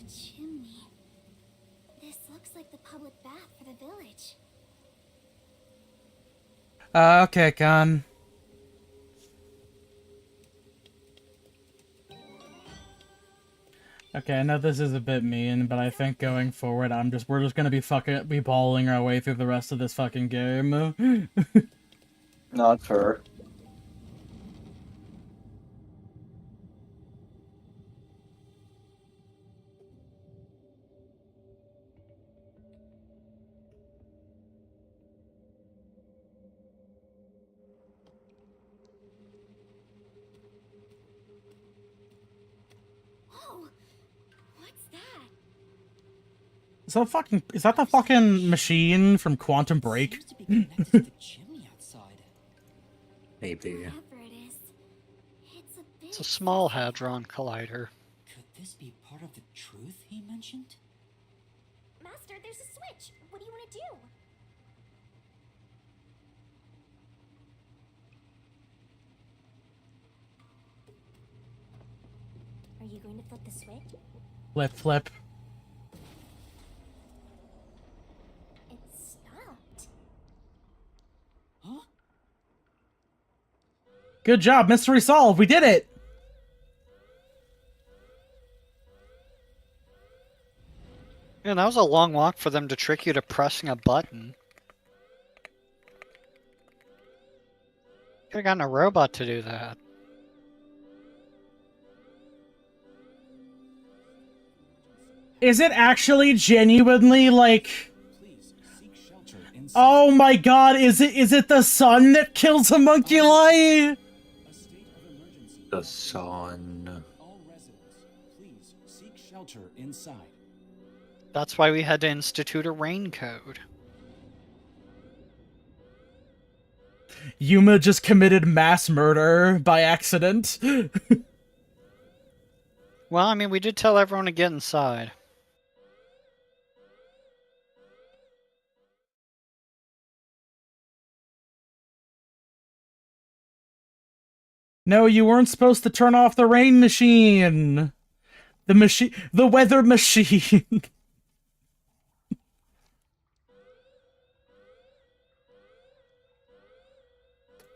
chimney. This looks like the public bath for the village. Okay, Con. Okay, I know this is a bit mean, but I think going forward, we're just gonna be balling our way through the rest of this fucking game. Not fair. Is that the fucking machine from Quantum Break? Maybe. It's a small hadron collider. Could this be part of the truth he mentioned? Master, there's a switch. What do you want to do? Are you going to flip the switch? Flip. It stopped. Huh? Good job, mystery solved. We did it. Yeah, that was a long walk for them to trick you to pressing a button. Could've gotten a robot to do that. Is it actually genuinely like... Oh my god, is it the sun that kills homunculi? The sun. All residents, please seek shelter inside. That's why we had to institute a rain code. Yuma just committed mass murder by accident. Well, I mean, we did tell everyone to get inside. No, you weren't supposed to turn off the rain machine. The weather machine.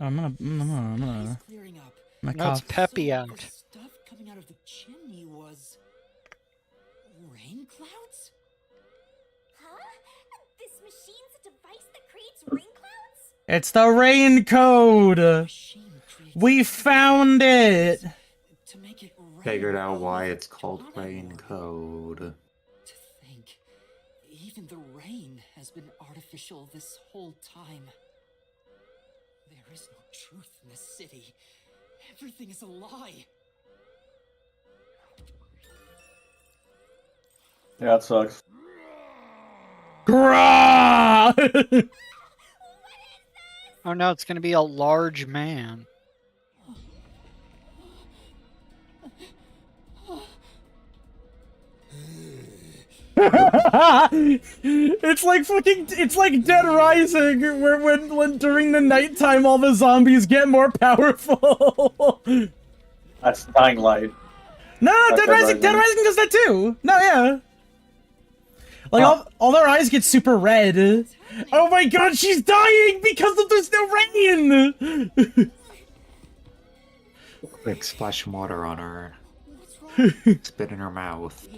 I'm gonna No, it's Peppy out. Stuff coming out of the chimney was rain clouds? Huh? This machine's a device that creates rain clouds? It's the rain code! We found it! Figured out why it's called rain code. To think, even the rain has been artificial this whole time. There is no truth in this city. Everything is a lie. Yeah, it sucks. Grah! Oh no, it's gonna be a large man. it's like Dead Rising, where when during the nighttime all the zombies get more powerful. That's Dying Light. No, Dead Rising does that too. No, yeah. Like all their eyes get super red. Oh my god, she's dying because there's no rain. Quick, splash water on her. Spit in her mouth.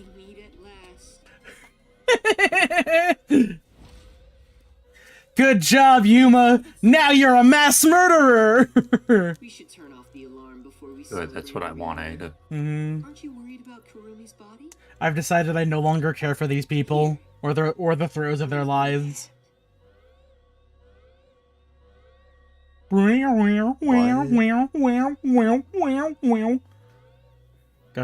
Good job, Yuma. Now you're a mass murderer. We should turn off the alarm before we Good, that's what I wanted. Aren't you worried about Kurumi's body? I've decided I no longer care for these people or the throes of their lives. Go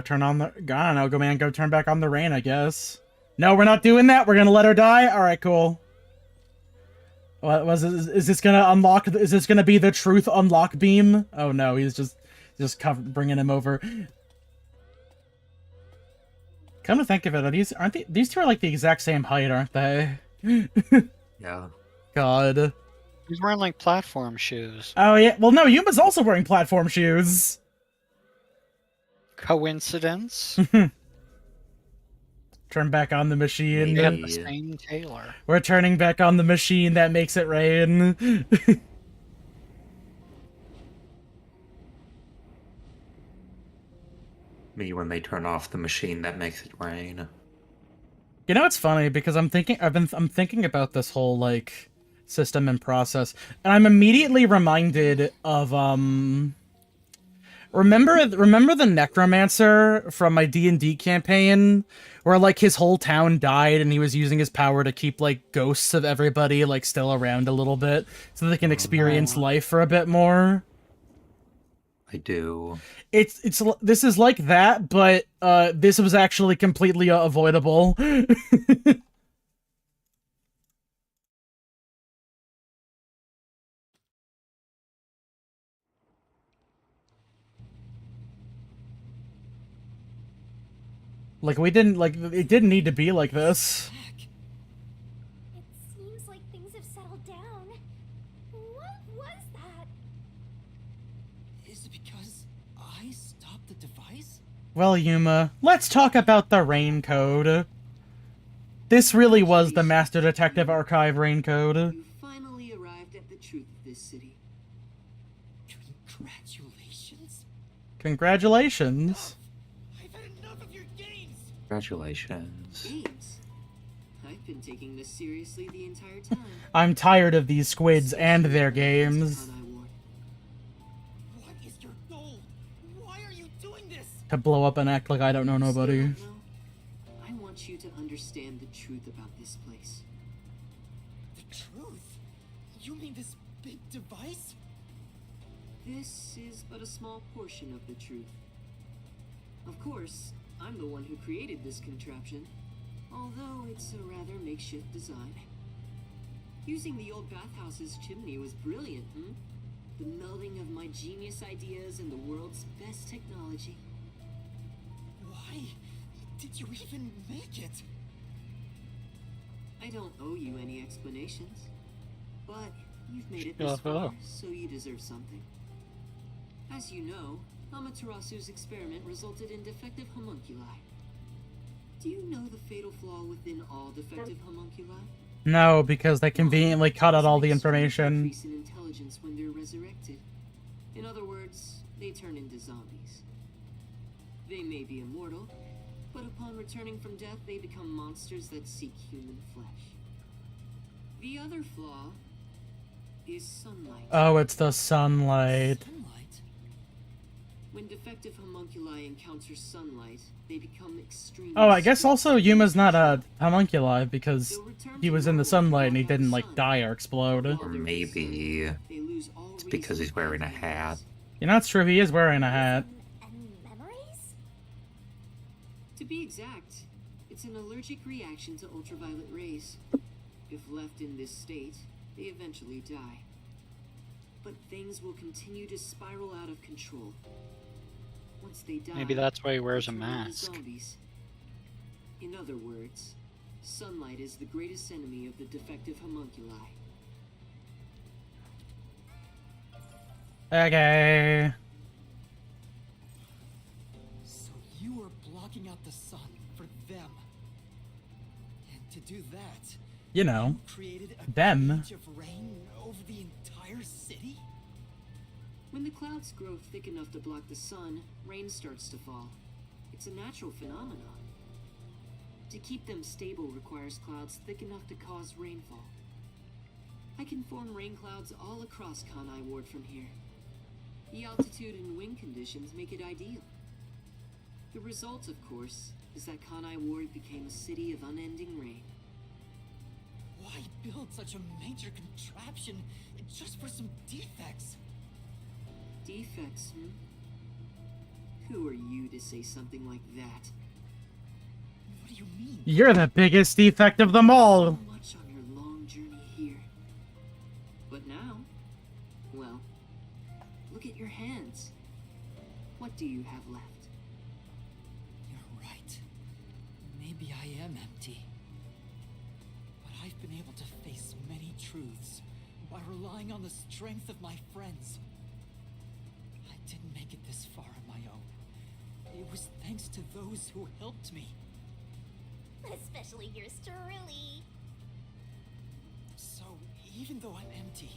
turn on the. I don't know, go turn back on the rain, I guess. No, we're not doing that. We're gonna let her die. All right, cool. What was it? Is this gonna unlock? Is this gonna be the truth unlock beam? Oh no, he's just bringing him over. Come to think of it, these two are like the exact same height, aren't they? Yeah. God. He's wearing like platform shoes. Oh yeah. Well, no, Yuma's also wearing platform shoes. Coincidence? Turn back on the machine. They have the same tailor. We're turning back on the machine that makes it rain. Me when they turn off the machine that makes it rain. You know, it's funny because I'm thinking about this whole like system and process, and I'm immediately reminded of remember the necromancer from my D&D campaign where like his whole town died and he was using his power to keep like ghosts of everybody like still around a little bit so they can experience life for a bit more. I do. This is like that, but this was actually completely avoidable. Like it didn't need to be like this. It seems like things have settled down. What was that? Is it because I stopped the device? Well, Yuma, let's talk about the rain code. This really was the Master Detective Archive rain code. You finally arrived at the truth of this city. Congratulations. Congratulations. Congratulations. Games? I've been taking this seriously the entire time. I'm tired of these squids and their games. What is your goal? Why are you doing this? To blow up and act like I don't know nobody. I want you to understand the truth about this place. The truth? You mean this big device? This is but a small portion of the truth. Of course, I'm the one who created this contraption, although it's a rather makeshift design. Using the old bathhouse's chimney was brilliant, The melding of my genius ideas and the world's best technology. Why did you even make it? I don't owe you any explanations, but you've made it this far, so you deserve something. As you know, Amaterasu's experiment resulted in defective homunculi. Do you know the fatal flaw within all defective homunculi? No, because they conveniently cut out all the information. Increase in intelligence when they're resurrected. In other words, they turn into zombies. They may be immortal, but upon returning from death, they become monsters that seek human flesh. The other flaw is sunlight. Oh, it's the sunlight. When defective homunculi encounter sunlight, they become extremely Oh, I guess swift. also Yuma's not a homunculi because he was in the sunlight and he didn't, like, die or explode. Or maybe it's because he's wearing a hat. You know, it's true, he is wearing a hat. To be exact, it's an allergic reaction to ultraviolet rays. If left in this state, they eventually die. But things will continue to spiral out of control. Once they die, Maybe that's why he wears a they turn into mask. zombies. In other words, sunlight is the greatest enemy of the defective homunculi. Okay. So you are blocking out the sun for them. And to do that, You know, created a them. cage of rain over the entire city? When the clouds grow thick enough to block the sun, rain starts to fall. It's a natural phenomenon. To keep them stable requires clouds thick enough to cause rainfall. I can form rain clouds all across Kanai Ward from here. The altitude and wind conditions make it ideal. The result, of course, is that Kanai Ward became a city of unending rain. Why build such a major contraption just for some defects? Defects, hmm? Who are you to say something like that? What do you mean? You're the biggest defect of them all. So much on your long journey here. But now, well, look at your hands. What do you have left? You're right. Maybe I am empty. But I've been able to face many truths by relying on the strength of my friends. I didn't make it this far on my own. It was thanks to those who helped me. Especially yours truly. So, even though I'm empty,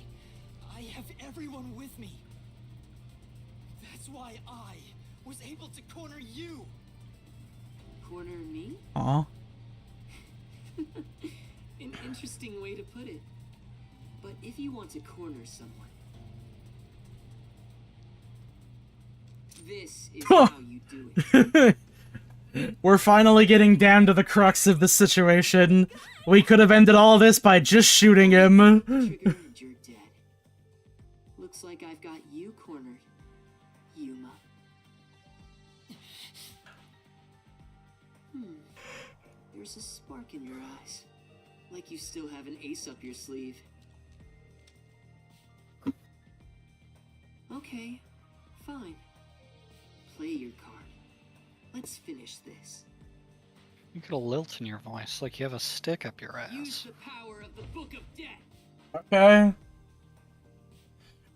I have everyone with me. That's why I was able to corner you. Corner me? Aw. An interesting way to put it. But if you want to corner someone, this is how you do it. We're finally getting down to the crux of the situation. We could have ended all this by just shooting him. Trigger, and you're dead. Looks like I've got you cornered, Yuma. There's a spark in your eyes. Like you still have an ace up your sleeve. Okay, fine. Play your card. Let's finish this. You got a lilt in your voice, like you have a stick up your Use ass. the power of the Book of Death. Okay.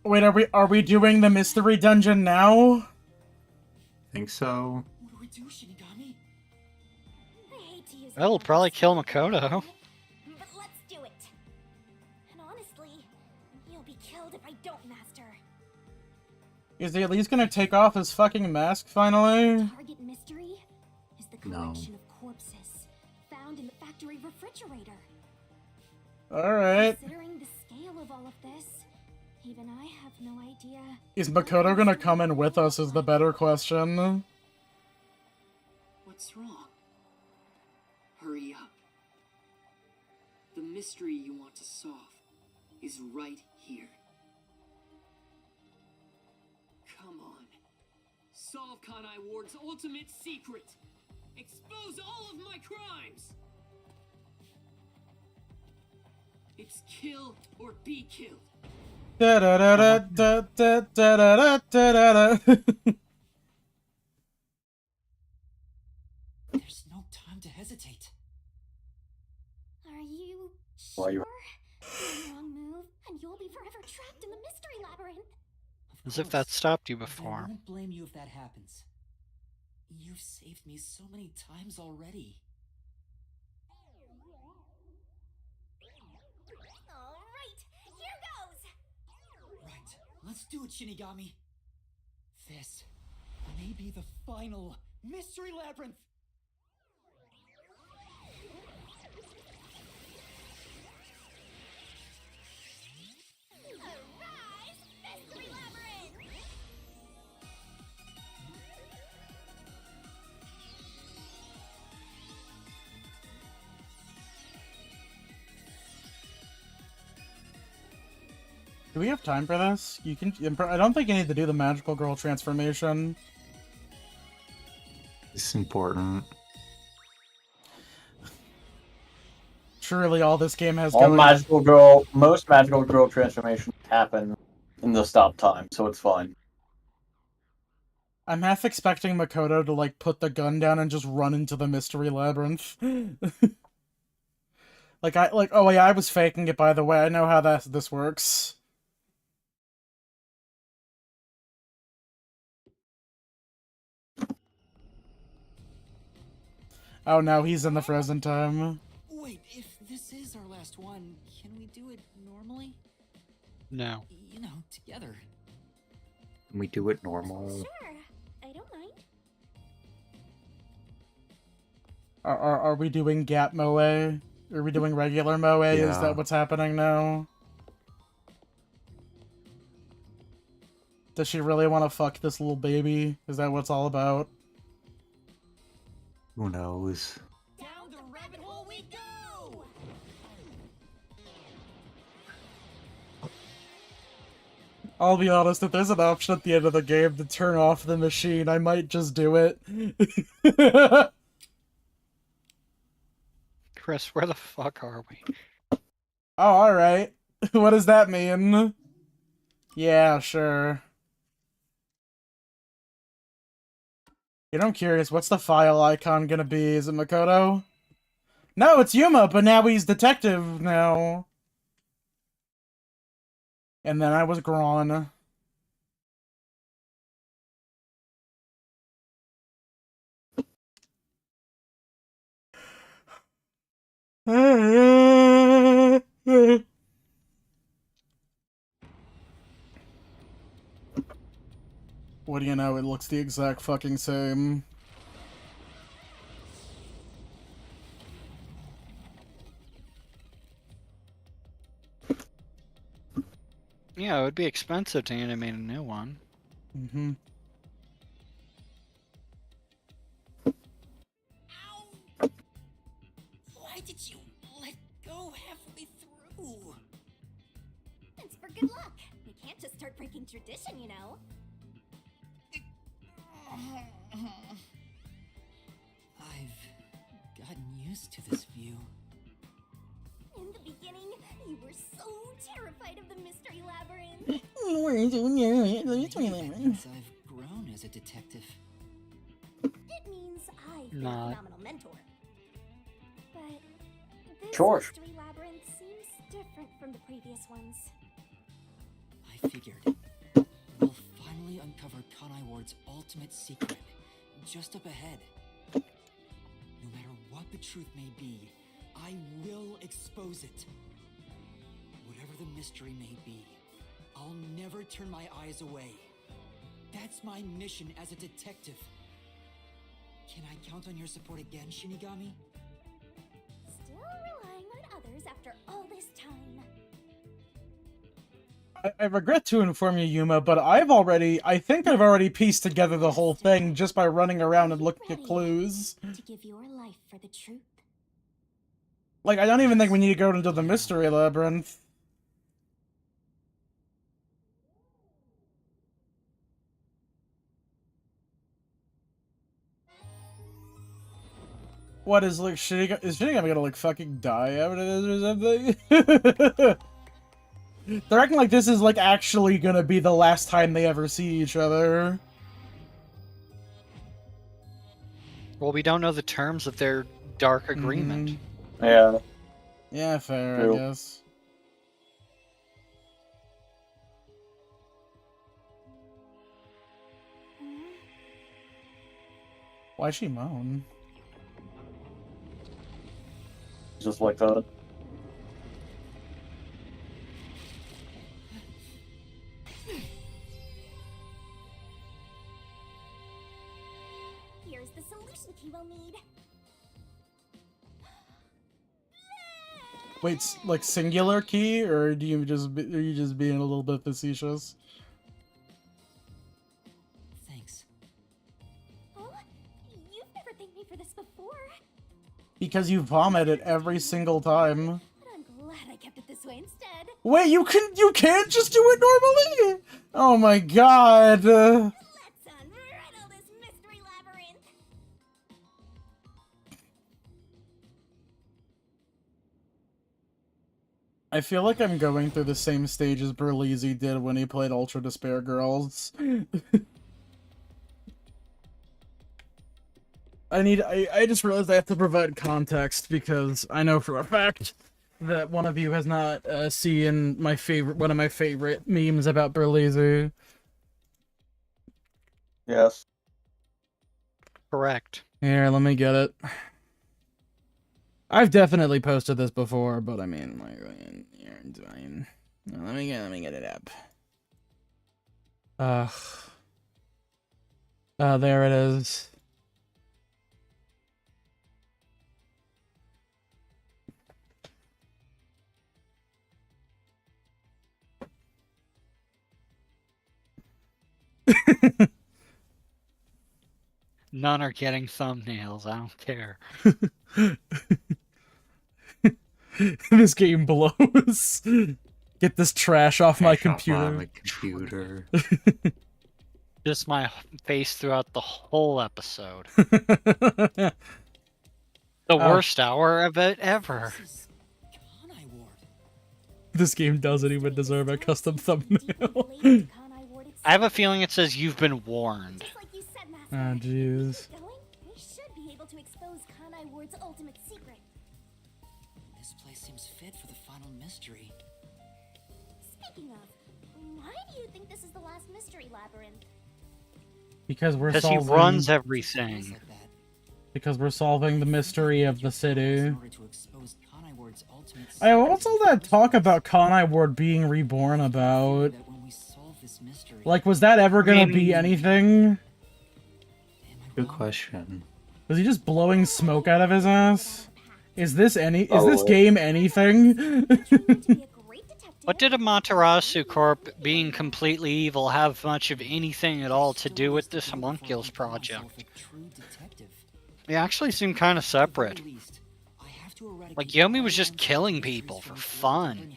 Wait, are we doing the mystery dungeon now? Think so. What do we do, Shinigami? I hate to use That'll probably kill Makoto. but let's do it. And honestly, you'll be killed if I don't, Master. Is he at least gonna take off his fucking mask finally? Target mystery is the collection of corpses found in the factory refrigerator. Alright. Considering the scale of all of this, even I have no idea. Is Makoto gonna come in with us is the better question. What's wrong? Hurry up. The mystery you want to solve is right here. Come on. Solve Kanai Ward's ultimate secret. Expose all of my crimes. It's kill or be killed. Da da da da da da da da da da. There's no time to hesitate. Are you Why sure? you- One wrong move, and you'll be forever trapped in the mystery labyrinth. As if that stopped you I before. won't blame you if that happens. You've saved me so many times already. All right, here goes. Right, let's do it, Shinigami. This may be the final mystery labyrinth. Arise, Mystery Labyrinth! Do we have time for this? You can. I don't think you need to do the magical girl transformation. It's important. Surely all this game has All going. most magical girl transformations happen in the stop time, so it's fine. I'm half expecting Makoto to like put the gun down and just run into the mystery labyrinth. Oh yeah, I was faking it, by the way. I know how this works. Oh no, he's in the frozen time. Wait, if this is our last one, can we do it normally? No. You know, together. Can we do it normal? Sure, I don't mind. Are we doing Gap Moe? Are we doing regular Moe? Is Yeah. that what's happening now? Does she really want to fuck this little baby? Is that what it's all about? Who knows? Down the rabbit hole we go! I'll be honest, if there's an option at the end of the game to turn off the machine, I might just do it. Chris, where the fuck are we? Oh, alright. What does that mean? Yeah, sure. You know, I'm curious, what's the file icon gonna be? Is it Makoto? No, it's Yuma, but now he's detective now. And then I was Gron. What do you know? It looks the exact fucking same. Yeah, it would be expensive to animate a new one. Mm-hmm. Why did you let go halfway through? It's for good luck. You can't just start breaking tradition, you know. I've gotten used to this view. In the beginning, you were so terrified of the mystery labyrinth. Means I've grown as a detective. It means I've been a Not. phenomenal mentor. But this George. mystery labyrinth seems different from the previous ones. I figured we'll finally uncover Kanai Ward's ultimate secret, just up ahead. No matter what the truth may be, I will expose it. Whatever the mystery may be, I'll never turn my eyes away. That's my mission as a detective. Can I count on your support again, Shinigami? Still relying on others after all this time. I regret to inform you, Yuma, but I think I've already pieced together the whole thing just by running around and looking at clues. To give your life for the truth. Like, I don't even think we need to go into the mystery labyrinth. What is, like, is Shinigami gonna, like, fucking die out of this or something? They're acting like this is, like, actually gonna be the last time they ever see each other. Well, we don't know the terms of their dark agreement. Yeah. Yeah, fair, True. I guess. Why'd she moan? Just like that. solution key we'll need. Wait, like singular key, or are you just being a little bit facetious? Thanks. Oh, you've never thanked me for this before. Because you vomit it every single time. But I'm glad I kept it this way instead. Wait, you can't just do it normally? Oh my god. Let's unriddle this mystery labyrinth. I feel like I'm going through the same stages Berlizzi did when he played Ultra Despair Girls. I just realized I have to provide context because I know for a fact that one of you has not seen one of my favorite memes about Berlizzi. Yes. Correct. Here, let me get it. I've definitely posted this before, but I mean, let me get it up. There it is. None are getting thumbnails. I don't care. This game blows. Get this trash off my computer. Just my face throughout the whole episode. The worst hour of it ever. This game doesn't even deserve a custom thumbnail. I have a feeling it says you've been warned. Oh, jeez. We should be able to expose Kanai Ward's ultimate secret. This place seems fit for the final mystery. Speaking of, why do you think this is the last mystery labyrinth? Because he runs everything. Because we're solving the mystery of the city. What's all that talk about Kanai Ward being reborn about? Like, was that ever gonna be anything? Good question. Was he just blowing smoke out of his ass? Is this game anything? What did Amaterasu Corp being completely evil have much of anything at all to do with this homunculus project? They actually seem kind of separate. Like Yomi was just killing people for fun.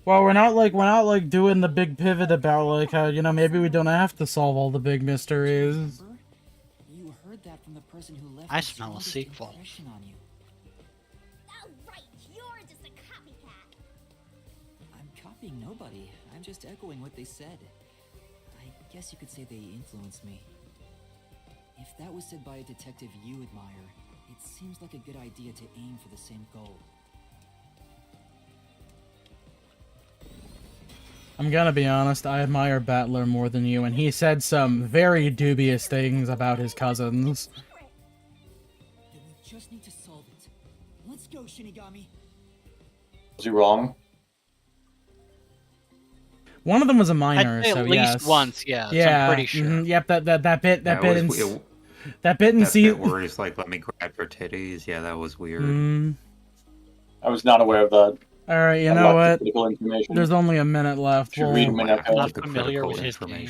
Well, we're not doing the big pivot about like how, you know, maybe we don't have to solve all the big mysteries. You heard that from the person who left I smell a sequel. on you. Oh, right, you're just a copycat. I'm copying nobody. I'm just echoing what they said. I guess you could say they influenced me. If that was said by a detective you admire, it seems like a good idea to aim for the same goal. I'm gonna be honest, I admire Battler more than you, and he said some very dubious things about his cousins. Then we just need to solve it. Let's go, Shinigami. Was he wrong? One of them was a minor, I'd say so at least yes. once, yes, Yeah, I'm pretty sure. Yep, that bit in That see. bit where he's like, "Let me grab your titties." Yeah, that was weird. I was not aware of that. Alright, you know what? There's only a minute left. read minute I'm not familiar with his game.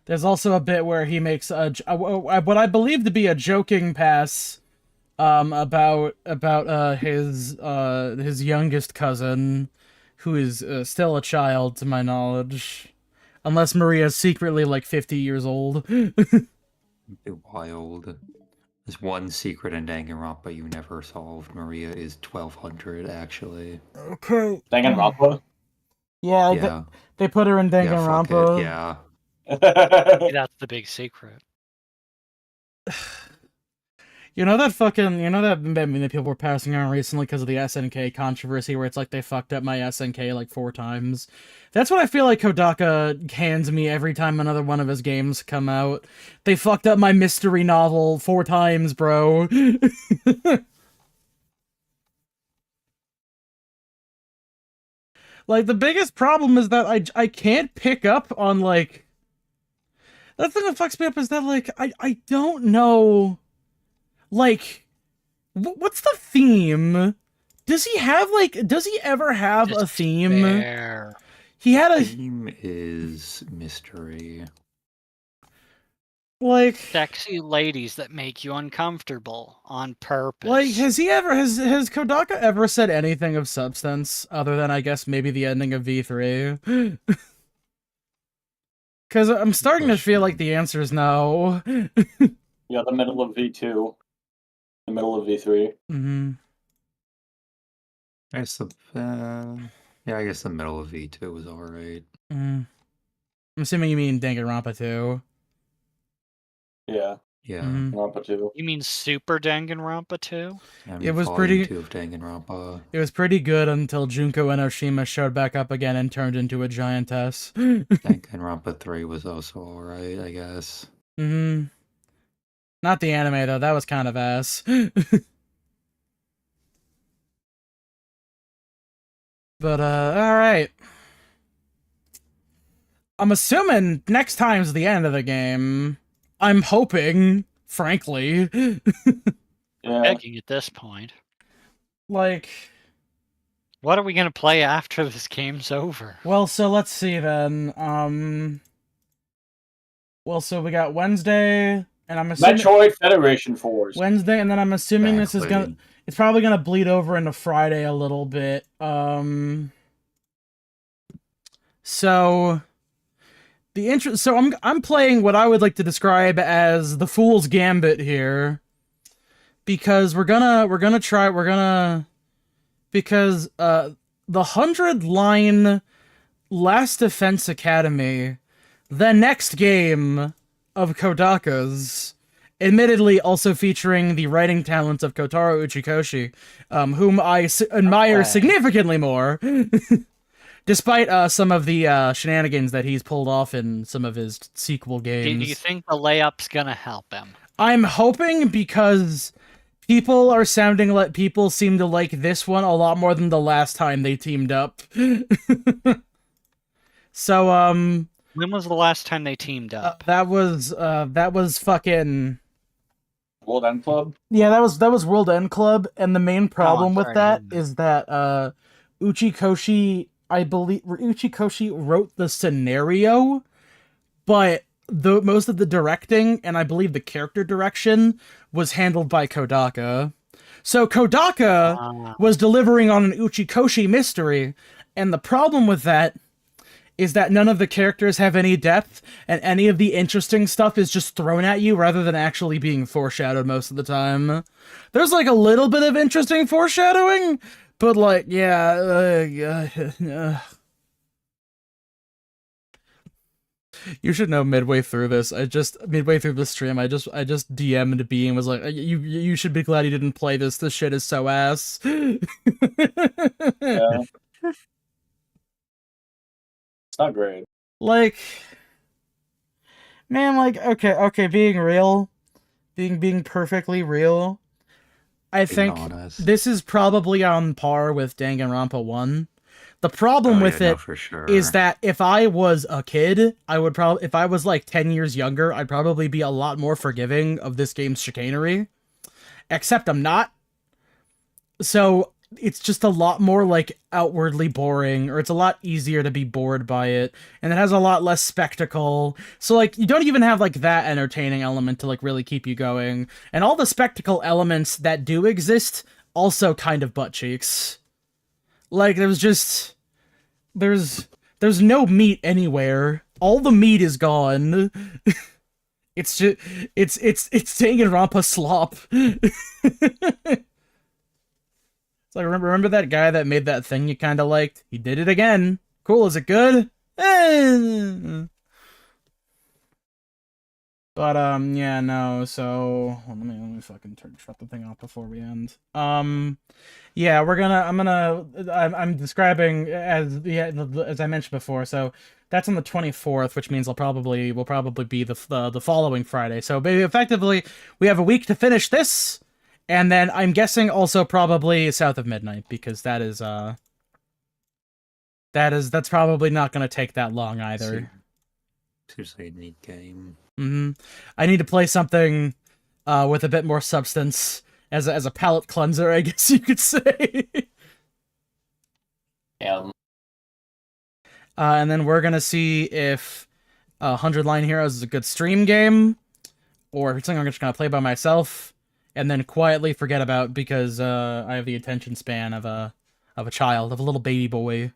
There's also a bit where he makes what I believe to be a joking pass about his youngest cousin, who is still a child to my knowledge, unless Maria's secretly like 50 years old. Wild. There's one secret in Danganronpa you never solved. Maria is 1200 actually. Okay. Danganronpa? Yeah, they put her in Danganronpa. Yeah. That's the big secret. You know that meme that people were passing around recently because of the SNK controversy, where it's like they fucked up my SNK like 4 times? That's what I feel like Kodaka hands me every time another one of his games come out. They fucked up my mystery novel 4 times, bro. Like, the biggest problem is that I can't pick up on, like... The thing that fucks me up is that, like, I don't know, like, what's the theme? Does he ever have a theme? Despair. He had a theme is mystery. Like sexy ladies that make you uncomfortable on purpose. Like, has Kodaka ever said anything of substance other than, I guess, maybe the ending of V3? Because I'm starting to feel like the answer is no. Yeah, the middle of V2. The middle of V3. Mm-hmm. I guess I guess the middle of V2 was alright. I'm assuming you mean Danganronpa 2. Yeah. Yeah. Rampa 2. You mean Super Danganronpa 2? It was pretty. 2 of Danganronpa. It was pretty good until Junko Enoshima showed back up again and turned into a giantess. Danganronpa 3 was also alright, I guess. Not the anime though. That was kind of ass. But alright. I'm assuming next time's the end of the game. I'm hoping, frankly. Begging at this point. Like, what are we gonna play after this game's over? Well, so let's see then. Well, so we got Wednesday, and I'm assuming Metroid Federation Force. Wednesday, and then I'm assuming this is gonna. It's probably gonna bleed over into Friday a little bit. So I'm playing what I would like to describe as the Fool's Gambit here, because because the 100-line Last Defense Academy, the next game of Kodaka's, admittedly also featuring the writing talents of Kotaro Uchikoshi, whom I admire significantly more. Despite some of the shenanigans that he's pulled off in some of his sequel games. Do you think the layup's gonna help him? I'm hoping, because people seem to like this one a lot more than the last time they teamed up. So, when was the last time they teamed up? That was fucking World End Club? Yeah, that was World End Club, and the main problem with that is that Uchikoshi, I believe Uchikoshi wrote the scenario, but most of the directing and I believe the character direction was handled by Kodaka. So Kodaka was delivering on an Uchikoshi mystery, and the problem with that is that none of the characters have any depth, and any of the interesting stuff is just thrown at you rather than actually being foreshadowed most of the time. There's like a little bit of interesting foreshadowing, but like, yeah, you should know midway through the stream, I just DM'd B and was like, you should be glad you didn't play this. This shit is so ass. Yeah. It's not great. Like, man, like, okay, being real, being perfectly real, I think this is probably on par with Danganronpa 1. The problem with it is that if I was a kid, if I was like 10 years younger, I'd probably be a lot more forgiving of this game's chicanery. Except I'm not. So it's just a lot more like outwardly boring, or it's a lot easier to be bored by it, and it has a lot less spectacle. So like, you don't even have like that entertaining element to like really keep you going. And all the spectacle elements that do exist also kind of butt cheeks. Like, there's no meat anywhere. All the meat is gone. It's just it's Danganronpa slop. It's like, remember that guy that made that thing you kind of liked? He did it again. Cool, is it good? But yeah, no. So let me fucking shut the thing off before we end. Yeah, I'm describing as I mentioned before. So that's on the 24th, which means we'll probably be the following Friday. So effectively, we have a week to finish this, and then I'm guessing also probably South of Midnight, because that's probably not going to take that long either. Seriously a neat game. I need to play something with a bit more substance as a palate cleanser, I guess you could say. And then we're gonna see if 100 Line Heroes is a good stream game, or if it's something I'm just gonna play by myself, and then quietly forget about because I have the attention span of a child, of a little baby boy,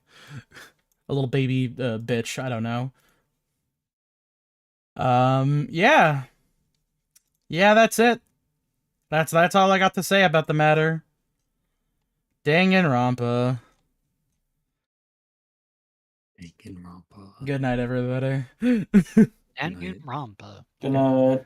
a little baby bitch. I don't know. Yeah, that's it. That's all I got to say about the matter. Danganronpa. Good night, everybody. Danganronpa. Good night.